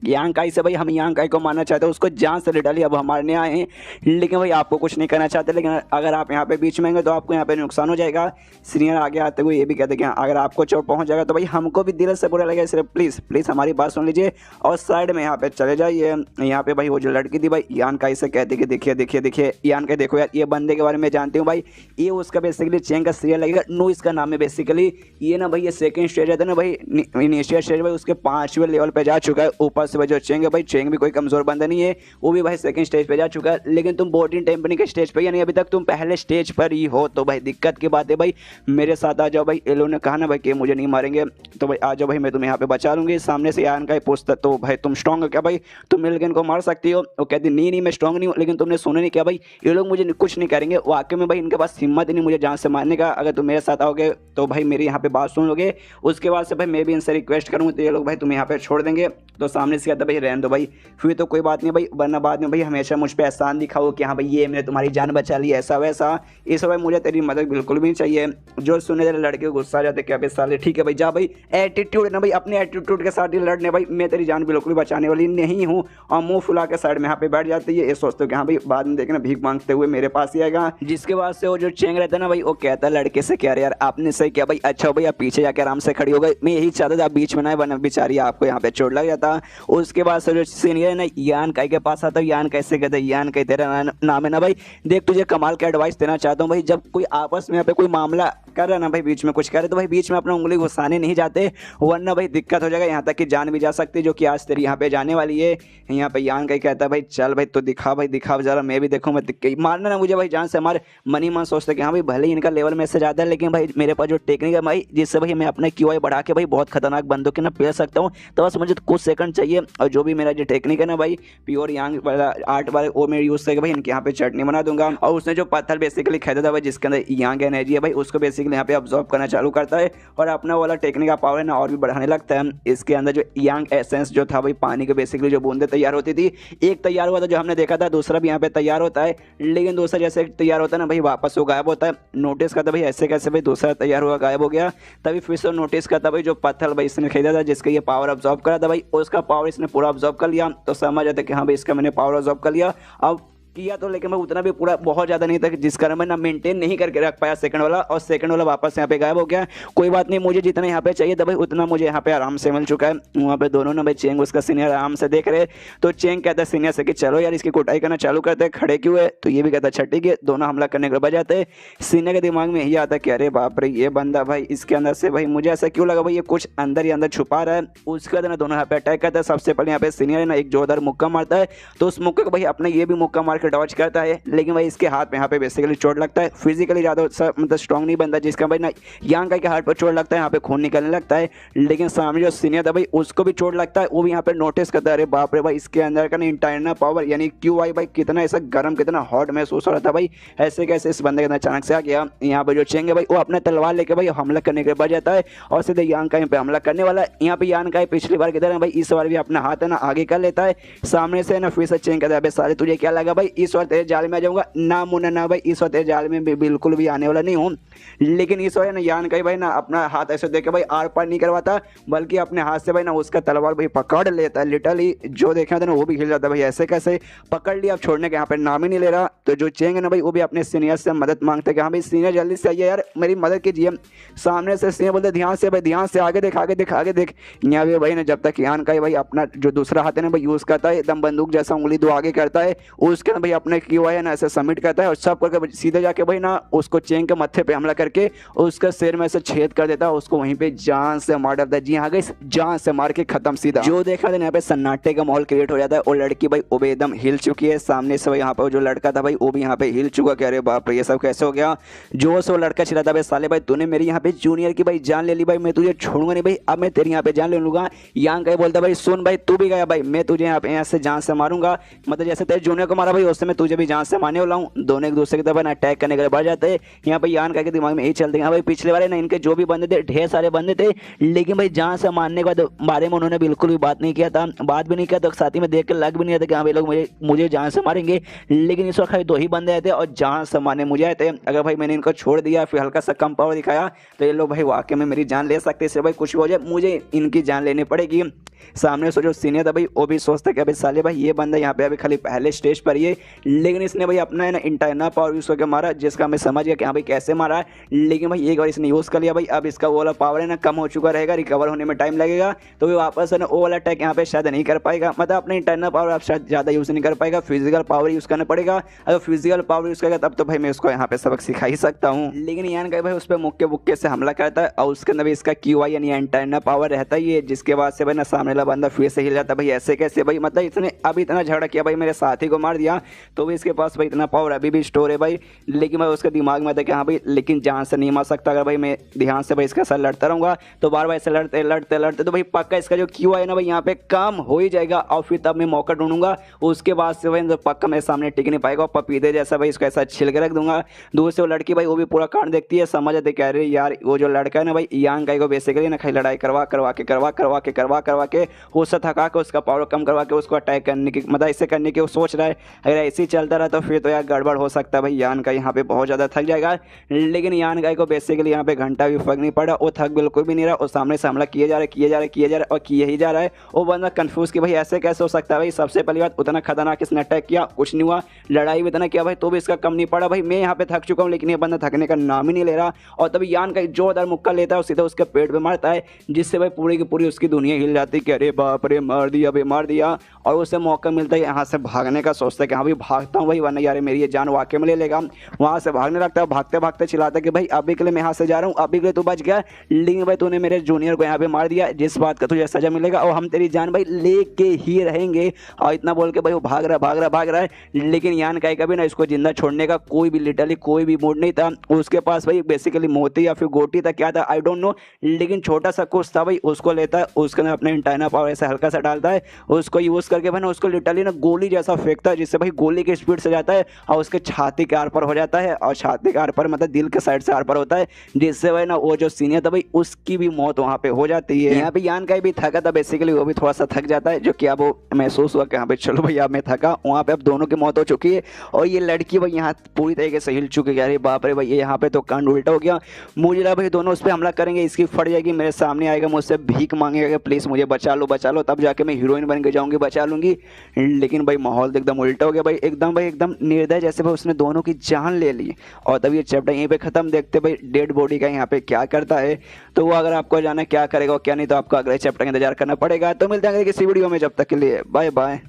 यांग काई से भाई, हम यांग काई को मारना चाहते हैं, उसको जान से ले डालिए। अब हमारे नहीं आए हैं लेकिन भाई आपको कुछ नहीं करना चाहते, लेकिन अगर आप यहाँ पे बीच में आएंगे तो आपको यहाँ पे नुकसान हो जाएगा। सीनियर आगे आते हुए ये भी कहते हैं कि अगर आपको चोट पहुँच जाएगा तो भाई हमको भी दिल से बुरा लगेगा, इसलिए प्लीज़ प्लीज़ हमारी बात सुन लीजिए और साइड में यहाँ पे चले जाइए। यहाँ पे भाई वो जो लड़की थी भाई यान काई से कहती कि देखिए देखिए देखिए यान काई देखो यार ये बंदे के बारे में जानती हूँ भाई, ये उसका बेसिकली चेंग का सीरियल लगेगा, नो इसका नाम है बेसिकली। ये ना भाई ये सेकंड स्टेज है ना भाई, इनिशियल स्टेज भाई उसके 5वें लेवल पे जा चुका है। ऊपर से भाई जो चेंग है भाई, चेंग भी कोई कमजोर बंदा नहीं है, वो भी भाई सेकंड स्टेज पे जा चुका है। लेकिन तुम बोटिंग टेम्पनी के स्टेज पे, यानी अभी तक तुम पहले स्टेज पर ही हो। तो भाई दिक्कत की बात है भाई, मेरे साथ आ जाओ भाई। एलो ने कहा ना भाई कि मुझे नहीं मारेंगे, तो भाई आ जाओ भाई, मैं तुम्हें यहाँ पे बचा लूंगी। सामने से यान काई पूछता तो भाई तुम स्ट्रॉन्ग हो क्या भाई, तुम मिलगन को मार सकती हो? वो कहती नहीं मैं स्ट्रॉन्ग नहीं हूँ, लेकिन तुमने सुना नहीं क्या भाई, ये लोग मुझे कुछ नहीं करेंगे। वाकई में भाई इनके पास हिम्मत ही नहीं मुझे जान से मारने का। अगर तुम मेरे साथ आओगे तो भाई मेरी यहाँ पे बात सुन लोगे, उसके बाद से भाई मैं भी इनसे रिक्वेस्ट करूँगा तो ये लोग भाई तुम्हें यहाँ पे छोड़ देंगे। तो सामने से कहता भाई रहने दो भाई, फिर तो कोई बात नहीं भाई, वरना बाद में भाई हमेशा मुझ पर एहसान दिखाओ कि हाँ भाई ये मैंने तुम्हारी जान बचा ली ऐसा वैसा। इस भाई मुझे तेरी मदद बिल्कुल भी नहीं चाहिए। जो सुने तेरे लड़के को गुस्सा आ जाते क्या भाई साले, ठीक है भाई जा भाई, एटीट्यूड है ना भाई, अपने एटीट्यूड के साथ ही लड़ने भाई, मैं तेरी जान बिल्कुल बचाने वाली नहीं हूँ। और मुंह फुला के साइड में यहाँ पे बैठ जाती है, ये सोचते हो कि हाँ भाई बाद में देखना भीख मांगते हुए मेरे पास ही आएगा। जिसके बाद से वो जो चेंग रहता है ना भाई, वो कहता है लड़के से क्या यार आपने सही किया भाई, अच्छा भाई आप पीछे जाके आराम से खड़ी हो गई, मैं यही चाहता था आप बीच में ना वरना बेचारी आपको यहाँ पे चोट लग जाता। उसके बाद से जो सीनियर है ना यान काई के पास आता है, यान कैसे कहते हैं यान काई तेरा नाम है ना भाई, देख तुझे कमाल का एडवाइस देना चाहता हूँ भाई, जब कोई आपस में यहाँ पे कोई मामला कर रहा है ना भाई, बीच में कुछ करे तो भाई बीच में अपना उंगली घुसाने नहीं जाते, वरना भाई दिक्कत हो जाएगा, यहाँ तक कि जान भी जा सकती है, जो कि आज तेरी यहाँ पे जाने वाली है। यहाँ पे यान काई कहता है भाई चल भाई तो दिखा भाई दिखा जरा, मैं भी देखूँ, मैं मारना ना मुझे भाई जान से। हमारे मन ही मन सोचते कि हाँ भाई भले ही इनका लेवल में से ज़्यादा है, लेकिन भाई मेरे पास जो टेक्निक है भाई जिससे भाई मैं अपने क्यूआई बढ़ा के भाई बहुत खतरनाक बंदों के ना पेल सकता हूँ, तो बस मुझे कुछ सेकंड चाहिए। और जो भी मेरा जो टेक्निक है ना भाई प्योर यांग वाला आर्ट वाले, वो मैं यूज़ करके भाई इनके यहाँ पे चटनी बना दूंगा। और उसने जो पत्थर बेसिकली खरीदा था भाई जिसके अंदर यांग एनर्जी है भाई, उसको बेसिकली यहाँ पे ऑब्जॉर्व करना चालू करता है और अपना वाला टेक्निक का पावर है ना और भी बढ़ाने लगता है। इसके अंदर जो यांग एसेंस जो था भाई, पानी के बेसिकली जो बूंदे तैयार होती थी, एक तैयार हुआ था जो हमने देखा था, दूसरा भी यहाँ पे तैयार होता है, लेकिन दूसरा जैसे तैयार होता है ना भाई वापस वो गायब होता है। नोटिस करता भाई ऐसे कैसे भाई दूसरा तैयार हुआ गायब हो गया, तभी फिर से नोटिस करता भाई जो पत्थर भाई इसने खरीदा था जिसका ये पावर ऑब्जॉर्व करा था भाई, उसका पावर इसने पूरा ऑब्जॉर्व कर लिया। तो समझ आता कि हाँ भाई इसका मैंने पावर ऑब्जॉर्व कर लिया। अब किया तो लेकिन मैं उतना भी पूरा बहुत ज़्यादा नहीं था जिस कारण मैं ना मेंटेन नहीं करके रख पाया सेकंड वाला, और सेकंड वाला वापस यहाँ पे गायब हो गया। कोई बात नहीं, मुझे जितना यहाँ पे चाहिए था भाई उतना मुझे यहाँ पे आराम से मिल चुका है। वहाँ पे दोनों ना भाई चेंग उसका सीनियर आराम से देख रहे, तो चेंग कहता है सीनियर से कि चलो यार इसकी कुटाई करना चालू करते हैं, खड़े क्यों है? तो ये भी कहता है छठी के, दोनों हमला करने के बच जाते हैं। सीनियर के दिमाग में यही आता है कि अरे बाप रे ये बंदा भाई इसके अंदर से भाई मुझे ऐसा क्यों लगा भाई ये कुछ अंदर ही अंदर छुपा रहा है। उसके बाद ना दोनों यहाँ पे अटैक करता है। सबसे पहले यहाँ पे सीनियर ना एक जोरदार मुक्का मारता है, तो उस मुक्के को भाई अपने ये भी मुक्का मार के डॉज करता है, लेकिन भाई इसके हाथ में यहाँ पे बेसिकली चोट लगता है। फिजिकली ज़्यादा मतलब स्ट्रॉन्ग नहीं बनता, जिसका भाई ना यांग काई के हाथ पर चोट लगता है, यहाँ पे खून निकलने लगता है। लेकिन सामने जो सीनियर था भाई उसको भी चोट लगता है, वो भी यहाँ पे नोटिस करता है अरे बाप रे भाई इसके अंदर का ना इंटरनल पावर यानी क्यूआई भाई कितना ऐसा गर्म कितना हॉट महसूस हो रहा था भाई, ऐसे कैसे इस बंदे के अंदर अचानक से आ गया। यहाँ पे जो चेंग है भाई वो अपना तलवार लेके भाई हमला करने के बच जाता है और सीधे यांग काई पे हमला करने वाला है। यहाँ पे यांग काई पिछली बार किधर है भाई, इस बार भी अपना हाथ है ना आगे कर लेता है। सामने से ना फिर से चेंग कहता है अबे साले तुझे क्या लगा भाई भाई इस बार तेरे जाल में आ जाऊंगा, ना मुन्ना ना भाई इस बार तेरे जाल में बिल्कुल भी आने वाला नहीं हूँ। लेकिन इस बार ना यान का भाई ना अपना हाथ ऐसे देके भाई आर पार नहीं करवाता, बल्कि अपने हाथ से भाई ना उसका तलवार भाई पकड़ लेता है, लिटरली जो देखा था ना वो भी हिल जाता है भाई, ऐसे कैसे पकड़ लिया, अब छोड़ने के यहाँ पे नाम ही नहीं ले रहा। तो जो चेंग है ना भाई वो भी अपने सीनियर से मदद मांगते कि हाँ भाई सीनियर जल्दी से आइए यार मेरी मदद कीजिए। सामने से सीनियर बोलते ध्यान से भाई, ध्यान से आगे देख आगे देख आगे देख। यहाँ भी भाई ना जब तक यान का भाई अपना जो दूसरा हाथ है ना भाई यूज करता है, एकदम बंदूक जैसा उंगली दो आगे करता है, उसके ना भाई अपने की हुआ है ना ऐसे सबमिट करता है और सब करके सीधे जाके भाई ना उसको चेंग के मत्थे पे हमला करके उसका सिर में से छेद कर देता है, उसको वहीं पे जान से मार देता है। जी हाँ गाइस, जान से मार के खत्म सीधा। जो देखा था यहाँ पे सन्नाटे का माहौल क्रिएट हो जाता है और लड़की भाई वो भी एकदम हिल चुकी है। सामने से भाई यहाँ पे जो लड़का था भाई वो भी यहाँ पे हिल चुका, कह रहे बाप रे ये सब कैसे हो गया। जो सो लड़का चिल्ला था भाई साले भाई तूने मेरी यहाँ पे जूनियर की भाई जान ले ली भाई, मैं तुझे छोड़ूंगा नहीं भाई, अब मैं तेरी यहाँ पे जान ले लूंगा। यहाँ कहीं बोलता भाई सुन भाई तू भी गया भाई, मैं तुझे यहाँ से जान से मारूंगा, मतलब जैसे तेरे जूनियर को मारा भाई उससे मैं तुझे भी जान से मारने वाला हूँ। दोनों एक दूसरे की तरफ अटैक करने के लिए बढ़ जाते हैं। यहाँ पे यान का दिमाग में यही चलते हैं भाई पिछले वाले ना इनके जो भी बंदे थे ढेर सारे बंदे थे, लेकिन भाई जान से मारने के बाद बारे में उन्होंने बिल्कुल भी बात नहीं किया था, बात भी नहीं किया, तो साथ ही में देख के लग भी नहीं आता कि हाँ भाई लोग मुझे जान से मारेंगे। लेकिन इस वक्त दो ही बंदे आए थे और जान से मारने मुझे आए थे। अगर भाई मैंने इनको छोड़ दिया फिर हल्का सा कम पावर दिखाया तो ये लोग भाई वाकई में मेरी जान ले सकते, इसलिए भाई कुछ भी हो जाए मुझे इनकी जान लेनी पड़ेगी। सामने से जो सीनियर था भाई वो भी सोचता कि भाई साले भाई ये बंदा यहाँ पे अभी खाली पहले स्टेज पर ही है, लेकिन इसने भाई अपना है ना इंटरनल पावर यूज़ करके मारा, जिसका मैं समझ गया कि हाँ भाई कैसे मारा है। लेकिन भाई एक बार इसने यूज़ कर लिया भाई, अब इसका वो वाला पावर है ना कम हो चुका रहेगा, रिकवर होने में टाइम लगेगा, तो वो वापस है ना वो वाला अटैक यहाँ पे शायद नहीं कर पाएगा, मतलब अपने इंटरनल पावर आप शायद ज़्यादा यूज़ नहीं कर पाएगा, फिजिकल पावर यूज़ करना पड़ेगा। अगर फिजिकल पावर यूज़ करेगा तब तो भाई मैं उसको यहाँ पे सबक सिखा ही सकता हूँ। लेकिन यान का भाई उस पर मुक्के बुक्के से हमला करता है और उसके अंदर भी इसका QI यानी इंटरनल पावर रहता ही है, जिसके बाद से भाई ना सामने वाला बंदा फिर से हिल जाता भाई, ऐसे कैसे भाई, मतलब इसने अभी इतना झगड़ा किया भाई मेरे साथी को मार दिया, तो भी इसके पास भाई इतना पावर अभी भी स्टोर है भाई। लेकिन भाई उसके दिमाग में था कि हाँ भाई लेकिन जान से नहीं मार सकता, अगर भाई मैं ध्यान से भाई इसके साथ लड़ता रहूँगा तो बार बार ऐसे लड़ते लड़ते लड़ते तो भाई पक्का इसका जो QI है ना भाई यहाँ पे कम हो ही जाएगा, और फिर तब मैं मौका ढूंढूंगा, उसके बाद से भाई पक्का मेरे सामने टिक नहीं पाएगा, और पपीते जैसा भाई इसको ऐसा छिल के रख दूंगा। दूर से वो लड़की भाई वो भी पूरा कांड देखती है, समझ आते कह रहे यार वो जो लड़का है ना भाई यांग गाय को बेसिकली ना खाली लड़ाई करवा के उससे थका के उसका पावर कम करवा के उसको अटैक करने की, मतलब ऐसे करने की वो सोच रहा है। अगर ऐसे ही चलता रहा तो फिर तो यार गड़बड़ हो सकता है भाई, यान का यहाँ पे बहुत ज़्यादा थक जाएगा। लेकिन यान गाय को बेसिकली यहाँ पे घंटा भी फर्क नहीं पड़ा, वो थक बिल्कुल भी नहीं रहा, और सामने से हमला किए जा रहा है और किए ही जा रहा है। वो बंदा कंफ्यूज कि भाई ऐसे कैसे हो सकता है भाई, सबसे पहली बात उतना खतरनाक इसने अटैक किया कुछ नहीं हुआ, लड़ाई भी इतना किया भाई तो भी इसका कम नहीं पड़ा भाई, मैं यहाँ पे थक चुका हूँ, लेकिन ये बंदा थकने का नाम ही नहीं ले रहा। और तभी यान का जोरदार मुक्का लेता है सीधा उसके पेट पे मारता है, जिससे भाई पूरी की पूरी उसकी दुनिया हिल जाती है कि अरे बाप रे मार दिया। और उसे मौका मिलता है यहाँ से भागने का, सोचता है कि हाँ भाई भागता हूँ भाई वरना यार मेरी ये जान वाकई में ले लेगा। वहाँ से भागने लगता है, भागते भागते चिल्लाता है कि भाई अभी के लिए मैं यहाँ से जा रहा हूँ, अभी के लिए तू बच गया, लेकिन भाई तूने मेरे जूनियर को यहाँ पे मार दिया, जिस बात का तुझे सजा मिलेगा और हम तेरी जान भाई लेके ही रहेंगे। और इतना बोल के भाई वो भाग रहा है। लेकिन यान का कभी ना इसको जिंदा छोड़ने का कोई भी लिटरली कोई भी मूड नहीं था, उसके पास भाई बेसिकली मोती या फिर गोटी था क्या था आई डोंट नो, लेकिन छोटा सा कुछ था भाई, उसको लेता है, उसके अंदर अपने इंटरनल पावर ऐसे हल्का सा डालता है, उसको यूज करके भाई ना उसको लिटरली ना गोली जैसा फेंकता है, जिससे भाई गोली की स्पीड से जाता है और उसके छाती के आर पर हो जाता है, और छाती के आर पर मतलब दिल के साइड से आर पर होता है, जिससे भाई ना वो जो सीनियर था भाई उसकी भी मौत वहाँ पे हो जाती है। यहाँ पे यान का भी थका था बेसिकली, वो भी थोड़ा सा थक जाता है, जो कि अब वो महसूस हुआ कि हाँ भाई चलो भैया मैं थका, वहाँ पे अब दोनों की मौत हो चुकी है और ये लड़की भाई यहाँ पूरी तरीके से हिल चुकी है। अरे बाप रे भाई यहाँ पे तो कांड उल्टा हो गया, मुझे लगा भाई दोनों उस पर हमला करेंगे, इसकी फट जाएगी, मेरे सामने आएगा, मुझसे भीख मांगेगा प्लीज़ मुझे बचा लो, तब जाके मैं हीरोइन बन के जाऊंगी, बचा लूंगी। लेकिन भाई माहौल एकदम उल्टा हो गया भाई, एकदम निर्दय जैसे भाई उसने दोनों की जान ले ली। और तब ये चैप्टर यहीं पे खत्म, देखते भाई डेड बॉडी का यहाँ पे क्या करता है। तो वो अगर आपको जाना क्या करेगा और क्या नहीं, तो आपको अगले चैप्टर का इंतजार करना पड़ेगा। तो मिलते हैं किसी वीडियो में, जब तक के लिए बाय बाय।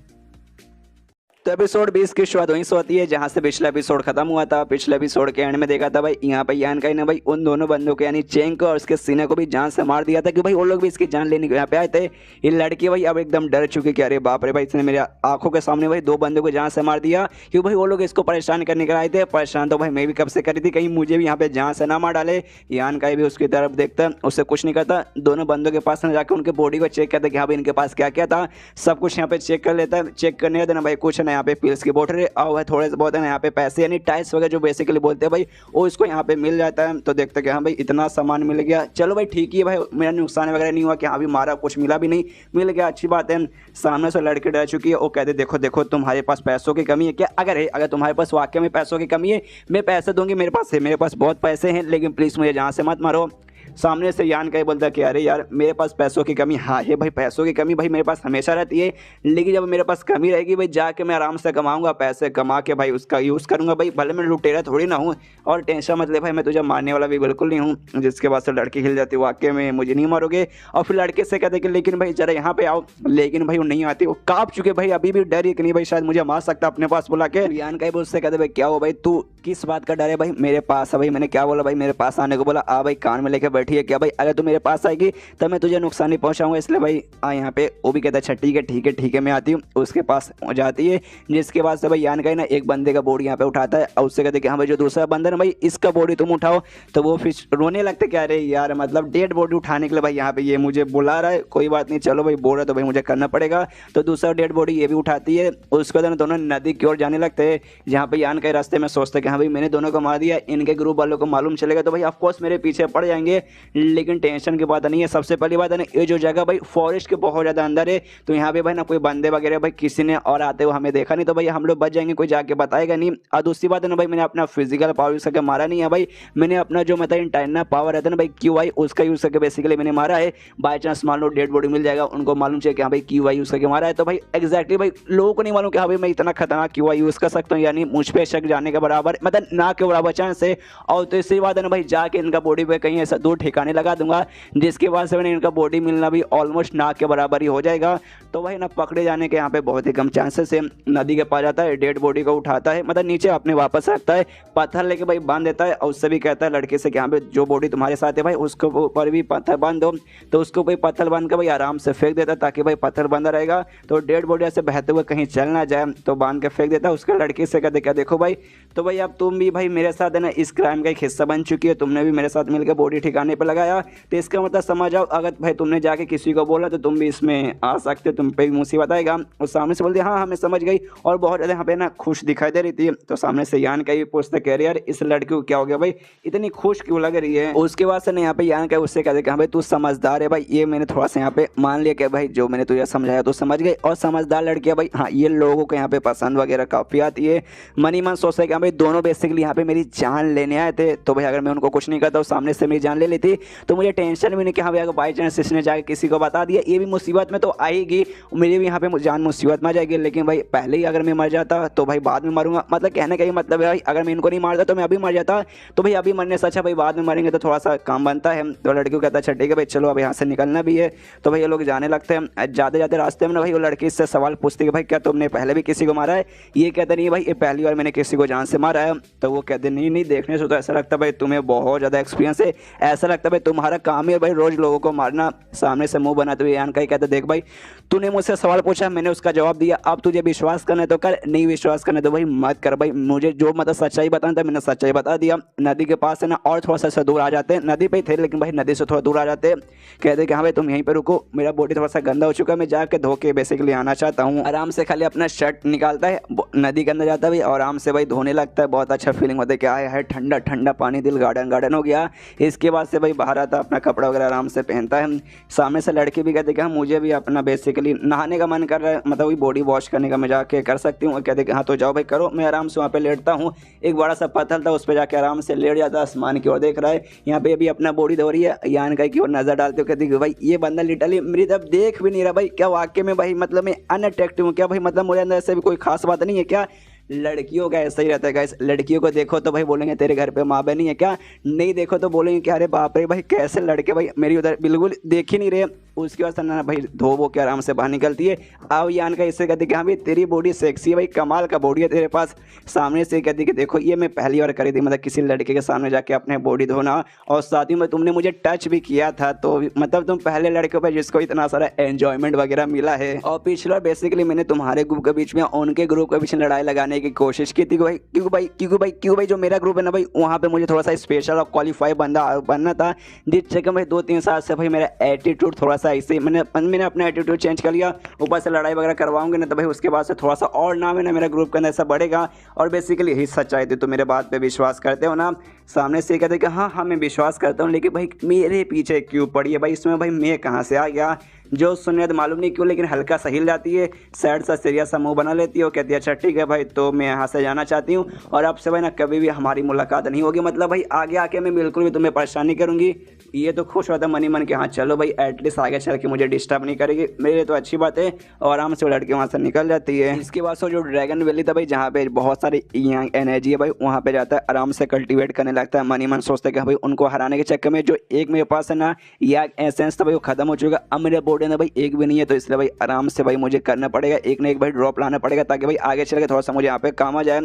तो एपिसोड 20 की शुरुआत वहीं से होती है जहां से पिछला एपिसोड खत्म हुआ था। पिछले एपिसोड के एंड में देखा था भाई यहाँ पे यान काई ने भाई उन दोनों बंदों को यानी चेंग को और उसके सीने को भी जान से मार दिया था, कि भाई वो लोग भी इसकी जान लेने को यहाँ पे आए थे। ये लड़की भाई अब एकदम डर चुकी कि अरे बाप रे भाई इसने मेरे आंखों के सामने भाई दो बंदों को जान से मार दिया, क्योंकि भाई वो लोग इसको परेशान करने के आए थे। परेशान तो भाई मैं भी कब से करी थी, कहीं मुझे भी यहाँ पे जान से ना मार डाले। यान काई भी उसकी तरफ देखता, उससे कुछ नहीं करता, दोनों बंदों के पास ना जाकर उनके बॉडी को चेक करता कि हाँ भाई इनके पास क्या क्या था, सब कुछ यहाँ पे चेक कर लेता है। चेक करने देना भाई कुछ ना यहाँ पे पिल्स की बोतल और थोड़े से बहुत है ना यहाँ पे पैसे यानी टाइल्स वगैरह जो बेसिकली बोलते हैं भाई वो इसको यहाँ पे मिल जाता है। तो देखते कि हाँ भाई इतना सामान मिल गया, चलो भाई ठीक ही है भाई, मेरा नुकसान वगैरह नहीं हुआ कि हाँ भी मारा कुछ मिला भी नहीं, मिल गया अच्छी बात है। सामने से लड़की डर चुकी है, वो कहते देखो देखो तुम्हारे पास पैसों की कमी है क्या, अगर तुम्हारे पास वाकई में पैसों की कमी है मैं पैसे दूंगी, मेरे पास है, मेरे पास बहुत पैसे हैं, लेकिन प्लीज़ मुझे जहाँ से मत मारो। सामने से यान का ही बोलता है कि अरे यार मेरे पास पैसों की कमी, हाँ है भाई पैसों की कमी भाई मेरे पास हमेशा रहती है, लेकिन जब मेरे पास कमी रहेगी भाई जाके मैं आराम से कमाऊंगा, पैसे कमा के भाई उसका यूज़ करूंगा भाई, भले मैं लुटेरा थोड़ी ना हूँ, और टेंशन मत ले भाई मैं तुझे मारने वाला भी बिल्कुल नहीं हूँ। जिसके बाद से लड़की हिल जाती है, वाकई में मुझे नहीं मारोगे, और फिर लड़के से कहते कि लेकिन भाई जरा यहाँ पे आओ, लेकिन भाई वो नहीं आती, वो काँप चुके भाई, अभी भी डर ही कि नहीं भाई शायद मुझे मार सकता अपने पास बुला के। यान का ही उससे कहते भाई क्या हो भाई तू किस बात का डर है भाई, मेरे पास है भाई, मैंने क्या बोला भाई मेरे पास आने को बोला, आ भाई कान में लेके बैठी है क्या भाई, अगर तू मेरे पास आएगी तब मैं तुझे नुकसान नहीं पहुंचाऊंगा, इसलिए भाई आ यहाँ पे। वो भी कहता है अच्छा ठीक है ठीक है ठीक है मैं आती हूँ, उसके पास जाती है। जिसके बाद से भाई यान का ना एक बंदे का बॉडी यहाँ पे उठाता है और उससे कहते कि हाँ भाई जो दूसरा बंदा ना भाई इसका बॉडी तुम उठाओ, तो वो फिर रोने लगते कि अरे यार मतलब डेड बॉडी उठाने के लिए भाई यहाँ पे ये मुझे बुला रहा है, कोई बात नहीं चलो भाई बोल रहा तो भाई मुझे करना पड़ेगा। तो दूसरा डेड बॉडी ये भी उठाती है, उसके बाद दोनों नदी की ओर जाने लगते हैं, जहाँ पे यान के रास्ते में सोचते कि हाँ भाई मैंने दोनों को मार दिया, इनके ग्रुप वालों को मालूम चलेगा तो भाई ऑफकोर्स मेरे पीछे पड़ जाएंगे, लेकिन टेंशन की बात नहीं है। सबसे पहली बात है ना ये जो जगह भाई फॉरेस्ट के बहुत ज़्यादा अंदर है, तो यहाँ पे भाई ना कोई बंदे वगैरह भाई किसी ने और आते हुए हमें देखा नहीं, तो भाई हम लोग बच जाएंगे, कोई जाके बताएगा नहीं। और दूसरी बात है ना भाई मैंने अपना फिजिकल पावर यूज़ करके मारा नहीं है भाई, मैंने अपना जो मतलब इंटरनल पावर रहता है ना भाई QI उसका यूज़ करके बेसिकली मैंने मारा है। बाई चांस मान लो डेड बॉडी मिल जाएगा, उनको मालूम चाहिए कि हाँ भाई QI यूज़ करके मारा है, तो भाई एग्जैक्टली भाई लोगों को नहीं मालूम कि हाँ भाई मैं इतना खतरनाक QI यूज़ कर सकता हूँ, यानी मुझ पे शक जाने के बराबर मतलब ना के बराबर चांस है। और तो इसी बात है ना भाई जाके इनका बॉडी पे कहीं ऐसा दूर ठिकाने लगा दूंगा, जिसके बाद से मैंने इनका बॉडी मिलना भी ऑलमोस्ट ना के बराबर ही हो जाएगा। तो भाई ना पकड़े जाने के यहाँ पे बहुत ही कम चांसेस है। नदी के पास जाता है, डेड बॉडी को उठाता है, मतलब नीचे अपने वापस रखता है, पत्थर लेके भाई बांध देता है, और उससे भी कहता है लड़के से कि यहाँ पे जो बॉडी तुम्हारे साथ है भाई उसके ऊपर भी पत्थर बांध दो। तो उसको कोई पत्थर बांध के भाई आराम से फेंक देता है, ताकि भाई पत्थर बंधा रहेगा तो डेड बॉडी ऐसे बहते हुए कहीं चल ना जाए, तो बांध के फेंक देता है। उसके लड़के से कहते क्या देखो भाई, तो भाई अब तुम भी भाई मेरे साथ है ना इस क्राइम का एक हिस्सा बन चुकी है, तुमने भी मेरे साथ मिलकर बॉडी ठिकाने पे लगाया, तो इसका मतलब समझ आओ अगर भाई तुमने जाके किसी को बोला तो तुम भी इसमें आ सकते हो, तुम पे भी मुसीबत आएगा। और सामने से बोलते हाँ हाँ मैं समझ गई, और बहुत ज़्यादा यहाँ पे ना खुश दिखाई दे रही थी। तो सामने से यान का ही पूछते कह रहे यार इस लड़की को क्या हो गया भाई इतनी खुश क्यों लग रही है। उसके बाद से ना यहाँ पे यान का उससे कहते हाँ भाई तू समझदार है भाई, ये मैंने थोड़ा सा यहाँ पे मान लिया कि भाई जो मैंने तुझे समझाया तो समझ गई, और समझदार लड़की है भाई हाँ ये लोगों को यहाँ पे पसंद वगैरह काफ़ी आती है। मनी मन सोचता है कि हाँ भाई दोनों बेसिकली यहाँ पे मेरी जान लेने आए थे, तो भाई अगर मैं उनको कुछ नहीं करता तो सामने से मेरी जान ले लेती तो मुझे टेंशन भी नहीं कि हाँ भाई अगर बाई चांस इसने जाके किसी को बता दिया ये भी मुसीबत में तो आएगी, मेरी भी यहाँ पे जान मुसीबत में आ जाएगी। लेकिन भाई पहले ही अगर मैं मर जाता तो भाई बाद में मरूंगा, मतलब कहने का ही मतलब है भाई अगर मैं इनको नहीं मारता तो मैं अभी मर जाता, तो भाई अभी मरने से अच्छा भाई बाद में मरेंगे तो थोड़ा सा काम बनता है। तो लड़की को कहता है अच्छा ठीक है भाई चलो अब यहाँ से निकलना भी है। तो भाई ये लोग जाने लगते हैं, जाते जाते रास्ते में ना भाई वो लड़की इससे सवाल पूछती है कि भाई क्या तुमने पहले भी किसी को मारा है। ये कहते नहीं भाई ये पहली बार मैंने किसी को जान से मारा है। तो वो कहते नहीं नहीं देखने से तो ऐसा लगता है भाई तुम्हें बहुत ज़्यादा एक्सपीरियंस है, ऐसा लगता है भाई तुम्हारा काम है भाई रोज़ लोगों को मारना। सामने से मुंह बनाते हुए यान का ही कहते देख भाई तूने मुझसे सवाल पूछा मैंने उसका जवाब दिया, अब तुझे विश्वास करना है तो कर, नहीं विश्वास करना तो भाई मत कर भाई, मुझे जो मतलब सच्चाई बताना था मैंने सच्चाई बता दिया। नदी के पास है ना और थोड़ा सा दूर आ जाते हैं, नदी पे ही थे लेकिन भाई नदी से थोड़ा दूर आ जाते हैं। कहते कि हाँ भाई तुम यहीं पे रुको, मेरा बॉडी थोड़ा सा गंदा हो चुका है, मैं जाके धो के बेसिकली आना चाहता हूँ। आराम से खाली अपना शर्ट निकालता है, नदी के अंदर जाता है भाई आराम से भाई धोने लगता है, बहुत अच्छा फीलिंग होता है क्या है ठंडा ठंडा पानी, दिल गार्डन गार्डन हो गया। इसके बाद से भाई बाहर आता अपना कपड़ा वगैरह आराम से पहनता है। सामने से लड़के भी कहते कि हाँ मुझे भी अपना बेसिकली नहाने का मन कर रहा है, मतलब वही बॉडी वॉश करने का मैं जाके कर सकती हूँ। कहते कि हाँ तो जाओ भाई करो। मैं आराम से वहाँ पे लेटता हूँ, एक बड़ा सा पत्थर था उस पर जाके आराम से लेट जाता, आसमान की ओर देख रहा है। यहाँ पे अभी अपना बॉडी धो रही है, यान का की ओर नजर डालते हो कहती कि भाई ये बंदा लिटरली मेरी तरफ देख भी नहीं रहा भाई, क्या वाकई में भाई मतलब मैं अनअट्रैक्टिव हूँ क्या भाई, मतलब मुझे अंदर ऐसे भी कोई खास बात नहीं है क्या। लड़कियों का ऐसा ही रहता है गाइस, लड़कियों को देखो तो भाई बोलेंगे तेरे घर पे माँ बहन नहीं है क्या, नहीं देखो तो बोलेंगे कि अरे बाप रे भाई कैसे लड़के भाई मेरी उधर बिल्कुल देख ही नहीं रहे। उसके बाद सन्ना भाई धो वो के आराम से बाहर निकलती है। अब यान का इससे कहती कि हाँ भाई तेरी बॉडी सेक्सी है भाई, कमाल का बॉडी है तेरे पास। सामने से कहती कि देखो ये मैं पहली बार करी थी, मतलब किसी लड़के के सामने जाके अपने बॉडी धोना, और साथ ही में तुमने मुझे टच भी किया था, तो मतलब तुम पहले लड़के हो जिसको इतना सारा एंजॉयमेंट वगैरह मिला है। और पिछला बेसिकली मैंने तुम्हारे ग्रुप के बीच में उनके ग्रुप के बीच में लड़ाई लगाने की कोशिश की थी क्योंकि भाई जो मेरा ग्रुप है ना भाई, वहाँ पे मुझे थोड़ा सा स्पेशल और क्वालिफाई बनना था, जिस जगह भाई 2-3 साल से भाई मेरा एटीट्यूड थोड़ा सा ऐसे मैंने अपना एटीट्यूड चेंज कर लिया। ऊपर से लड़ाई वगैरह करवाऊंगे ना तो भाई उसके बाद से थोड़ा सा और नाम है ना मेरा ग्रुप के अंदर ऐसा बढ़ेगा। और बेसिकली यही सच्चाई थी। तो मेरे बात पे विश्वास करते हो ना? सामने से कहते कि हाँ मैं विश्वास करता हूँ, लेकिन भाई मेरे पीछे क्यों पड़ी है भाई? इसमें भाई मैं कहाँ से आ गया? जो सुनिए तो मालूम नहीं क्यों, लेकिन हल्का सा हिल जाती है, सैड सा सीरियस सा मुंह बना लेती है, वो कहती है अच्छा ठीक है भाई तो मैं यहाँ से जाना चाहती हूँ और अब से भाई ना कभी भी हमारी मुलाकात नहीं होगी। मतलब भाई आगे आके मैं बिल्कुल भी तुम्हें परेशान नहीं करूँगी। ये तो खुश होता है मन ही मन के, हाँ चलो भाई एटलीस्ट आगे चल के मुझे डिस्टर्ब नहीं करेगी, मेरे लिए तो अच्छी बात है। और आराम से वो लड़की वहाँ से निकल जाती है। इसके बाद से जो ड्रैगन वैली था भाई, जहाँ पे बहुत सारी यंग एनर्जी है भाई, वहाँ पे जाता है, आराम से कल्टीवेट करने लगता है। मन ही मन सोचता है कि भाई उनको हराने के चक्कर में जो एक मेरे पास है ना यंग एसेंस था भाई वो खत्म हो चुका। अब मेरे बॉडी में भाई एक भी नहीं है, तो इसलिए भाई आराम से भाई मुझे करना पड़ेगा, एक ना एक भाई ड्रॉप लाना पड़ेगा ताकि भाई आगे चल के थोड़ा सा मुझे यहाँ पे काम आ जाए।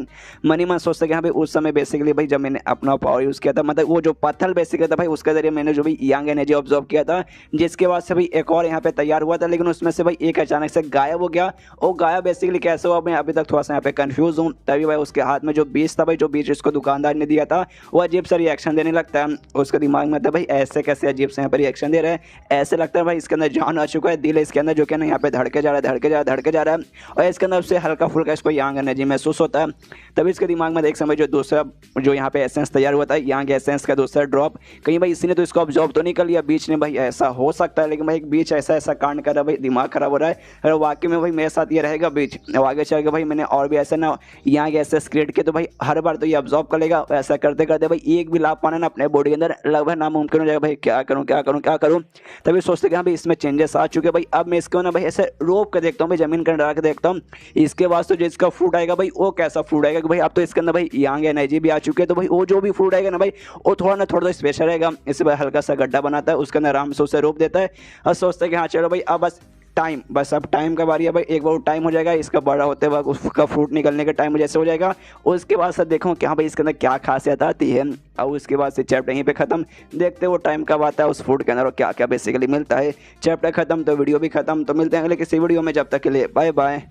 मन ही मन सोचता है कि हाँ भाई उस समय बेसिकली भाई जब मैंने अपना पावर यूज़ किया था, मतलब वो जो पत्थर बेसिकली था भाई उसके जरिए मैंने जो भी यंग एनर्जी ऑब्जर्व किया था, जिसके बाद से भाई एक और यहाँ पे तैयार हुआ था, लेकिन उसमें से भाई एक अचानक से गायब हो गया। वो गायब बेसिकली कैसे हुआ मैं अभी तक थोड़ा सा यहाँ पे कंफ्यूज हूँ। तभी भाई उसके हाथ में जो बीज था भाई, जो बीज उसको दुकानदार ने दिया था, वो अजीब सा रिएक्शन देने लगता है। उसके दिमाग में था भाई ऐसे कैसे अजीब से यहाँ पे रिएक्शन दे रहा है, ऐसे लगता है भाई इसके अंदर जान आ चुका है, दिल है इसके अंदर जो कि ना यहाँ पे धड़के जा रहा है और इसके अंदर से हल्का फुल्का इसको यंग एनर्जी महसूस होता है। तभी इसके दिमाग में देख समय जो दूसरा जो यहाँ पे एसेंस तैयार हुआ था, यंग एसेंस का दूसरा ड्रॉप, कहीं भाई इसी ने तो इसको ऑब्जॉर्व तो नहीं कर लिया बीच ने? भाई ऐसा हो सकता है, लेकिन भाई एक बीच ऐसा कांड कर रहा है भाई, दिमाग खराब हो रहा है। और वाकई में भाई मेरे साथ ये रहेगा बीच, आगे चल के भाई मैंने और भी ऐसा ना यंग एसेंस क्रिएट किया, तो भाई हर बार तो ये ऑब्जॉर्व कर लेगा। ऐसा करते करते भाई एक भी लाभ पाना ना अपने बॉडी के अंदर लगभग नामुमकिन हो जाएगा। भाई क्या करूँ? तभी सोचते कि हाँ भाई इसमें चेंजेस आ चुके भाई, अब मैं इसको ना भाई ऐसे रोक के देखता हूँ भाई, जमीन कर डाल के देखता हूँ। इसके बाद तो जिसका फ्रूट आएगा भाई वो कैसा फ्रूट आएगा कि भाई अब तो इसके अंदर भाई यंग एनर्जी भी आ चुकी है, तो भाई वो जो भी फ्रूट आएगा ना भाई वो थोड़ा स्पेशल रहेगा। इससे भाई हल्का सा गड्ढा बनाता है, उसके अंदर आराम से उसे रोक देता है और सोचता है कि हाँ चलो भाई अब बस अब टाइम का बारी है भाई, एक बार टाइम हो जाएगा इसका बड़ा होते वक्त, उसका फ्रूट निकलने का टाइम जैसे हो जाएगा। उसके बाद से देखो क्या भाई इसके अंदर क्या खासियत आती है। और उसके बाद से चैप्टर यहीं पे खत्म। देखते वो टाइम कब आता है उस फ्रूट के अंदर और क्या क्या बेसिकली मिलता है। चैप्टर खत्म तो वीडियो भी खत्म। तो मिलते हैं अगले किसी वीडियो में, जब तक के लिए बाय बाय।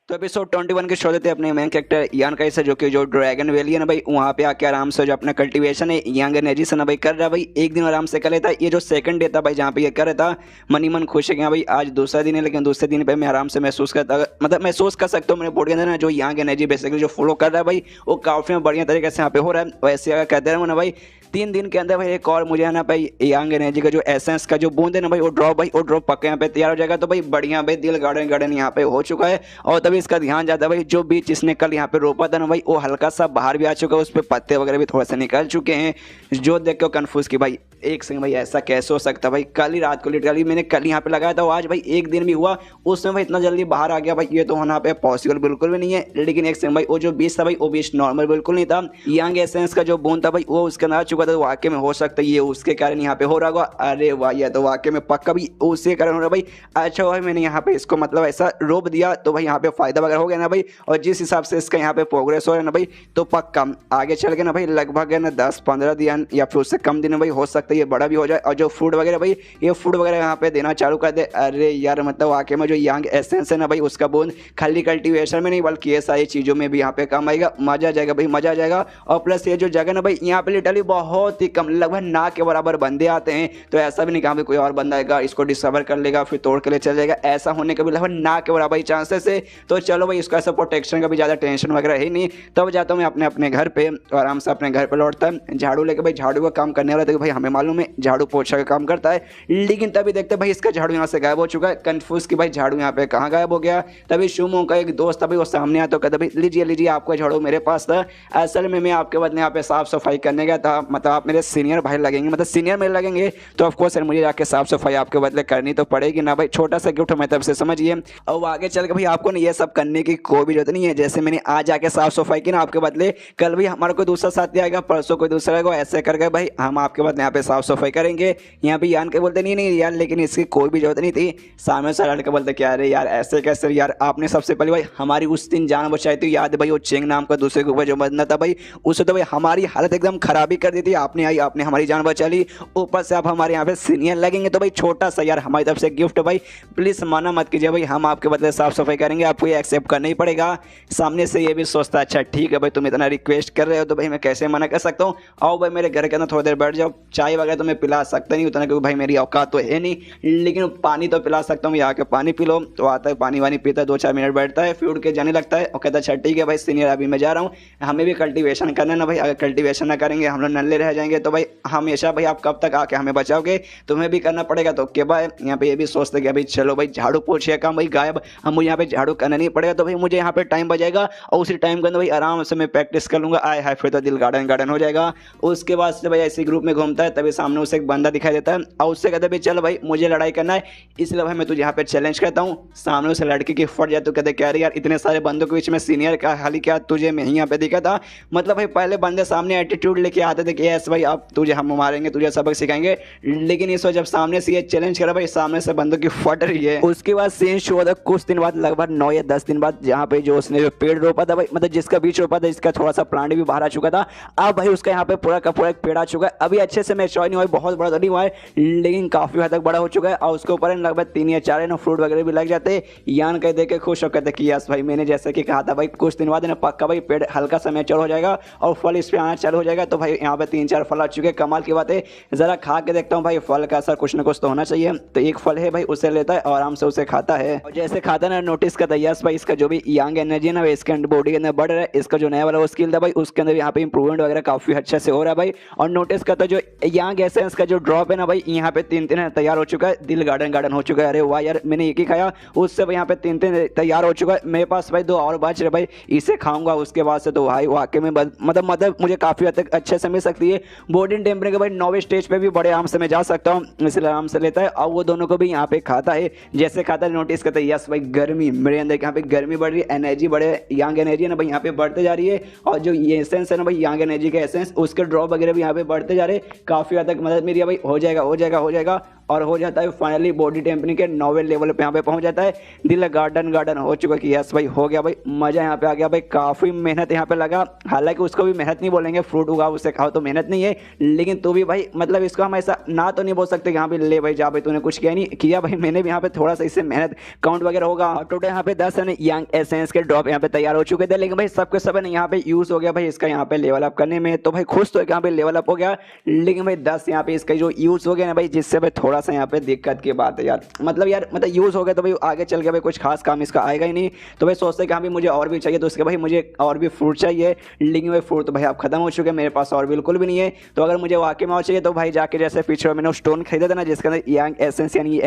तो एपिसोड 21 के शो देते हैं अपने मेन कैरेक्टर यान का, जो कि जो ड्रैगन वैली है ना भाई, वहाँ पे आके आराम से जो अपना कल्टीवेशन है यंग एनर्जी से ना भाई कर रहा है भाई। एक दिन आराम से कर लेता है। ये जो सेकंड डे था भाई जहाँ पे ये कर रहा था, मन ही मन खुश है कि हाँ भाई आज दूसरा दिन है, लेकिन दूसरे दिन पे मैं आराम से महसूस करता, मतलब महसूस कर सकता हूँ मेरे बॉडी के अंदर ना जो यंग एनर्जी बेसिकली जो फॉलो कर रहा है भाई, वो काफ़ी बढ़िया तरीके से यहाँ पे हो रहा है। वैसे अगर कहते रहो ना भाई 3 दिन के अंदर भाई एक और मुझे है ना भाई यंग एनर्जी का जो एसेंस का जो बूंद है ना भाई वो ड्रॉप पक्का यहाँ पे तैयार हो जाएगा। तो भाई बढ़िया भाई दिल गार्डन यहाँ पे हो चुका है। और तभी इसका ध्यान जाता है भाई जो बीज इसने कल यहाँ पे रोपा था ना भाई, वो हल्का सा बाहर भी आ चुका है, उस पर पत्ते वगैरह भी थोड़ा सा निकल चुके हैं। जो देख के कंफ्यूज की भाई एक सेकंड भाई ऐसा कैसे हो सकता है भाई, कल ही रात को लिटरली मैंने कल यहाँ पे लगाया था, आज भाई एक दिन भी हुआ उसमें भाई इतना जल्दी बाहर आ गया भाई, ये तो होना पे पॉसिबल बिल्कुल भी नहीं है। लेकिन एक सेकंड भाई वो जो बीज था भाई वो बीज नॉर्मल बिल्कुल नहीं था, यंग एसेंस का जो बूंद था भाई वो उसके अंदर आ चुका था। तो वाकई में हो सकता है ये उसके कारण यहाँ पे हो रहा होगा। अरे वाह ये तो वाकई में पक्का भी उसके कारण हो रहा भाई। अच्छा भाई मैंने यहाँ पे इसको मतलब ऐसा रोप दिया तो भाई यहाँ पे फायदा वगैरह हो गया ना भाई। और जिस हिसाब से इसका यहाँ पे प्रोग्रेस हो रहा है ना भाई, तो पक्का आगे चल के ना भाई लगभग है ना 10-15 दिन या फिर उससे कम दिन भाई हो सकता है ये बड़ा भी हो जाए। और जो फूड वगैरह भाई ये फूड वगैरह यहाँ पे देना चालू कर दे। अरे यार मतलब वाकई में जो यंग एसेंस है ना भाई उसका बूंद खाली कल्टीवेशन में नहीं बल्कि ये सारी चीज़ों में भी यहाँ पे काम आएगा। मजा आ जाएगा भाई, मजा आ जाएगा। और प्लस ये जो जगह ना भाई यहाँ पे लिटरली बहुत ही कम लगभग ना के बराबर बंदे आते हैं। तो ऐसा भी नहीं कहा कोई और बंदा आएगा इसको डिस्कवर कर लेगा फिर तोड़ के ले चल जाएगा, ऐसा होने का भी लगभग ना के बराबर चांसेस है। तो चलो भाई इसका ऐसा प्रोटेक्शन का भी ज़्यादा टेंशन वगैरह है नहीं। तब जाता हूँ मैं अपने घर पे और आराम से अपने घर पे लौटता है झाड़ू लेके भाई। झाड़ू का काम करने वाला था भाई, हमें मालूम है झाड़ू पोछा का काम करता है। लेकिन तभी देखते भाई इसका झाड़ू यहाँ से गायब हो चुका है। कंफ्यूज कि भाई झाड़ू यहाँ पे कहाँ गायब हो गया। तभी शुमो का एक दोस्त था भाई वो सामने आता कहता भाई लीजिए आपका झाड़ू मेरे पास था। असल में मैं आपके बदले यहाँ पे साफ सफाई करने गया था, मतलब आप मेरे सीनियर भाई लगेंगे, मतलब सीनियर मेरे लगेंगे, तो ऑफकोर्स मुझे जाके साफ सफाई आपके बदले करनी तो पड़ेगी ना भाई। छोटा सा गिफ्ट मैं तब से समझिए। और आगे चल के भाई आपको ना ये सब करने की कोई भी जरूरत नहीं है। जैसे मैंने आज जाके साफ सफाई की ना आपके बदले, कल भी हमारा कोई दूसरा साथी आएगा, परसों कोई दूसरा आएगा, ऐसे करके भाई हम आपके बदले यहाँ पे साफ सफाई करेंगे। यहाँ पे यान के बोलते नहीं यार लेकिन इसकी कोई भी जरूरत नहीं थी। सामने से लड़के बोलते क्या अरे यार ऐसे कैसे यार, आपने सबसे पहले भाई हमारी उस दिन जान बचाई थी, याद है भाई वो चेंग नाम का दूसरे के ऊपर जो बंदा था भाई, उससे तो भाई हमारी हालत एकदम खराबी कर दी थी। आपने हमारी जान बचा ली, ऊपर से आप हमारे यहाँ पे सीनियर लगेंगे। तो भाई छोटा सा यार हमारी तरफ से गिफ्ट भाई, प्लीज मना मत कीजिए भाई, हम आपके बदले साफ सफाई करेंगे। आपको भाई एक्सेप्ट करना ही पड़ेगा। सामने से ये भी सोचता है अच्छा ठीक है भाई तुम इतना रिक्वेस्ट कर रहे हो तो भाई मैं कैसे मना कर सकता हूँ, आओ भाई मेरे घर के अंदर थोड़ी देर बैठ जाओ, चाय वगैरह तो मैं पिला सकता नहीं उतना क्योंकि भाई मेरी औकात तो है नहीं, लेकिन पानी तो पिला सकता हूँ, यहाँ के पानी पी लो। तो आता है पानी वानी पीता है, 2-4 मिनट बैठता है, फिर उठ के जाने लगता है और कहता है अच्छा ठीक है भाई सीनियर अभी मैं जा रहा हूँ, हमें भी कल्टीवेशन करना है ना भाई, अगर कल्टीवेशन ना करेंगे हम लोग नल्ले रह जाएंगे तो भाई हमेशा भाई आप कब तक आके हमें बचाओगे, तुम्हें भी करना पड़ेगा। तो के भाई यहाँ पे ये भी सोचते कि अभी चलो भाई झाड़ू पोछे काम भाई गायब, हम मुझे यहाँ पे झाड़ू करना नहीं पड़ेगा तो भाई मुझे यहाँ पे टाइम बचेगा और उसी टाइम के अंदर भाई आराम से मैं प्रैक्टिस कर लूंगा, आए हाय फिर तो दिल गार्डन गार्डन हो जाएगा। उसके बाद से भाई ऐसे ग्रुप में घूमता है, तभी सामने उसे एक बंदा दिखाई देता है और उससे कहता है भाई चल भाई मुझे लड़ाई करना है, इसलिए भाई मैं तुझे यहाँ पे चैलेंज करता हूँ। सामने उसे लड़के की फट जाए तो कहते क्या रे यार इतने सारे बंदों के बीच में सीनियर का हाल क्या तुझे मैं ही यहाँ पे दिखा था, मतलब भाई पहले बंदे सामने एटीट्यूड लेके आते थे कि यस भाई अब तुझे हम मारेंगे तुझे सबक सिखाएंगे, लेकिन इस वक्त जब सामने से ये चैलेंज करा भाई सामने से बंदों की फट रही है। उसके बाद सीन शो होता है कुछ दिन बाद, लगभग 9 या 10 दिन बाद, जहाँ पे जो उसने जो पेड़ रोपा था भाई, मतलब जिसका बीज रोपा था इसका थोड़ा सा प्लांट भी बाहर आ चुका था, अब भाई उसका यहाँ पे पूरा का पूरा एक पेड़ आ चुका है, अभी अच्छे से मैच्योर नहीं हुआ है, बहुत बड़ा तो नहीं हुआ है लेकिन काफी हद तक बड़ा हो चुका है और उसके ऊपर लगभग 3 या 4 ना फ्रूट वगैरह भी लग जाते हैं। यान कह दे के खुश हो कहते कि यस भाई मैंने जैसे कि कहा था भाई कुछ दिन बाद ना पक्का भाई पेड़ हल्का सा मैच्योर हो जाएगा और फल इस पे आना चालू हो जाएगा। तो भाई यहाँ पे 3-4 फल आ चुके हैं, कमाल की बात है, जरा खा के देखता हूँ भाई फल का असर कुछ ना कुछ तो होना चाहिए। तो एक फल है भाई उसे लेता है और आराम से उसे खाता है और जैसे खाता ना नोटिस करता है यस भाई इसका जो भी यंग एनर्जी है ना इसके बॉडी के अंदर बढ़ रहा है, इसका जो नया वाला वो स्किल था भाई उसके अंदर यहाँ पे इंप्रूवमेंट वगैरह काफी अच्छे से हो रहा है भाई। और नोटिस करता जो यंग एसेंस का जो ड्रॉप है ना भाई यहाँ पे 3-3 तैयार हो चुका है, दिल गार्डन गार्डन हो चुका है, अरे वाह यार मैंने एक ही खाया उससे भाई यहाँ पे 3-3 तैयार हो चुका है, मेरे पास भाई 2 और बच रहे भाई इसे खाऊंगा उसके बाद से तो भाई वाकई में मतलब मुझे काफी हद तक अच्छे से मिल सकती है। बॉडी टेम्परेचर भाई 9वें स्टेज पे भी बड़े आराम से मैं जा सकता हूँ, इसलिए आराम से लेता है और वो दोनों को भी यहाँ पे खाता है। जैसे खाता है नोटिस करता है यस भाई गर्मी मेरे अंदर यहाँ पे गर्मी बढ़ रही है, एनर्जी बढ़े, यंग एनर्जी है ना भाई यहाँ पे बढ़ते जा रही है और जो ये एसेंस है ना भाई यंग एनर्जी का एसेंस उसके ड्रॉप वगैरह भी यहाँ पे बढ़ते जा रहे हैं, काफी हद तक मदद मेरी भाई हो जाएगा हो जाएगा हो जाएगा और हो जाता है फाइनली बॉडी टेम्परेचर के 9वें लेवल पे यहाँ पे पहुंच जाता है, दिल गार्डन गार्डन हो चुका कि यस भाई हो गया भाई मजा यहाँ पे आ गया भाई, काफी मेहनत यहाँ पे लगा, हालांकि उसको भी मेहनत नहीं बोलेंगे, फ्रूट उगा उसे खाओ तो मेहनत नहीं है, लेकिन तू भी भाई मतलब इसको हम ऐसा ना तो नहीं बोल सकते कि यहाँ पे ले भाई जा भाई तूने कुछ किया नहीं किया भाई, मैंने भी यहाँ पे थोड़ा सा इससे मेहनत काउंट वगैरह होगा। टोटल यहाँ पे 10 यंग एसेंस के ड्रॉप यहाँ पे तैयार हो चुके थे, लेकिन भाई सबके सब यहाँ पे यूज हो गया भाई इसका यहाँ पे लेवल अप करने में, तो भाई खुश तो यहाँ पे लेवल अप हो गया, लेकिन भाई 10 यहाँ पे इसका जो यूज हो गया ना भाई जिससे भाई थोड़ा सा यहाँ पे दिक्कत की बात है यार, मतलब यूज हो गया तो भाई आगे चल के भाई कुछ खास काम इसका आएगा ही नहीं, तो भाई सोचते कि हाँ भाई मुझे और भी चाहिए, तो उसके भाई मुझे और भी फ्रूट चाहिए, लेकिन भाई फ्रूट तो भाई आप खत्म हो चुके हैं, मेरे पास और बिल्कुल भी नहीं है, तो अगर मुझे वाकई में और चाहिए तो भाई जाके जैसे पीछे मैंने स्टोन खरीदा था ना जिसके अंदर यंग एसेंस यानी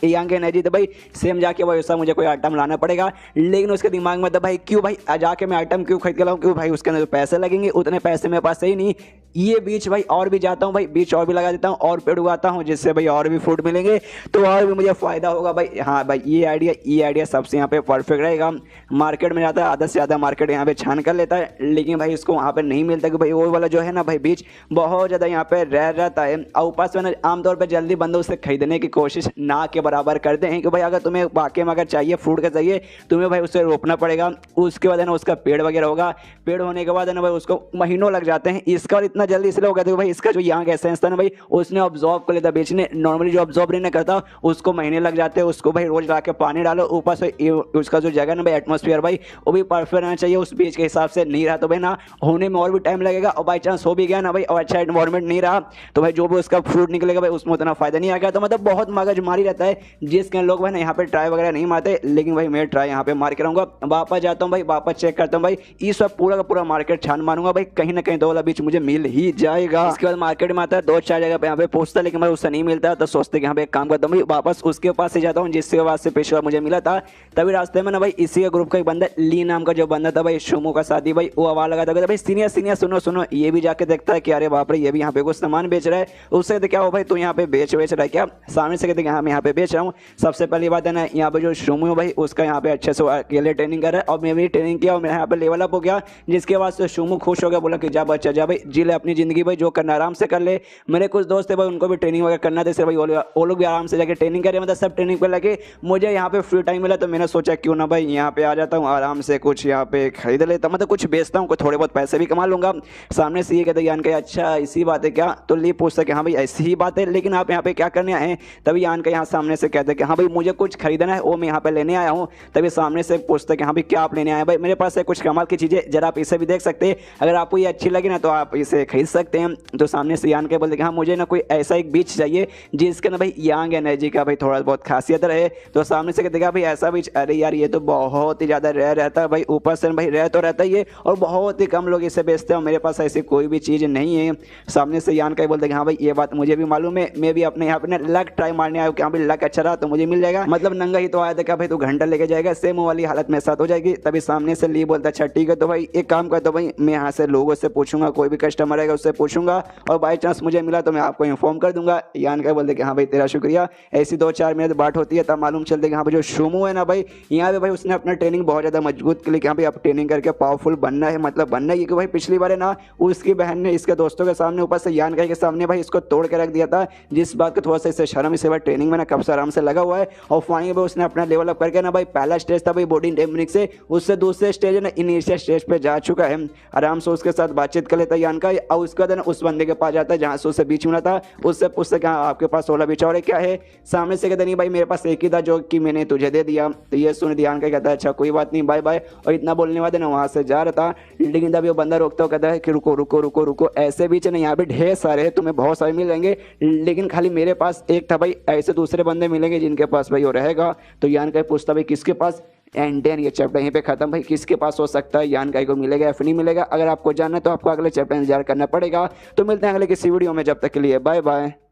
यंग एनर्जी, तो भाई सेम जाके भाई वैसा मुझे कोई आइटम लाना पड़ेगा, लेकिन उसके दिमाग में तो भाई क्यों भाई जाके मैं आइटम क्यों खरीद के लाऊं, क्यों भाई उसके अंदर पैसे लगेंगे, उतने पैसे मेरे पास सही नहीं, ये बीच भाई और भी जाता हूँ भाई बीच और भी लगा देता हूँ और पेड़ उगाता हूँ जिससे भाई और भी फ्रूट मिलेंगे तो और भी मुझे फायदा होगा भाई। हाँ भाई ये आइडिया सबसे यहाँ पे परफेक्ट रहेगा। मार्केट में जाता है आधा से ज़्यादा मार्केट यहाँ पे छान कर लेता है, लेकिन भाई इसको वहाँ पे नहीं मिलता कि भाई वो वाला जो है ना भाई बीज बहुत ज़्यादा यहाँ पे रह जाता है और ऊपर से ना आमतौर पर जल्दी बंदे उससे खरीदने की कोशिश ना के बराबर करते हैं कि भाई अगर तुम्हें वाकई में अगर चाहिए फ्रूट का चाहिए तुम्हें भाई उसे रोपना पड़ेगा, उसके बाद है ना उसका पेड़ वगैरह होगा, पेड़ होने के बाद है ना भाई उसको महीनों लग जाते हैं, इसका और इतना जल्दी इसलिए हो गया था भाई इसका जो यंग एसेंस था ना भाई उसने ऑब्जॉर्व कर लेता, बेचने नॉर्मली जो ऑब्जॉर्व नहीं करता उसको महीने लग जाते हैं, उसको भाई रोज ला के पानी डालो, ऊपर से उसका जो जगह ना भाई एटमोस्फियर भाई वो भी परफेक्ट रहना चाहिए, उस बीज के हिसाब से नहीं रहा तो भाई ना होने में और भी टाइम लगेगा, और बाई चांस हो भी गया ना भाई और अच्छा एनवायरमेंट नहीं रहा तो भाई जो भी उसका फ्रूट निकलेगा भाई उसमें उतना फायदा नहीं आएगा, तो मतलब बहुत मगजमारी रहता है जिसके लोग भाई ना यहाँ पे ट्राई वगैरह नहीं मारते, लेकिन भाई मैं ट्राई यहाँ पे मार के रहूँगा, वापस जाता हूँ भाई वापस चेक करता हूँ भाई इस वक्त पूरा का पूरा मार्केट छान मारूंगा भाई कहीं ना कहीं दो वाला बीच मुझे मिल ही जाएगा। इसके बाद मार्केट में आता है 2-4 जगह पे यहाँ पे पूछता है, लेकिन भाई उससे नहीं मिलता, तो सोचते कि यहाँ पे एक काम करता हूँ भाई वापस उसके पास से जाता हूँ जिसके पास से पिछले बार मुझे मिला था, तभी रास्ते में ना भाई इसी ग्रुप का एक बंदा ली नाम का जो बंदा था भाई शुमू का साथी भाई वो आवाज लगाता था भाई सीनियर सुनो सुनो, ये भी जाके देखता है कि अरे बाप रे ये भी यहाँ पे कुछ सामान बेच रहा है, उससे कहते क्या हो भाई तू यहाँ पे बेच रहा है क्या, सामने से कहते हाँ मैं यहाँ पे बेच रहा हूँ। सबसे पहली बात है ना यहाँ पे जो शुमू है भाई उसका यहाँ पे अच्छे से अकेले ट्रेनिंग कर रहा है और मैं भी ट्रेनिंग किया और मेरा यहाँ पे लेवल अप हो गया, जिसके बाद से शुमू खुश हो गया, बोला कि जा बच्चा जा भाई जी ले अपनी जिंदगी भाई जो करना आराम से कर ले। मेरे कुछ दोस्त थे भाई उनको भी ट्रेनिंग वगैरह करना था, भाई वो वो लोग भी आराम से जाके ट्रेनिंग करे, मतलब सब ट्रेनिंग पे लगे। मुझे यहाँ पे फ्री टाइम मिला तो मैंने सोचा क्यों ना भाई यहाँ पे आ जाता हूँ, आराम से कुछ यहाँ पे खरीद लेता, मतलब कुछ बेचता हूँ, थोड़े बहुत पैसे भी कमा लूंगा। सामने से ये कहते यान का अच्छा इसी बात है क्या, तो ली पूछता कि हाँ भाई ऐसी ही बात है, लेकिन आप यहाँ पे क्या करने आए हैं। तभी यान का यहाँ सामने से कहते कि हाँ भाई मुझे कुछ खरीदना है, वो मैं यहाँ पे लेने आया हूँ। तभी सामने से पूछते कि हाँ भाई क्या आप लेने आए हैं। भाई मेरे पास है कुछ कमाल की चीज़ें, जरा आप इसे भी देख सकते हैं, अगर आपको ये अच्छी लगी ना तो आप इसे खरीद सकते हैं। तो सामने से यान के बोलते कि हाँ मुझे ना कोई ऐसा एक बीच चाहिए जिसके ना भाई यंग एनर्जी का भाई थोड़ा बहुत खासियत रहे। तो सामने से कहते भाई ऐसा बीच, अरे यार ये तो बहुत ही ज़्यादा रेयर रहता है भाई, ऊपर से भाई रेयर तो रहता ही है और बहुत ही कम लोग इसे बेचते हैं, मेरे पास ऐसी कोई भी चीज़ नहीं है। सामने से यान का बोलते कि हाँ भाई ये बात मुझे भी मालूम है, मैं भी अपने यहाँ पे ना लक ट्राई मारने आया हूँ कि हाँ भाई लक अच्छा रहा तो मुझे मिल जाएगा, मतलब नंगा ही तो आया था क्या भाई, तू घंटा लेके जाएगा, सेम वाली हालत मेरे साथ हो जाएगी। तभी सामने से ली बोलता अच्छा ठीक है, तो भाई एक काम कर, तो भाई मैं यहाँ से लोगों से पूछूंगा, कोई भी कस्टमर आएगा उससे पूछूंगा और बाई चांस मुझे मिला तो मैं आपको इन्फॉर्म कर दूंगा। यान का बोलते कि हाँ भाई तेरा शुक्रिया। ऐसी 2-4 मिनट बात होती है तब मालूम चलते कि हाँ भाई जो शोमू है ना भाई, यहाँ पे भाई उसने अपना ट्रेनिंग बहुत ज़्यादा मजबूत के लिए कि हाँ भाई आप ट्रेनिंग करके पावरफुल बनना है, मतलब बनना है कि भाई पिछली बार है ना उसकी बहन ने इसके दोस्तों के सामने ऊपर से यान के सामने भाई इसको तोड़ के रख दिया था, जिस बात को थोड़ा सा इससे शर्म, इसे भाई ट्रेनिंग में ना कब से आराम से लगा हुआ है और फाइनली भाई उसने अपना लेवल अप करके ना भाई पहला स्टेज था भाई बॉडी टेक्निक से, उससे दूसरे स्टेज है ना इनिशियल स्टेज पे जा चुका है। आराम से उसके साथ बातचीत कर लेता है यान का और उसके बाद उस बंदे के पास जाता है जहाँ से उससे बीच मिला था, उससे पूछते कि हाँ आपके पास 16 बीच और क्या है। सामने से कहते नहीं भाई मेरे पास एक ही था जो कि मैंने तुझे दे दिया। तो ये सुन ध्यान का कहता है अच्छा कोई बात नहीं बाय बाय, और इतना बोलने वाले ना वहाँ से जा रहा था, लेकिन तभी वो बंदा रोकता हुआ कहता है कि रुको रुको रुको रुको, ऐसे बीच है ना यहाँ पे ढेर सारे हैं, तुम्हें बहुत सारे मिलेंगे, लेकिन खाली मेरे पास एक था भाई, ऐसे दूसरे बंदे मिलेंगे जिनके पास भाई वो रहेगा। तो यान का पूछता भाई किसके पास, एंड देन ये चैप्टर यहीं पे खत्म। भाई किसके पास हो सकता है, यान का को मिलेगा या फिर नहीं मिलेगा, अगर आपको जानना है तो आपको अगले चैप्टर इंतजार करना पड़ेगा। तो मिलते हैं अगले किसी वीडियो में, जब तक के लिए बाय बाय।